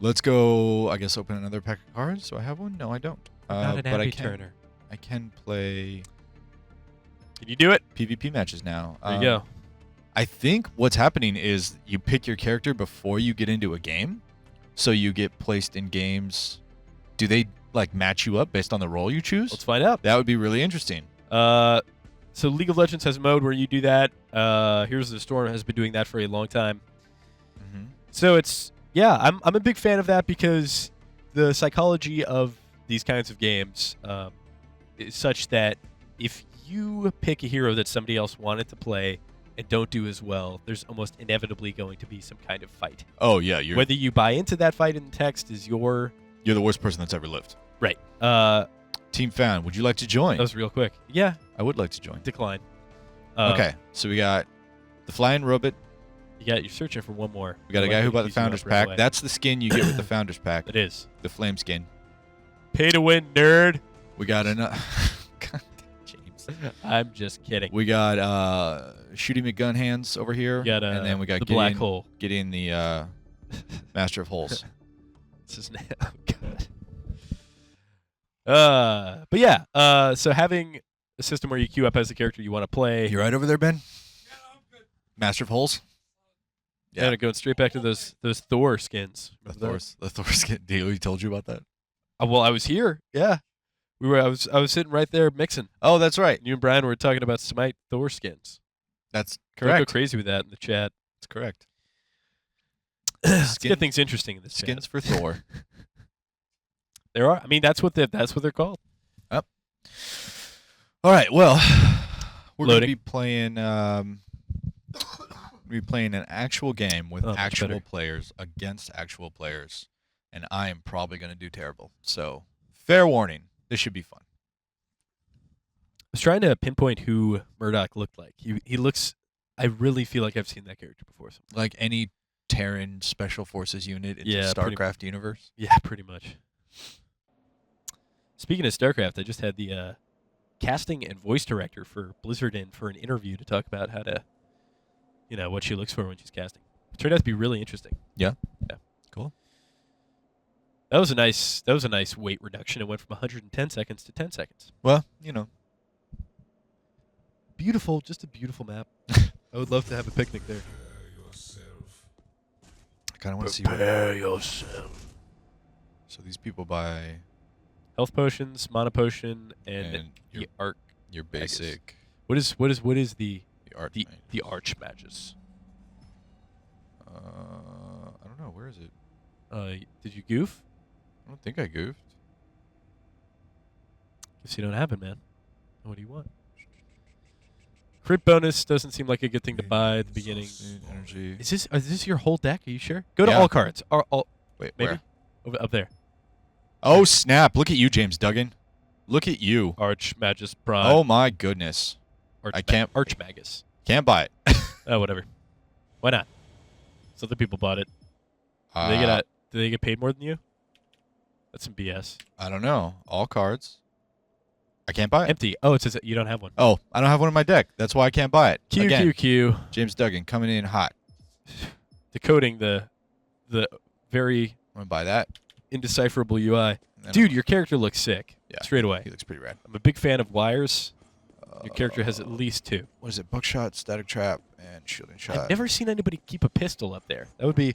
A: Let's go, I guess, open another pack of cards. Do I have one? No, I don't.
C: Not an
A: but
C: Abby-turner.
A: I can play
C: Can you do it?
A: PvP matches now.
C: There you go.
A: I think what's happening is you pick your character before you get into a game. So you get placed in games. Do they like match you up based on the role you choose?
C: Let's find out.
A: That would be really interesting.
C: So League of Legends has a mode where you do that. Heroes of the Storm has been doing that for a long time.
A: Mm-hmm.
C: So it's, yeah, I'm a big fan of that because the psychology of these kinds of games is such that if you pick a hero that somebody else wanted to play and don't do as well, there's almost inevitably going to be some kind of fight.
A: Oh yeah, you're
C: Whether you buy into that fight in the text is your...
A: You're the worst person that's ever lived.
C: Right.
A: Team Fan, would you like to join?
C: That was real quick. Yeah.
A: I would like to join.
C: Decline.
A: Okay, so we got the Flying Robot.
C: You're searching for one more.
A: We got a guy who bought the Founders Pack. That's the skin you get with the Founders Pack.
C: It is.
A: The Flame skin.
C: Pay to win, nerd.
A: We got another... God, James.
C: I'm just kidding.
A: We got Shooty McGun hands over here.
C: We got,
A: and then we got
C: the
A: Gideon,
C: Black Hole.
A: Gideon the Master of Holes.
C: That's his name. Oh, God. But yeah, so having a system where you queue up as the character you want to play.
A: You right over there, Ben? Yeah, I'm good. Master of Holes?
C: Yeah, going straight back to those Thor skins.
A: The Thor skin. He told you about that?
C: Well, I was here. Yeah, I was sitting right there mixing.
A: Oh, that's right.
C: You and Brian were talking about Smite Thor skins.
A: That's
C: Don't
A: correct.
C: go crazy with that in the chat.
A: That's correct.
C: Let's get things interesting in this
A: skins
C: chat.
A: for Thor.
C: There are. I mean, that's what they're called.
A: Yep. All right. Well, we're going to
C: Loading.
A: be playing. We're playing an actual game with actual players against actual players, and I am probably going to do terrible. So, fair warning. This should be fun.
C: I was trying to pinpoint who Murdoch looked like. He looks. I really feel like I've seen that character before.
A: Like any Terran Special Forces unit in the StarCraft universe.
C: Yeah, pretty much. Speaking of StarCraft, I just had the casting and voice director for Blizzard in for an interview to talk about how to, what she looks for when she's casting. It turned out to be really interesting.
A: Yeah?
C: Yeah.
A: Cool.
C: That was a nice weight reduction. It went from 110 seconds to 10 seconds.
A: Well, you know.
C: Beautiful, just a beautiful map. I would love to have a picnic there.
A: I kind of want to see
C: Prepare yourself.
A: So these people buy
C: Health potions, mana potion, and
A: your
C: the arc.
A: your basic
C: What is the
A: art.
C: the arch mages?
A: I don't know. Where is it?
C: Did you goof?
A: I don't think I goofed.
C: Guess you don't have it, man. What do you want? Crit bonus doesn't seem like a good thing to buy at the beginning.
A: Energy.
C: Is this your whole deck? Are you sure? Go to
A: Yeah.
C: all cards. All
A: Wait,
C: maybe
A: where?
C: up there.
A: Oh snap! Look at you, James Duggan. Look at you.
C: Arch Magus Prime.
A: Oh my goodness. I can't.
C: Arch Magus.
A: Can't buy it.
C: Oh, whatever. Why not? So other people bought it. Do they get paid more than you? That's some BS.
A: I don't know. All cards. I can't buy it.
C: Empty. Oh, it says that you don't have one.
A: Oh, I don't have one in my deck. That's why I can't buy it. Again,
C: Q.
A: James Duggan coming in hot.
C: Decoding the very
A: I'm gonna buy that.
C: indecipherable UI.
A: Then
C: Dude, your character looks sick.
A: Yeah,
C: Straight away.
A: He looks pretty rad.
C: I'm a big fan of wires. Your character has at least 2.
A: What is it? Buckshot, static trap, and shielding shot.
C: I've never seen anybody keep a pistol up there. That would be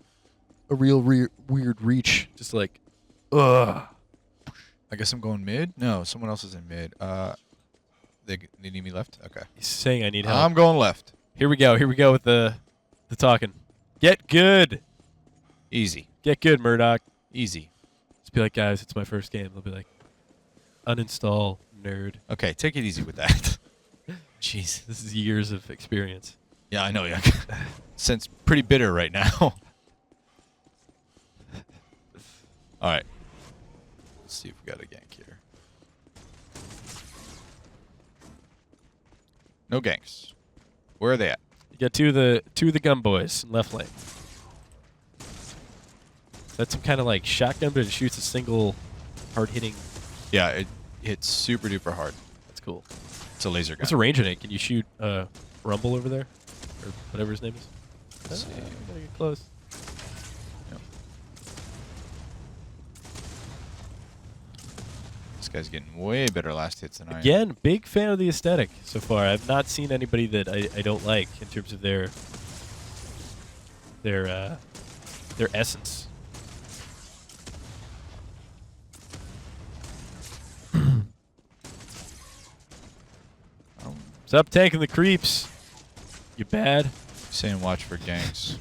C: a real weird reach. Just like, ugh.
A: I guess I'm going mid. No, someone else is in mid. They need me left. Okay.
C: He's saying I need help.
A: I'm going left.
C: Here we go with the talking. Get good.
A: Easy.
C: Get good, Murdoch.
A: Easy.
C: Just be like, guys, it's my first game. They'll be like, uninstall, nerd.
A: Okay, take it easy with that. Jeez.
C: This is years of experience.
A: Yeah, I know. Yeah. Sense pretty bitter right now. All right. Let's see if we got a gank here. No ganks. Where are they at?
C: You got two of the gun boys in left lane. That's some kind of like shotgun, but it shoots a single hard hitting.
A: Yeah, it hits super duper hard.
C: That's cool.
A: It's a laser gun.
C: What's the range in it? Can you shoot Rumble over there? Or whatever his name is?
A: Let's see.
C: Gotta get close.
A: Yep. This guy's getting way better last hits than I am.
C: Again, big fan of the aesthetic so far. I've not seen anybody that I don't like in terms of their essence. Stop tanking the creeps. You bad?
A: Saying watch for ganks.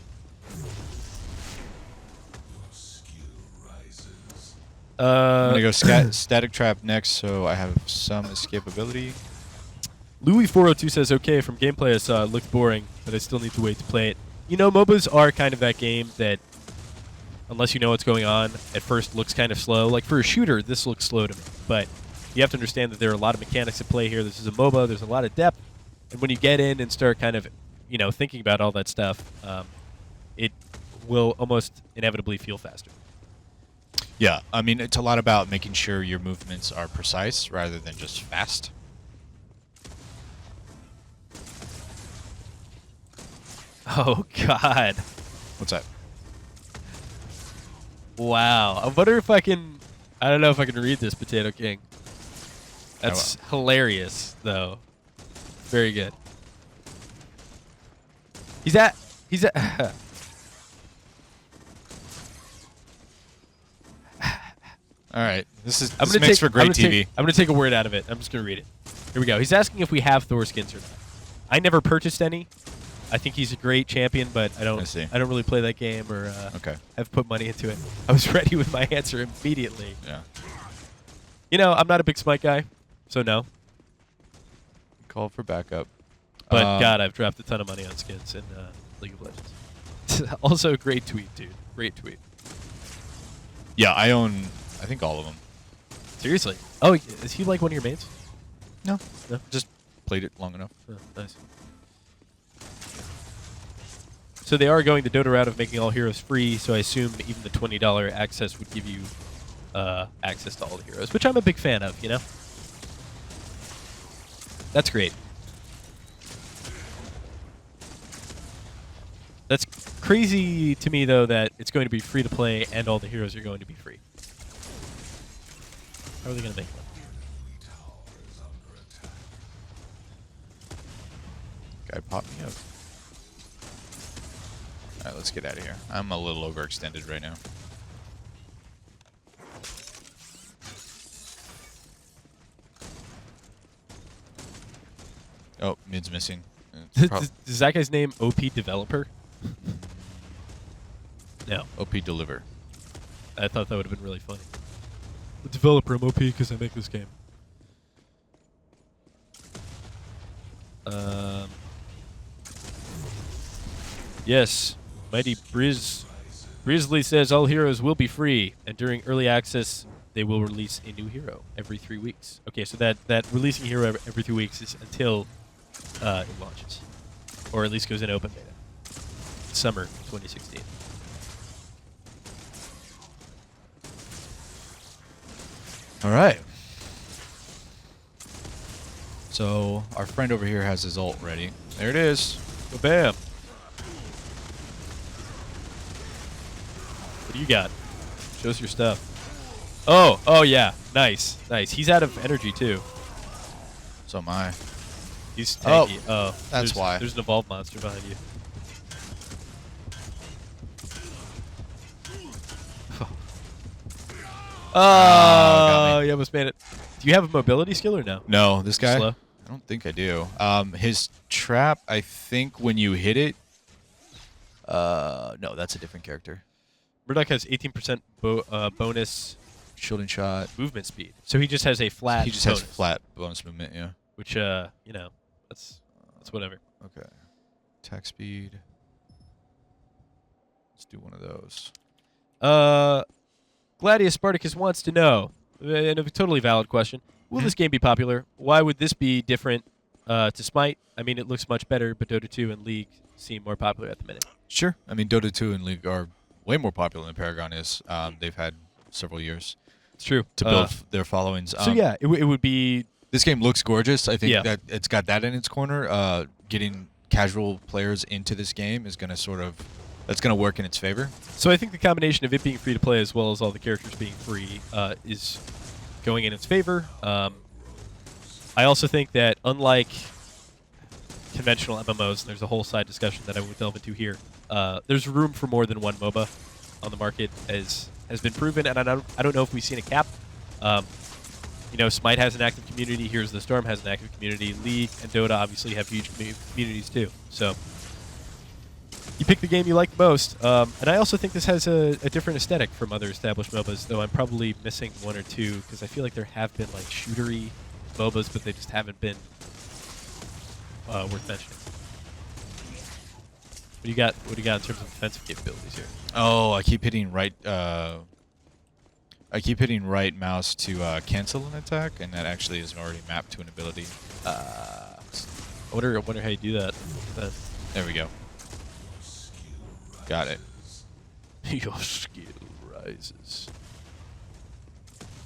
A: I'm gonna go static trap next, so I have some escapability.
C: Louis402 says, okay, from gameplay I saw it looked boring, but I still need to wait to play it. You know, MOBAs are kind of that game that, unless you know what's going on, at first looks kind of slow. Like for a shooter, this looks slow to me. But you have to understand that there are a lot of mechanics at play here. This is a MOBA. There's a lot of depth. And when you get in and start kind of, you know, thinking about all that stuff, it will almost inevitably feel faster.
A: Yeah, I mean, it's a lot about making sure your movements are precise rather than just fast.
C: Oh, God.
A: What's that?
C: Wow. I wonder if I can... I don't know if I can read this, Potato King. That's hilarious, though. Very good. He's at...
A: All right, this makes for great TV.
C: I'm going to take a word out of it. I'm just going to read it. Here we go. He's asking if we have Thor skins or not. I never purchased any. I think he's a great champion, but I don't really play that game or have put money into it. I was ready with my answer immediately.
A: Yeah.
C: You know, I'm not a big Smite guy, so no.
A: Call for backup.
C: But God, I've dropped a ton of money on skins in League of Legends. Also, great tweet, dude. Great tweet.
A: Yeah, I own, I think, all of them.
C: Seriously? Oh, is he like one of your mates?
A: No. Just played it long enough.
C: Oh, nice. So they are going the Dota route of making all heroes free, so I assume even the $20 access would give you access to all the heroes, which I'm a big fan of, you know? That's great. That's crazy to me, though, that it's going to be free to play and all the heroes are going to be free. How are they going to make money?
A: Guy popped me up. Alright, let's get out of here. I'm a little overextended right now. Oh, mid's missing.
C: Is that guy's name OP Developer? No.
A: OP Deliver.
C: I thought that would have been really funny. The developer, I'm OP because I make this game. Yes, Mighty Brizzly says all heroes will be free, and during early access, they will release a new hero every 3 weeks. Okay, so that releasing a hero every 3 weeks is until it launches, or at least goes into open beta. Summer 2016.
A: All right. So our friend over here has his ult ready. There it is.
C: Bam. What do you got? Show us your stuff. Oh yeah. Nice. He's out of energy too.
A: So am I.
C: He's tanky. Oh,
A: that's why.
C: There's an evolved monster behind you. Oh, you almost made it. Do you have a mobility skill or no?
A: No, this guy?
C: Slow?
A: I don't think I do. His trap, I think when you hit it... no, that's a different character.
C: Murdoch has 18% bonus
A: Shielding shot.
C: movement speed. So he just has a flat
A: He just
C: bonus,
A: has flat bonus movement, yeah.
C: which, you know, that's whatever.
A: Okay. Attack speed. Let's do one of those.
C: Gladius Spartacus wants to know, and a totally valid question, will this game be popular? Why would this be different to Smite? I mean, it looks much better, but Dota 2 and League seem more popular at the minute.
A: Sure. I mean, Dota 2 and League are way more popular than Paragon is. They've had several years.
C: It's true.
A: To build their followings.
C: So yeah, it would be...
A: This game looks gorgeous. I think that it's got that in its corner. Getting casual players into this game is going to sort of... That's going to work in its favor.
C: So I think the combination of it being free to play as well as all the characters being free is going in its favor. I also think that unlike conventional MMOs, and there's a whole side discussion that I won't delve into here, there's room for more than one MOBA on the market, as has been proven, and I don't know if we've seen a cap. You know, Smite has an active community, Heroes of the Storm has an active community, League and Dota obviously have huge communities too. So you pick the game you like most. And I also think this has a different aesthetic from other established MOBAs, though I'm probably missing one or two, because I feel like there have been like shootery MOBAs, but they just haven't been worth mentioning. What do you got in terms of defensive capabilities here?
A: Oh, I keep hitting right mouse to cancel an attack, and that actually isn't already mapped to an ability.
C: I wonder how you do that.
A: There we go. Got it.
C: Your skill rises.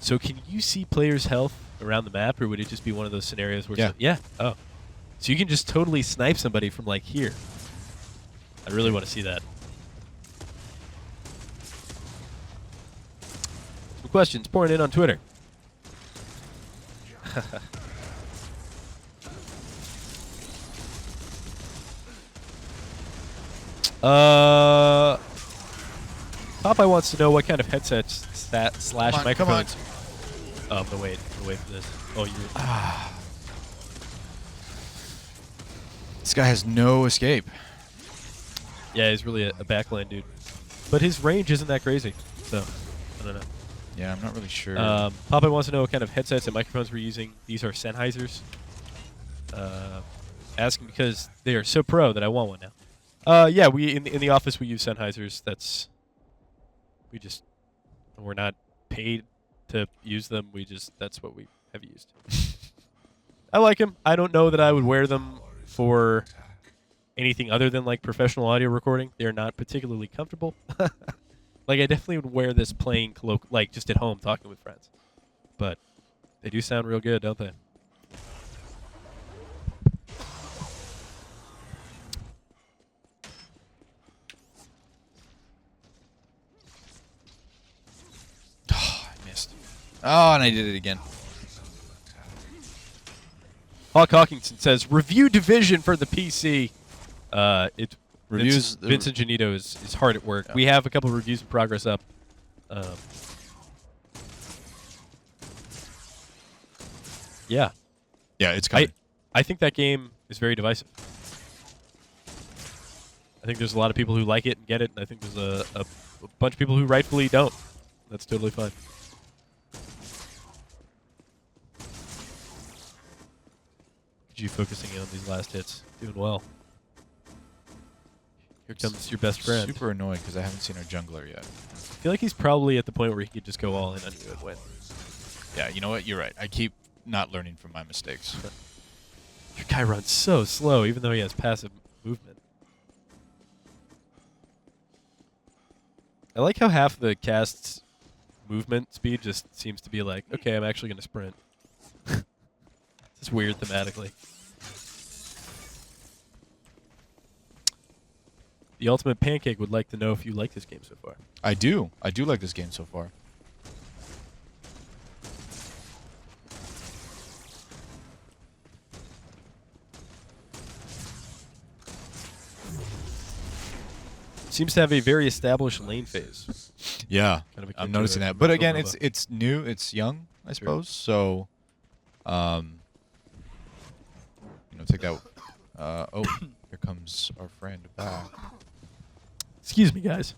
C: So can you see players' health around the map, or would it just be one of those scenarios where...
A: Yeah.
C: Oh. So you can just totally snipe somebody from, like, here. I really want to see that. Some questions pouring in on Twitter. Popeye wants to know what kind of headsets slash microphones. Oh, I'm gonna wait for this. Oh, you're.
A: This guy has no escape.
C: Yeah, he's really a backline dude, but his range isn't that crazy. So, I don't know.
A: Yeah, I'm not really sure.
C: Popeye wants to know what kind of headsets and microphones we're using. These are Sennheisers. Asking because they are so pro that I want one now. Yeah, we in the office we use Sennheisers. We're not paid to use them. That's what we have used. I like them. I don't know that I would wear them for anything other than like professional audio recording. They're not particularly comfortable. Like I definitely would wear this playing like just at home talking with friends. But they do sound real good, don't they?
A: Oh, and I did it again.
C: Hawk Hawkinson says, review Division for the PC.
A: Reviews.
C: Vincent Janito is hard at work.
A: Yeah.
C: We have a couple of reviews in progress up. Yeah.
A: Yeah, it's coming.
C: I think that game is very divisive. I think there's a lot of people who like it and get it, and I think there's a bunch of people who rightfully don't. That's totally fine. You focusing in on these last hits. Doing well. Here comes your best friend.
A: Super annoying because I haven't seen our jungler yet.
C: I feel like he's probably at the point where he could just go all in and he would win.
A: Yeah, you know what? You're right. I keep not learning from my mistakes.
C: Your guy runs so slow, even though he has passive movement. I like how half the cast's movement speed just seems to be like, okay, I'm actually going to sprint. It's weird thematically. The Ultimate Pancake would like to know if you like this game so far.
A: I do. I do like this game so far.
C: Seems to have a very established lane phase.
A: Yeah,
C: Kind of akin
A: I'm
C: to
A: noticing
C: a
A: that. But again,
C: MOBA.
A: it's new. It's young, I suppose. So, take that. Oh, here comes our friend back.
C: Excuse me, guys.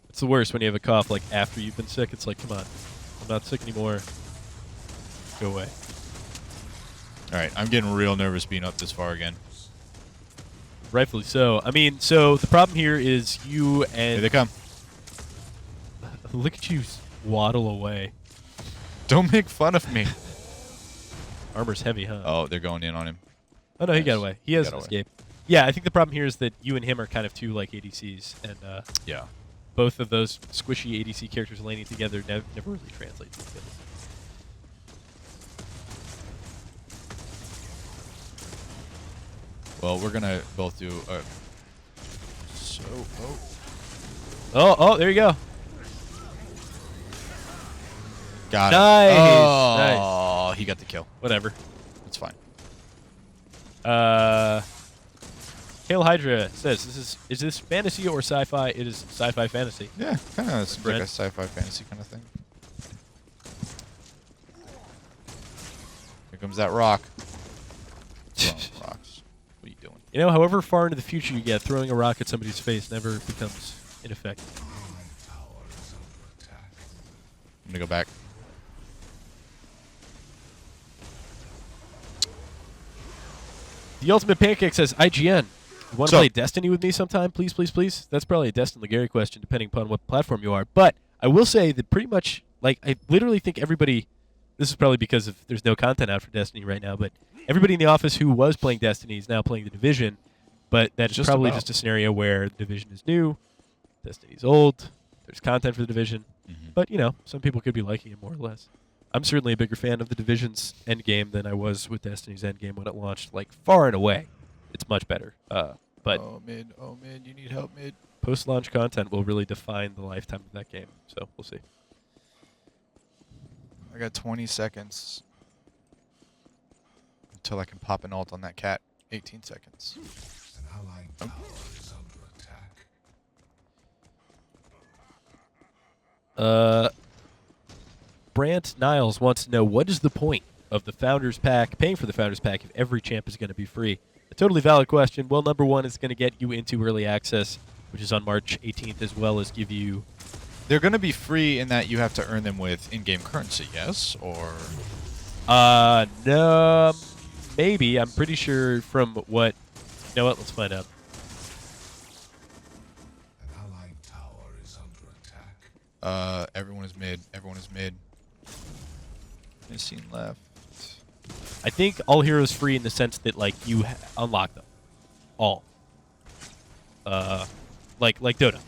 C: It's the worst when you have a cough like after you've been sick. It's like, come on, I'm not sick anymore. Go away.
A: All right, I'm getting real nervous being up this far again.
C: Rightfully so. I mean, so the problem here is you and...
A: Here they come.
C: Look at you waddle away.
A: Don't make fun of me.
C: Armor's heavy, huh?
A: Oh, they're going in on him.
C: Oh, no, he got
A: Nice.
C: away. He has
A: got away.
C: escaped. Yeah, I think the problem here is that you and him are kind of two like ADCs, and
A: Yeah.
C: both of those squishy ADC characters laning together never really translate to each other.
A: Well, we're gonna both do.
C: Oh, there you go.
A: Got it.
C: Nice.
A: Oh, he got the kill.
C: Whatever.
A: It's fine.
C: Hail Hydra says, is this fantasy or sci-fi? It is sci-fi fantasy.
A: Yeah, kind of like
C: Red.
A: a sci-fi fantasy kind of thing. Here comes that rock. Throwing rocks. What are you doing?
C: You know, however far into the future you get, throwing a rock at somebody's face never becomes ineffective.
A: I'm gonna go back.
C: The Ultimate Pancake says, IGN, you want to
A: So-
C: play Destiny with me sometime? Please, please, please. That's probably a Destin Legary question, depending upon what platform you are. But I will say that pretty much, like, I literally think everybody, this is probably because of there's no content out for Destiny right now, but everybody in the office who was playing Destiny is now playing The Division. But that's
A: Just
C: probably
A: about.
C: just a scenario where The Division is new, Destiny's old, there's content for The Division.
A: Mm-hmm.
C: But, you know, some people could be liking it more or less. I'm certainly a bigger fan of The Division's endgame than I was with Destiny's endgame when it launched, like, far and away. It's much better. But
A: Oh mid, you need help mid.
C: post-launch content will really define the lifetime of that game. So we'll see.
A: I got 20 seconds until I can pop an ult on that cat. 18 seconds.
B: An allied tower is under attack.
C: Brant Niles wants to know, what is the point of the Founders Pack, paying for the Founders Pack, if every champ is going to be free? A totally valid question. Well, number one, it's going to get you into early access, which is on March 18th, as well as give you...
A: They're going to be free in that you have to earn them with in-game currency, yes? Or...
C: No, maybe. I'm pretty sure from what... You know what? Let's find out.
B: An allied tower is under attack.
A: Everyone is mid. Everyone is mid. Missing left.
C: I think all heroes free in the sense that, like, you unlock them. All. Like Dota.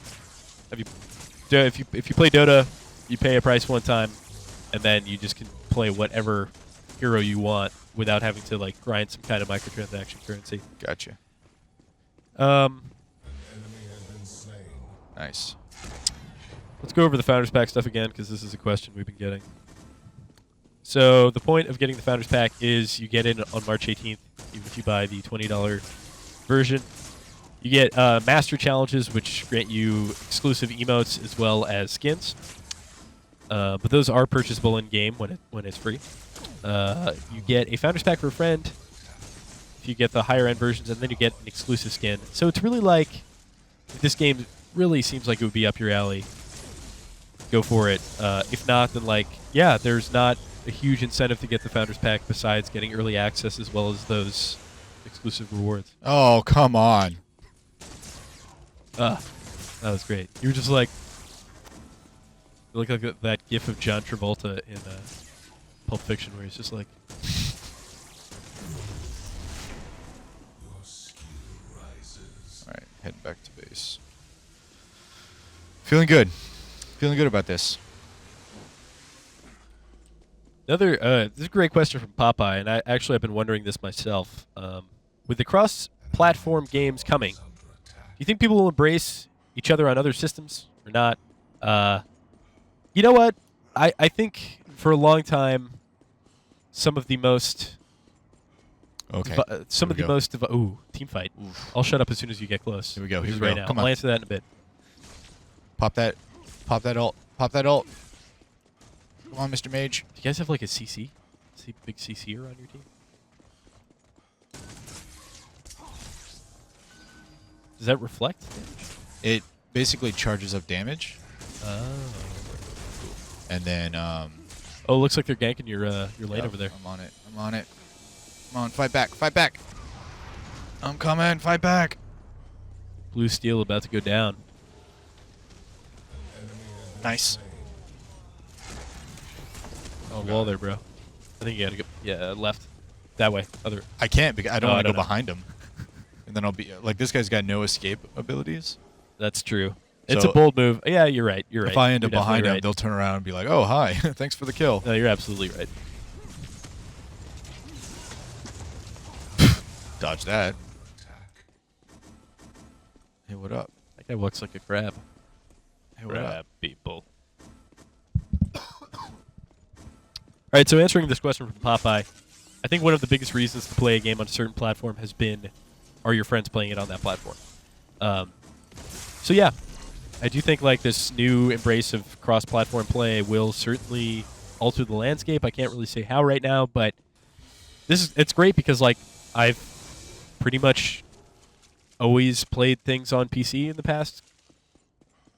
C: If you play Dota, you pay a price one time, and then you just can play whatever hero you want without having to, like, grind some kind of microtransaction currency.
A: Gotcha.
B: An enemy has been slain.
A: Nice.
C: Let's go over the Founders Pack stuff again, because this is a question we've been getting. So the point of getting the Founders Pack is you get in on March 18th, even if you buy the $20 version. You get Master Challenges, which grant you exclusive emotes as well as skins. But those are purchasable in-game when it's free. You get a Founders Pack for a friend if you get the higher-end versions, and then you get an exclusive skin. So it's really like, if this game really seems like it would be up your alley, go for it. If not, then like, yeah, there's not a huge incentive to get the Founders Pack besides getting early access as well as those exclusive rewards.
A: Oh, come on.
C: That was great. You were just like, you look like that gif of John Travolta in Pulp Fiction where he's just like...
B: Your skill rises.
A: All right, heading back to base. Feeling good. Feeling good about this.
C: This is a great question from Popeye, and I've been wondering this myself. With the cross-platform games coming, do you think people will embrace each other on other systems or not? You know what? I think for a long time, some of the most...
A: Okay.
C: Ooh, team fight. Oof. I'll shut up as soon as you get close.
A: Here we go.
C: Here we
A: go.
C: right now.
A: Come
C: I'll
A: on.
C: answer that in a bit.
A: Pop that ult. Pop that ult. Come on, Mr. Mage.
C: Do you guys have like a CC? Big CC'er on your team? Does that reflect damage?
A: It basically charges up damage,
C: Oh.
A: and then
C: Oh, looks like they're ganking your lane over there.
A: I'm on it. I'm on it. Come on, fight back. Fight back. I'm coming. Fight back.
C: Blue steel about to go down.
A: Nice.
C: Oh, wall there, bro. I think you gotta go. Yeah, left. That way. Other.
A: I can't because I don't
C: Oh,
A: want
C: I
A: to go
C: don't know.
A: behind him. And then I'll be like, this guy's got no escape abilities.
C: That's true. It's
A: So
C: a bold move. Yeah, you're right. You're right.
A: If I end up
C: You're
A: behind
C: definitely
A: him,
C: right.
A: they'll turn around and be like, "Oh, hi, thanks for the kill."
C: No, you're absolutely right.
A: Dodge that. Hey, what up?
C: That guy looks like a crab.
A: Hey, what up?
C: People. All right, so answering this question from Popeye, I think one of the biggest reasons to play a game on a certain platform has been, are your friends playing it on that platform? So yeah, I do think like this new embrace of cross-platform play will certainly alter the landscape. I can't really say how right now, but it's great because like I've pretty much always played things on PC in the past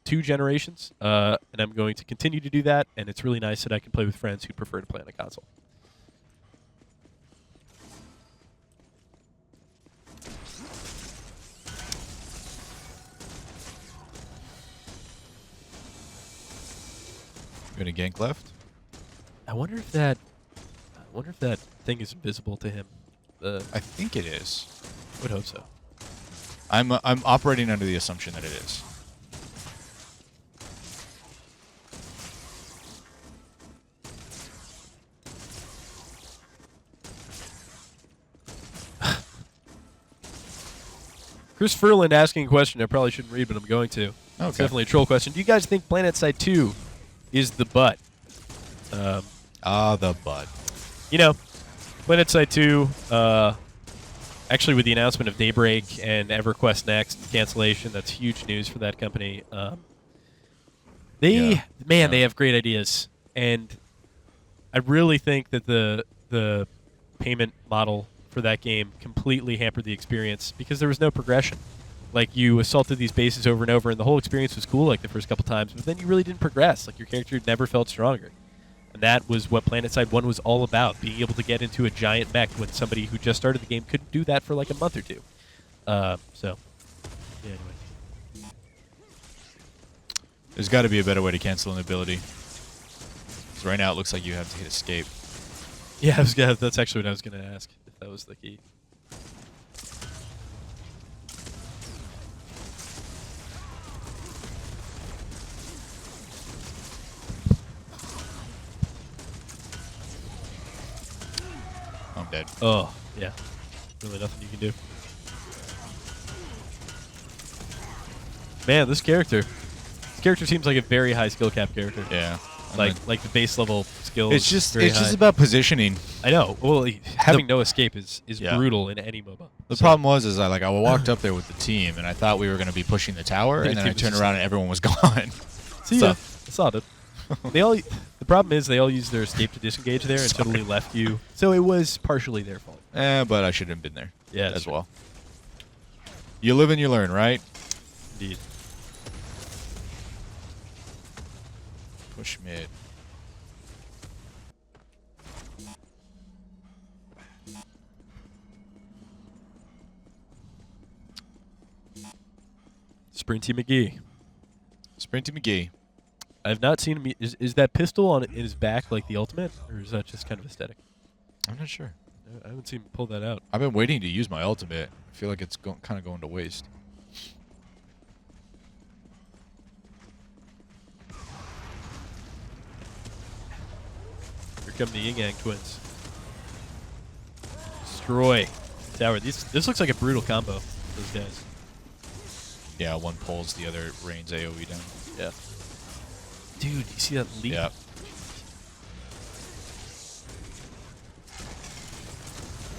C: 2 generations, and I'm going to continue to do that, and it's really nice that I can play with friends who prefer to play on a console.
A: You gonna gank left?
C: I wonder if that thing is invisible to him.
A: I think it is.
C: Would hope so.
A: I'm operating under the assumption that it is.
C: Chris Furland asking a question I probably shouldn't read, but I'm going to. It's
A: Okay.
C: definitely a troll question. Do you guys think PlanetSide 2 is the butt?
A: The butt.
C: You know, PlanetSide 2, actually with the announcement of Daybreak and EverQuest Next cancellation, that's huge news for that company. They have great ideas. And I really think that the payment model for that game completely hampered the experience because there was no progression. Like, you assaulted these bases over and over, and the whole experience was cool, like, the first couple times, but then you really didn't progress. Like, your character never felt stronger. And that was what PlanetSide 1 was all about, being able to get into a giant mech when somebody who just started the game couldn't do that for, like, a month or 2. Yeah, anyway.
A: There's got to be a better way to cancel an ability. 'Cause right now it looks like you have to hit escape.
C: Yeah, that's actually what I was going to ask, if that was the key.
A: I'm dead.
C: Oh, yeah. Really nothing you can do. Man, this character. This character seems like a very high skill cap character.
A: Yeah.
C: Like the base level skill.
A: It's just about positioning.
C: I know. Well, having no escape is
A: Yeah.
C: brutal in any MOBA.
A: The problem was I walked up there with the team and I thought we were going to be pushing the tower, and then I turned around and everyone was gone.
C: See ya. I saw it. The problem is they all used their escape to disengage there and totally left you. So it was partially their fault.
A: But I shouldn't have been there.
C: Yeah,
A: as well. You live and you learn, right?
C: Indeed.
A: Push mid.
C: Sprinty McGee.
A: Sprinty McGee.
C: I've not seen him. Is that pistol on his back like the ultimate, or is that just kind of aesthetic?
A: I'm not sure.
C: I haven't seen him pull that out.
A: I've been waiting to use my ultimate. I feel like it's kind of going to waste.
C: Here come the Yin Yang twins. Destroy tower. This looks like a brutal combo. Those guys.
A: Yeah, one pulls, the other rains AoE down.
C: Yeah. Dude, you see that leap?
A: Yeah.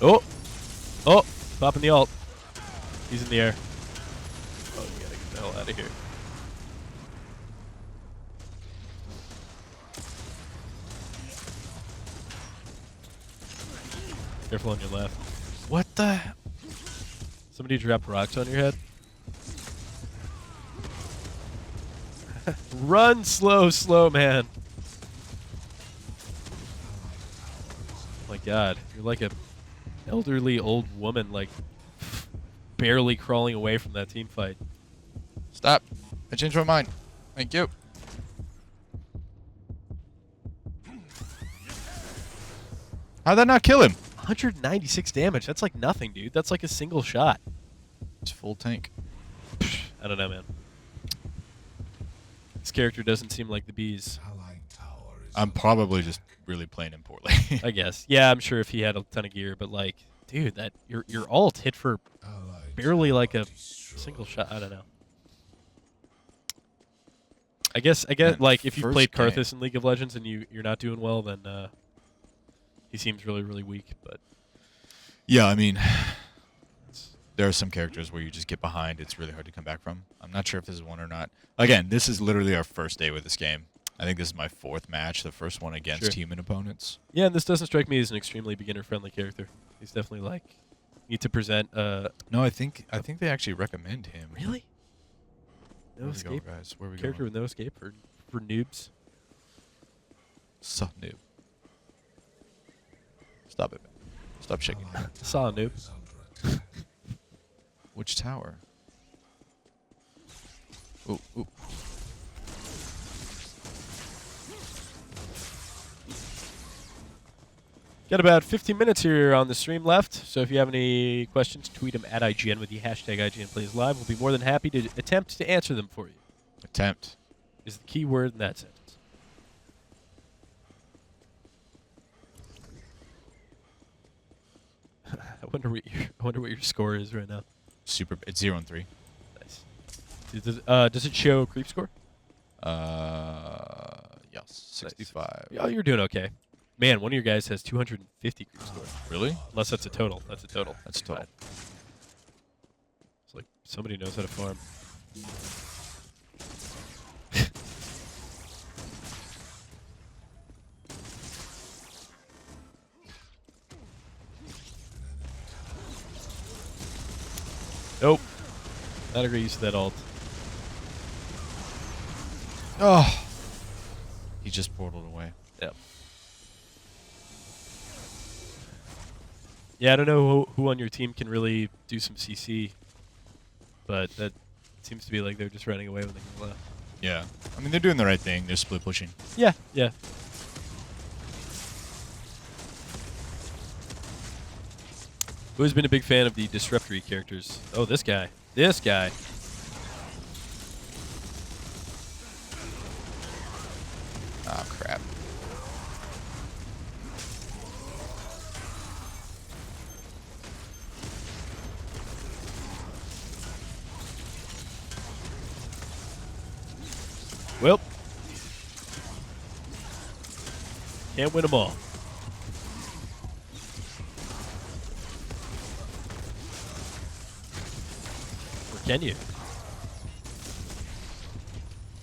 C: Oh! Oh! Popping the ult. He's in the air. Oh, we gotta get the hell out of here. Careful on your left.
A: What the?
C: Somebody dropped rocks on your head? Run slow, man. Oh my god, you're like a elderly old woman, like barely crawling away from that team fight.
A: Stop. I changed my mind. Thank you. How'd that not kill him?
C: 196 damage. That's like nothing, dude. That's like a single shot.
A: It's full tank.
C: I don't know, man. This character doesn't seem like the bees.
A: I'm probably just really playing him poorly.
C: I guess. Yeah, I'm sure if he had a ton of gear, but like, dude, that your ult hit for barely like a single shot. I don't know. I guess like if you played Karthus in League of Legends and you're not doing well, then he seems really weak. But
A: yeah, I mean, there are some characters where you just get behind. It's really hard to come back from. I'm not sure if this is one or not. Again, this is literally our first day with this game. I think this is my 4th match, the first one against human opponents.
C: Yeah, and this doesn't strike me as an extremely beginner-friendly character. He's definitely like need to present.
A: No, I think they actually recommend him.
C: Really? No
A: Where
C: escape,
A: we go, guys? Where we
C: character
A: going?
C: with no escape for noobs.
A: Sup, noob. Stop it. Stop shaking.
C: Saw a noob.
A: Which tower? Ooh.
C: Got about 15 minutes here on the stream left, so if you have any questions, tweet them at IGN with the hashtag IGNPlaysLive. We'll be more than happy to attempt to answer them for you.
A: Attempt
C: is the key word in that sentence. I wonder what your score is right now.
A: Super. It's 0-3.
C: Nice. Does it show creep score?
A: Yes. 65.
C: Nice. Oh, you're doing okay. Man, one of your guys has 250 creep score.
A: Really?
C: Unless that's a total. That's a total.
A: That's a total.
C: It's like somebody knows how to farm. Nope. Not a great use of that ult.
A: Oh. He just portaled away.
C: Yep. Yeah, I don't know who on your team can really do some CC, but that seems to be like they're just running away when they get left.
A: Yeah. I mean, they're doing the right thing. They're split pushing.
C: Yeah, yeah. Who's been a big fan of the disruptory characters? Oh, this guy. This guy.
A: Oh, crap.
C: Well, can't win them all. Or can you?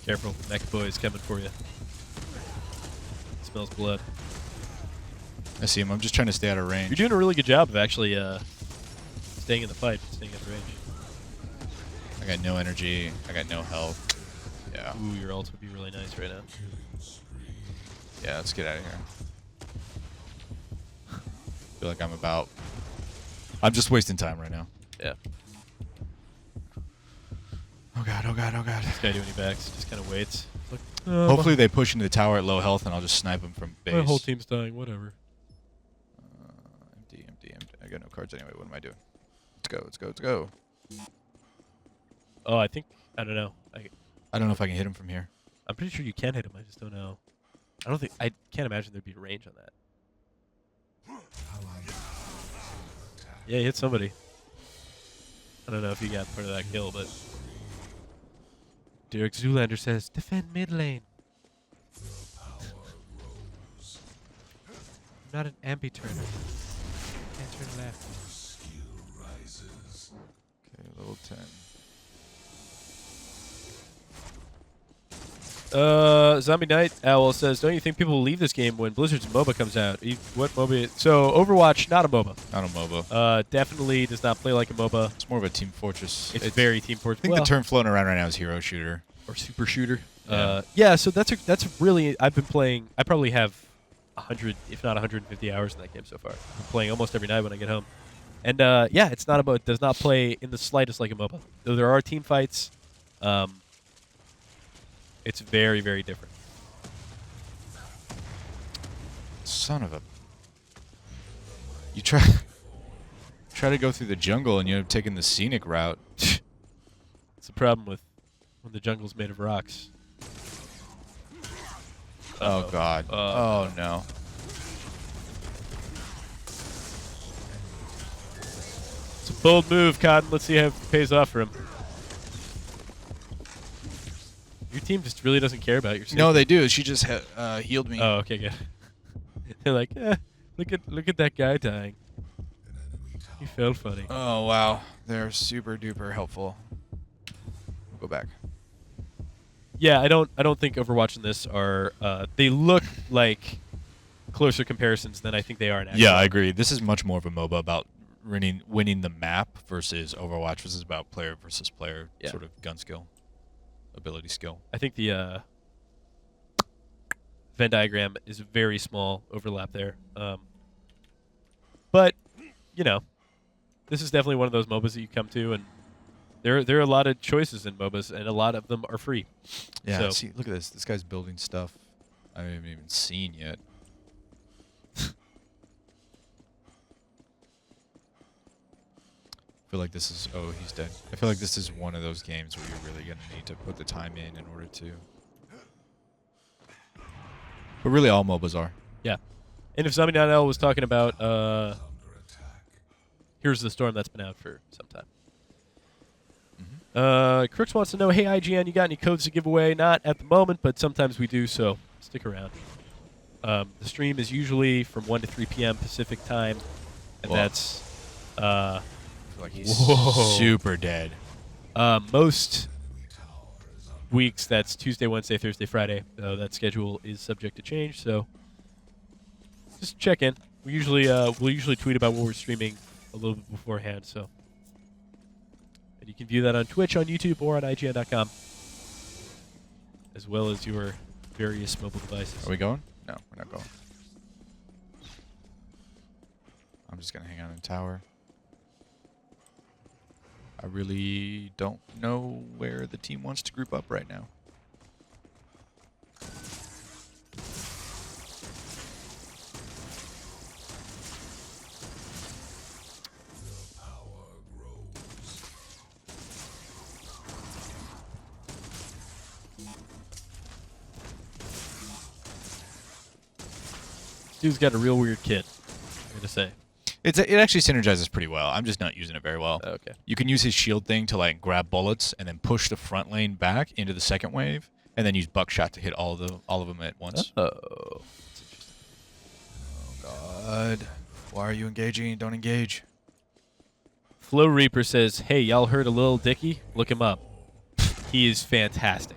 C: Careful, mech boy's coming for you. Smells blood.
A: I see him. I'm just trying to stay out of range.
C: You're doing a really good job of actually staying in the fight, staying at range.
A: I got no energy. I got no health. Yeah.
C: Ooh, your ult would be really nice right now.
A: Yeah, let's get out of here. Feel like I'm just wasting time right now.
C: Yeah.
A: Oh god, oh god, oh god.
C: This guy do any backs, just kind of waits. Like,
A: Hopefully they push into the tower at low health and I'll just snipe them from base.
C: my whole team's dying, whatever.
A: Empty. I got no cards anyway. What am I doing? Let's go.
C: Oh, I don't know.
A: I don't know if I can hit him from here.
C: I'm pretty sure you can hit him, I just don't know. I can't imagine there'd be a range on that. Yeah, he hit somebody. I don't know if he got part of that kill, but Derek Zoolander says, defend mid lane. I'm not an ambi-turner. Can't turn left.
A: Okay, level 10.
C: Zombie Knight Owl says, don't you think people will leave this game when Blizzard's MOBA comes out? What MOBA? So Overwatch, not a MOBA.
A: Not a MOBA.
C: Definitely does not play like a MOBA.
A: It's more of a Team Fortress.
C: It's very Team Fortress.
A: I think the term floating around right now is hero shooter.
C: Or super shooter.
A: Yeah.
C: Yeah, so that's really, I've been playing, I probably have 100, if not 150 hours in that game so far. I'm playing almost every night when I get home. And yeah, it does not play in the slightest like a MOBA. Though there are team fights, it's very, very different.
A: Son of a... You try to go through the jungle and you end up taking the scenic route.
C: It's the problem with when the jungle's made of rocks.
A: Oh god. Oh no.
C: It's a bold move, Cotton. Let's see how it pays off for him. Your team just really doesn't care about your safety.
A: No, they do. She just healed me.
C: Oh, okay, good. They're like, look at that guy dying. He felt funny.
A: Oh wow. They're super duper helpful. We'll go back.
C: Yeah, I don't think Overwatch and this are they look like closer comparisons than I think they are in actual.
A: Yeah, I agree. This is much more of a MOBA about winning the map versus Overwatch. This is about player versus player sort of gun skill, ability skill.
C: I think the Venn diagram is a very small overlap there. But, you know, this is definitely one of those MOBAs that you come to, and there are a lot of choices in MOBAs, and a lot of them are free.
A: Yeah,
C: so,
A: see, look at this. This guy's building stuff I haven't even seen yet. I feel like this is... Oh, he's dead. I feel like this is one of those games where you're really going to need to put the time in order to... But really all MOBAs are.
C: Yeah. And if Zombie 9L was talking about Here's the Storm, that's been out for some time. Crooks wants to know, hey, IGN, you got any codes to give away? Not at the moment, but sometimes we do, so stick around. The stream is usually from 1 to 3 p.m. Pacific time, and that's...
A: I feel like he's super dead.
C: Most weeks, that's Tuesday, Wednesday, Thursday, Friday. That schedule is subject to change, so just check in. We'll usually tweet about what we're streaming a little bit beforehand, so... You can view that on Twitch, on YouTube, or on IGN.com, as well as your various mobile devices.
A: Are we going? No, we're not going. I'm just going to hang out in the tower. I really don't know where the team wants to group up right now.
C: Dude's got a real weird kit, I'm going to say.
A: It actually synergizes pretty well. I'm just not using it very well.
C: Okay.
A: You can use his shield thing to like grab bullets and then push the front lane back into the second wave, and then use buckshot to hit all of them at once.
C: Oh, that's interesting.
A: Oh God, why are you engaging? Don't engage.
C: Flow Reaper says, "Hey, y'all heard of Lil Dicky? Look him up. He is fantastic.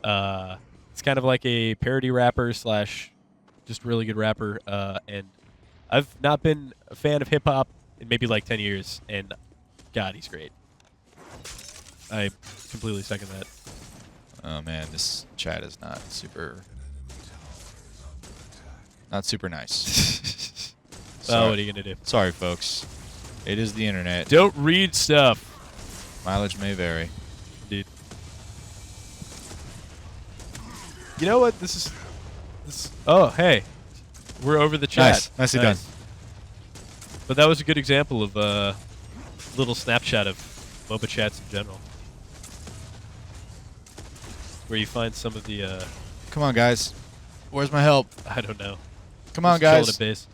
C: It's kind of like a parody rapper slash just really good rapper. And I've not been a fan of hip hop in maybe like 10 years, and God, he's great. I completely second that.
A: Oh man, this chat is not super nice.
C: Oh, what are you gonna do?
A: Sorry, folks. It is the internet.
C: Don't read stuff.
A: Mileage may vary.
C: Indeed. You know what? This. Oh, hey, we're over the chat.
A: Nice, nicely done.
C: But that was a good example of a little snapshot of MOBA chats in general, where you find some of the.
A: Come on, guys. Where's my help?
C: I don't know.
A: Come on,
C: Just chilling
A: guys.
C: at base.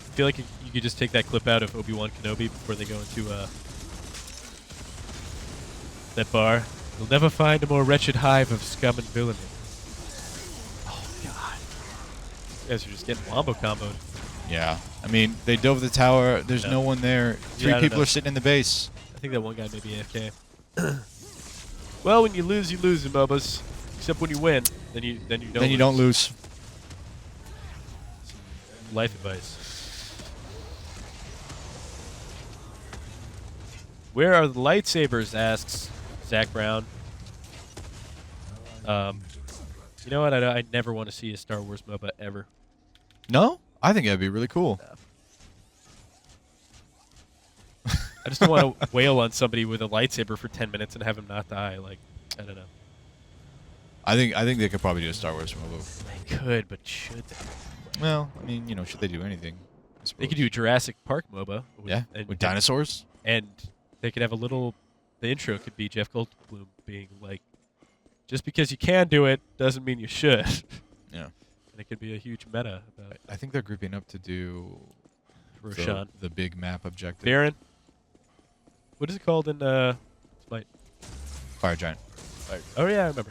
C: I feel like you could just take that clip out of Obi-Wan Kenobi before they go into that bar. You'll never find a more wretched hive of scum and villainy. Oh, God. You guys are just getting wombo comboed.
A: Yeah. I mean, they dove the tower. There's no one there. Three people are sitting in the base.
C: I think that one guy may be AFK. Well, when you lose in MOBAs. Except when you win, then you don't
A: lose.
C: Life advice. Where are the lightsabers? Asks Zach Brown. You know what? I never want to see a Star Wars MOBA ever.
A: No? I think that'd be really cool.
C: I just don't want to wail on somebody with a lightsaber for 10 minutes and have him not die. Like, I don't know.
A: I think they could probably do a Star Wars MOBA.
C: They could, but should they?
A: Well, I mean, should they do anything?
C: They could do Jurassic Park MOBA.
A: With dinosaurs.
C: And they could have a little. The intro could be Jeff Goldblum being like, "Just because you can do it doesn't mean you should."
A: Yeah.
C: And it could be a huge meta about.
A: I think they're grouping up to do
C: Roshan.
A: the big map objective.
C: Baron. What is it called in Smite?
A: Fire Giant.
C: Oh yeah, I remember.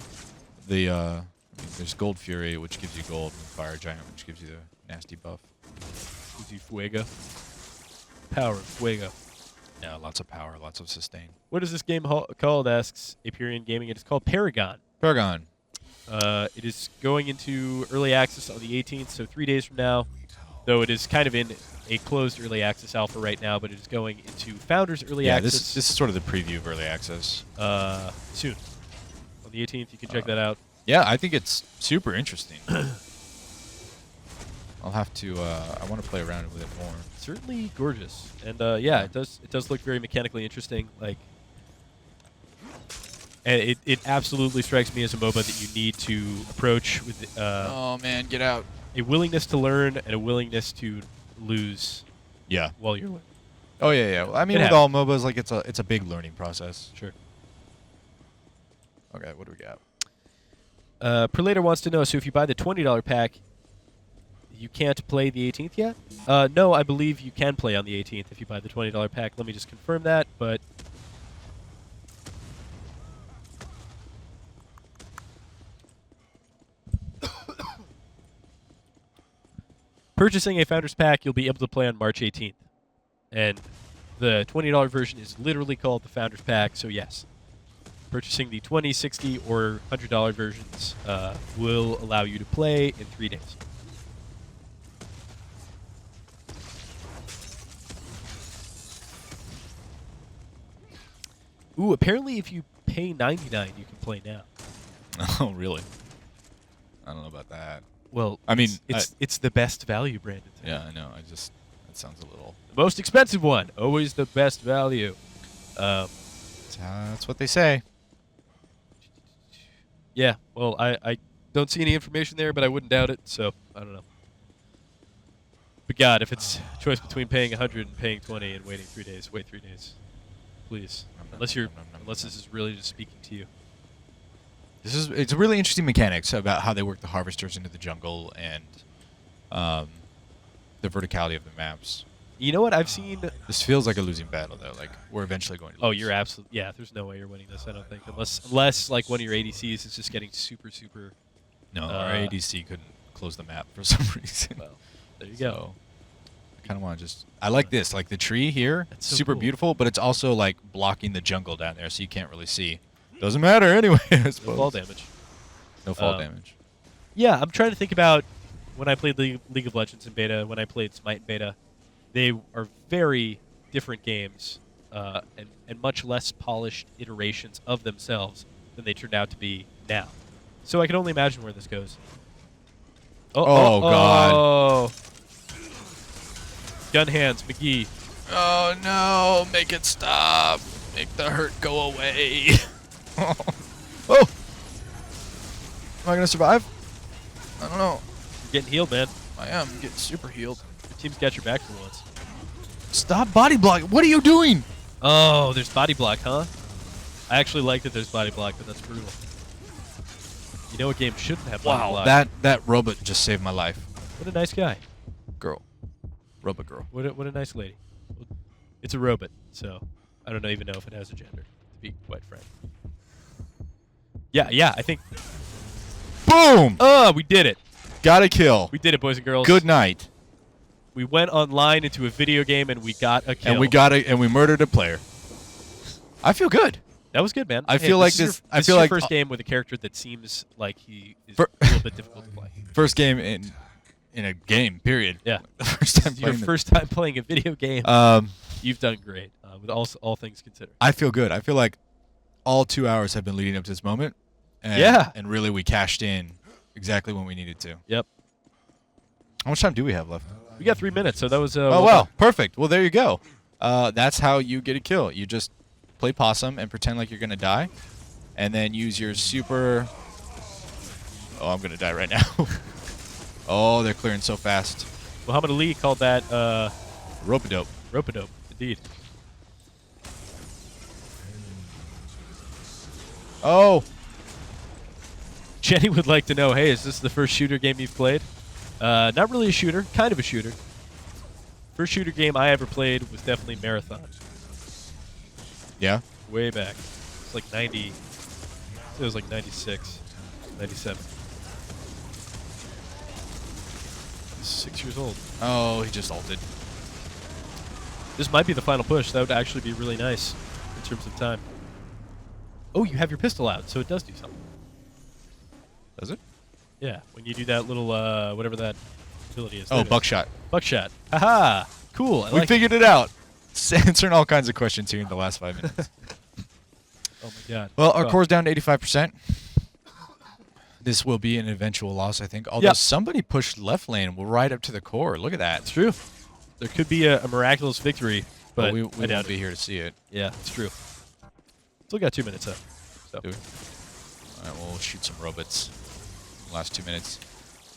A: There's Gold Fury, which gives you gold, and Fire Giant, which gives you the nasty buff.
C: Gives you Fuego. Power of Fuego.
A: Yeah, lots of power, lots of sustain.
C: What is this game called? Asks Aperion Gaming. It is called Paragon.
A: Paragon.
C: It is going into early access on the 18th, so 3 days from now. Though it is kind of in a closed early access alpha right now, but it is going into Founders early access.
A: Yeah, this is sort of the preview of early access.
C: Soon. On the 18th, you can check that out.
A: Yeah, I think it's super interesting. I'll have to. I want to play around with it more.
C: Certainly gorgeous, and yeah, it does look very mechanically interesting. Like, and it absolutely strikes me as a MOBA that you need to approach with.
A: Oh man, get out!
C: A willingness to learn and a willingness to lose.
A: Yeah.
C: While you're learning.
A: Oh yeah. Well, I mean, with all MOBAs, like it's a big learning process.
C: Sure.
A: Okay, what do we got?
C: Perlator wants to know, so if you buy the $20 pack, you can't play the 18th yet? No, I believe you can play on the 18th if you buy the $20 pack. Let me just confirm that, but... Purchasing a Founders Pack, you'll be able to play on March 18th. And the $20 version is literally called the Founders Pack, so yes. Purchasing the $20, $60, or $100 versions will allow you to play in 3 days. Ooh, apparently if you pay $99, you can play now.
A: Oh, really? I don't know about that.
C: Well,
A: I mean,
C: it's the best value, Brandon.
A: Yeah, I know. That sounds a little.
C: The most expensive one, always the best value.
A: That's what they say.
C: Yeah, well, I don't see any information there, but I wouldn't doubt it, so I don't know. But God, if it's a choice between paying 100 and paying 20 and waiting 3 days, wait 3 days. Please. Unless this is really just speaking to you.
A: It's a really interesting mechanics about how they work the harvesters into the jungle and the verticality of the maps.
C: You know what? I've seen.
A: This feels like a losing battle, though. Like, we're eventually going to lose.
C: Oh, you're absolutely. Yeah, there's no way you're winning this. I don't think, unless like one of your ADCs is just getting super.
A: No, our ADC couldn't close the map for some reason.
C: Well, there you
A: So,
C: go.
A: I kind of want to just. I like this. Like the tree here,
C: That's so
A: super
C: cool.
A: beautiful, but it's also like blocking the jungle down there, so you can't really see. Doesn't matter anyway. I
C: No
A: suppose.
C: fall damage.
A: No fall damage.
C: Yeah, I'm trying to think about when I played League of Legends in beta, when I played Smite in beta. They are very different games and much less polished iterations of themselves than they turned out to be now. So I can only imagine where this goes.
A: Oh, God.
C: Oh. Gun hands, McGee.
A: Oh no! Make it stop. Make the hurt go away. Oh! Am I gonna survive? I don't know.
C: You're getting healed, man.
A: I am getting super healed.
C: Your team's got your back for once.
A: Stop body block. What are you doing?
C: Oh, there's body block, huh? I actually like that there's body block, but that's brutal. You know what game shouldn't have body block?
A: That robot just saved my life.
C: What a nice guy.
A: Girl. Robot girl.
C: What a nice lady. Well, it's a robot, so I don't even know if it has a gender, to be quite frank. Yeah, I think...
A: Boom!
C: Oh, we did it.
A: Got a kill.
C: We did it, boys and girls.
A: Good night.
C: We went online into a video game and we got a kill.
A: And we murdered a player. I feel good.
C: That was good, man.
A: I feel like
C: this.
A: I
C: This
A: feel
C: is your
A: like
C: first game with a character that seems like he is a little bit difficult to play.
A: First game in a game. Period.
C: Yeah.
A: First time
C: Your
A: playing it.
C: first time playing a video game. You've done great, with all things considered.
A: I feel good. I feel like all 2 hours have been leading up to this moment. And,
C: Yeah.
A: And really, we cashed in exactly when we needed to.
C: Yep.
A: How much time do we have left?
C: We got 3 minutes, so that was.
A: Oh, well. Perfect. Well, there you go. That's how you get a kill. You just play possum and pretend like you're going to die. And then use your super... Oh, I'm going to die right now. Oh, they're clearing so fast.
C: Muhammad Ali called that
A: Rope-a-dope.
C: rope-a-dope, indeed.
A: Oh.
C: Jenny would like to know, hey, is this the first shooter game you've played? Not really a shooter, kind of a shooter. First shooter game I ever played was definitely Marathon.
A: Yeah?
C: Way back. It's like 90. It was like 96, 97. 6 years old.
A: Oh, he just ulted.
C: This might be the final push. That would actually be really nice in terms of time. Oh, you have your pistol out, so it does do something.
A: Does it?
C: Yeah, when you do that little, whatever that ability is.
A: Oh, buckshot.
C: Buckshot. Haha! Cool. I
A: We
C: like
A: figured it out. Answering all kinds of questions here in the last 5 minutes.
C: Oh my god.
A: Well, our
C: Oh.
A: core's down to 85%. This will be an eventual loss, I think. Although somebody pushed left lane. We're right up to the core. Look at that.
C: It's true. There could be a miraculous victory, but
A: we
C: I
A: won't
C: doubt
A: be
C: it.
A: here to see it.
C: Yeah, it's true. Still got 2 minutes up. So.
A: Do we? All right, we'll shoot some robots in the last 2 minutes.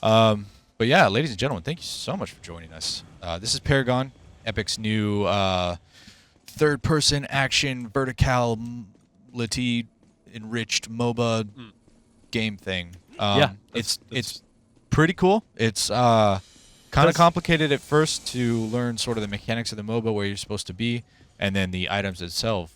A: But yeah, ladies and gentlemen, thank you so much for joining us. This is Paragon, Epic's new third-person action verticality enriched MOBA game thing.
C: Yeah,
A: it's pretty cool. It's kind of complicated at first to learn sort of the mechanics of the MOBA, where you're supposed to be, and then the items themselves.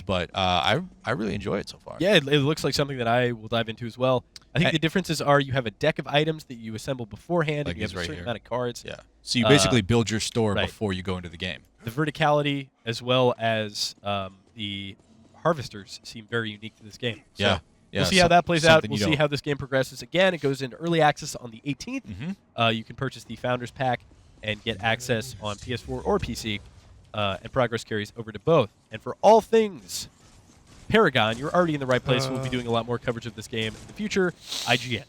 A: But I really enjoy it so far.
C: Yeah, it looks like something that I will dive into as well. I think the differences are you have a deck of items that you assemble beforehand,
A: Like
C: and you have
A: these
C: a
A: right
C: certain
A: here.
C: amount of cards.
A: Yeah. So you basically build your store
C: right.
A: before you go into the game.
C: The verticality as well as the harvesters seem very unique to this game. So
A: Yeah.
C: we'll see how that plays out.
A: something
C: We'll
A: you
C: see
A: don't-
C: how this game progresses. Again, it goes into early access on the 18th. You can purchase the Founders Pack and get access on PS4 or PC, and progress carries over to both. And for all things Paragon, you're already in the right place. We'll be doing a lot more coverage of this game in the future. IGN.